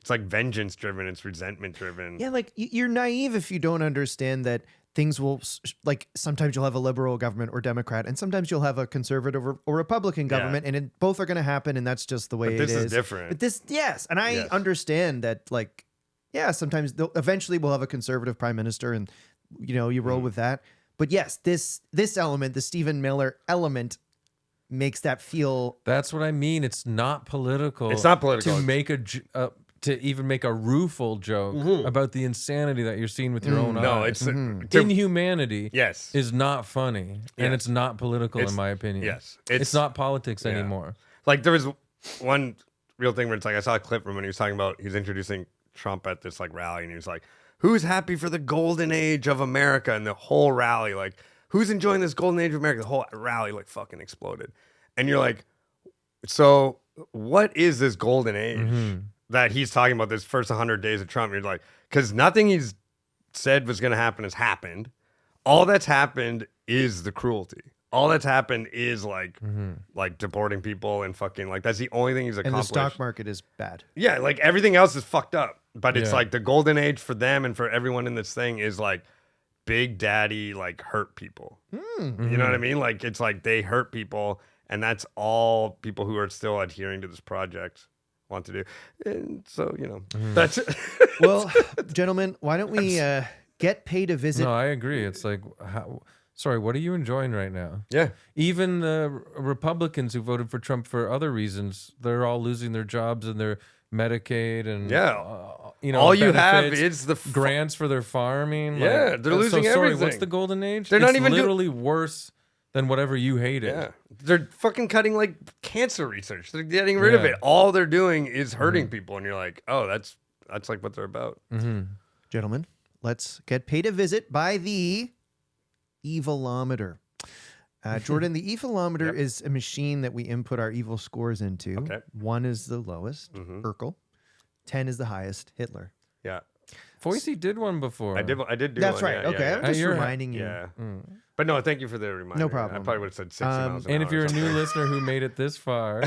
S3: like vengeance driven. It's resentment driven.
S2: Yeah, like you're naive if you don't understand that things will like sometimes you'll have a liberal government or Democrat, and sometimes you'll have a conservative or Republican government, and both are going to happen, and that's just the way
S3: But
S2: it
S3: this is different.
S2: But this, yes, and I
S3: Yes.
S2: understand that. Like, yeah, sometimes eventually we'll have a conservative prime minister, and you roll with that. But yes, this element, the Stephen Miller element, makes that feel.
S1: That's what I mean. It's not political.
S3: It's not political.
S1: to make to even make a rueful joke about the insanity that you're seeing with your own
S3: No,
S1: eyes.
S3: it's
S1: Inhumanity.
S3: yes.
S1: is not funny, and
S3: Yes.
S1: it's not political
S3: It's-
S1: in my opinion.
S3: yes.
S1: it's not politics
S3: yeah.
S1: anymore.
S3: Like there was one real thing where it's like I saw a clip from when he was talking about he's introducing Trump at this like rally, and he was like, "Who's happy for the golden age of America?" And the whole rally, like, "Who's enjoying this golden age of America?" The whole rally like fucking exploded, and you're like, "So what is this golden age that he's talking about? This first 100 days of Trump?" And you're like, because nothing he's said was going to happen has happened. all that's happened is the cruelty. All that's happened is like deporting people and fucking like that's the only thing he's
S2: And
S3: accomplished.
S2: the stock market is bad.
S3: Yeah, like everything else is fucked up. But it's
S1: Yeah.
S3: like the golden age for them and for everyone in this thing is like Big Daddy like hurt people. You know what I mean? Like it's like they hurt people, and that's all people who are still adhering to this project want to do. And so, you know, that's it.
S2: Well, gentlemen, why don't we get paid a visit?
S1: No, I agree. It's like, sorry, what are you enjoying right now?
S3: Yeah.
S1: Even the Republicans who voted for Trump for other reasons, they're all losing their jobs and their Medicaid and you know,
S3: all you have
S1: benefits,
S3: is the
S1: grants for their farming.
S3: Yeah,
S1: like,
S3: they're
S1: so
S3: losing
S1: sorry, What's
S3: everything.
S1: the golden age?
S3: They're not
S1: It's
S3: even
S1: literally worse than whatever you hated.
S3: Yeah. They're fucking cutting like cancer research. They're getting rid of
S1: Yeah.
S3: it. All they're doing is hurting people, and you're like, oh, that's like what they're about.
S2: Gentlemen, let's get paid a visit by the Evilometer. Jordan, the Evilometer is a machine that we input our evil scores into.
S3: Okay.
S2: 1 is the lowest, Urkel. 10 is the highest, Hitler.
S3: Yeah.
S1: Foisy did one before.
S3: I did do
S2: That's
S3: one,
S2: right.
S3: yeah,
S2: Okay,
S3: yeah,
S2: I'm just
S1: You're-
S2: reminding you.
S3: yeah. But no, thank you for the reminder.
S2: No problem.
S3: I probably would have said 60 miles an
S1: And
S3: hour
S1: if you're
S3: or
S1: a new
S3: something.
S1: listener who made it this far,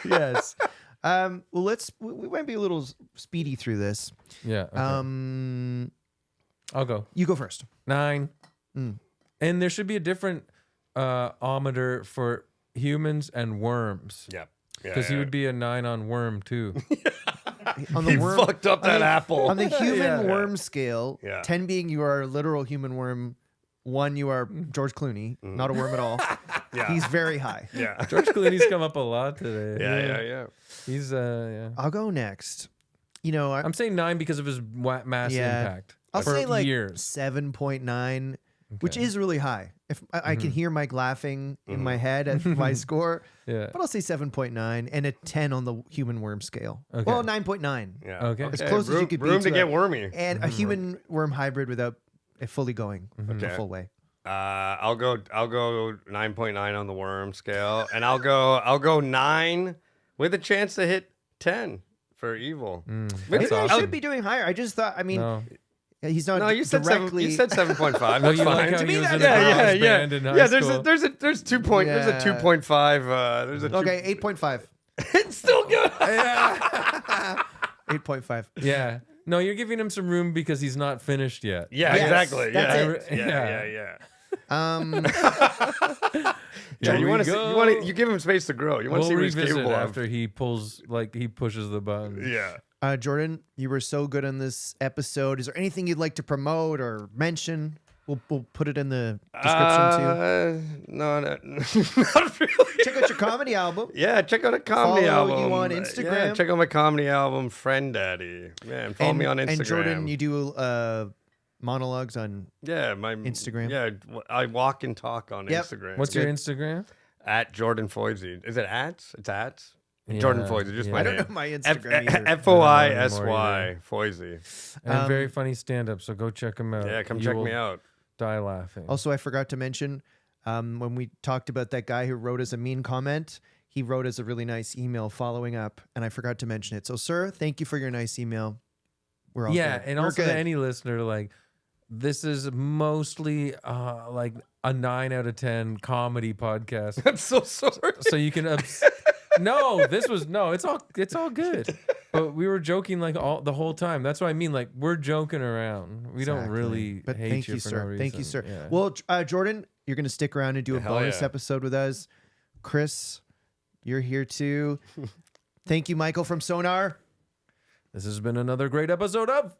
S2: Yes. Well, we might be a little speedy through this.
S1: yeah, okay. I'll go.
S2: You go first.
S1: 9. And there should be a different ometer for humans and worms.
S3: Yeah.
S1: Because he would be a 9 on worm too.
S2: On the
S3: He
S2: worm,
S3: fucked up that apple.
S2: on the human
S1: Yeah.
S2: worm scale,
S3: Yeah.
S2: 10 being you are a literal human worm, 1 you are George Clooney, not a worm at all.
S3: Yeah.
S2: He's very high.
S3: Yeah.
S1: George Clooney's come up a lot today.
S3: Yeah.
S1: He's yeah.
S2: I'll go next. You know,
S1: I'm saying 9 because of his mass
S2: Yeah.
S1: impact.
S2: I'll
S1: for
S2: say like
S1: years.
S2: 7.9, which
S1: Okay.
S2: is really high. If I can hear Mike laughing in my head at my score,
S1: Yeah.
S2: but I'll say 7.9 and a 10 on the human worm scale.
S1: Okay.
S2: Well, 9.9.
S3: Yeah.
S1: Okay.
S2: As close as you could be
S3: room to
S2: to
S3: get
S2: a-
S3: wormy.
S2: And a human worm hybrid without it fully going the
S3: Okay.
S2: full way.
S3: I'll go 9.9 on the worm scale, and I'll go 9 with a chance to hit 10 for evil.
S1: That's
S2: Maybe I
S1: awesome.
S2: should be doing higher. I just thought, I mean,
S1: No.
S2: he's not
S3: No, you said
S2: directly.
S3: You said 7.5.
S1: Well,
S3: That's
S1: you
S3: fine.
S1: like how
S2: To me,
S1: he was in a
S2: that's
S1: garage
S2: fine.
S1: band in high
S3: Yeah,
S1: school.
S3: there's 2.5.
S2: Yeah.
S3: There's a
S2: Okay, 8.5.
S3: It's still good.
S2: 8.5.
S1: Yeah. No, you're giving him some room because he's not finished yet.
S3: Yeah,
S2: Yes,
S3: exactly.
S2: that's
S3: Yeah.
S1: it.
S3: Yeah.
S2: Um,
S3: Yeah,
S1: Here
S3: you
S1: we
S3: want
S1: go.
S3: to you give him space to grow. You want to
S1: We'll
S3: see what he's
S1: revisit
S3: capable of.
S1: after he pulls, like he pushes the button.
S3: Yeah.
S2: Jordan, you were so good on this episode. Is there anything you'd like to promote or mention? We'll put it in the description too.
S3: No, not really.
S2: Check out your comedy album.
S3: Yeah, check out a comedy
S2: Follow
S3: album.
S2: you on
S3: Yeah,
S2: Instagram.
S3: check out my comedy album, Friend Daddy. Yeah, and follow me on Instagram.
S2: And Jordan, you do monologues on.
S3: yeah, my
S2: Instagram?
S3: Yeah, I walk and talk on
S2: Yep.
S3: Instagram.
S1: What's your Instagram?
S3: At Jordan Foisy? Is it ats? It's ats. Jordan
S1: Yeah,
S3: Foisy, just
S1: yeah.
S3: my
S2: I don't
S3: name.
S2: know my Instagram either.
S3: Foisy, Foisy.
S1: And very funny stand up, so go check him out.
S3: Yeah, come
S1: You
S3: check
S1: will
S3: me out.
S1: Die laughing.
S2: Also, I forgot to mention when we talked about that guy who wrote us a mean comment, he wrote us a really nice email following up, and I forgot to mention it. So, sir, thank you for your nice email. We're all
S1: yeah,
S2: good.
S1: and
S2: We're
S1: also
S2: good.
S1: to any listener, like this is mostly like a 9 out of 10 comedy podcast.
S3: I'm so sorry.
S1: So you can no, this was no, it's all good. But we were joking like the whole time. That's what I mean. Like we're joking around. We don't
S2: Exactly.
S1: really
S2: But
S1: hate
S2: thank
S1: you,
S2: you,
S1: for
S2: sir.
S1: no reason.
S2: Thank you, sir.
S1: Yeah.
S2: Well, Jordan, you're going to stick around and do a
S3: Hell
S2: bonus
S3: yeah.
S2: episode with us. Chris, you're here too. Thank you, Michael from Sonar.
S1: this has been another great episode of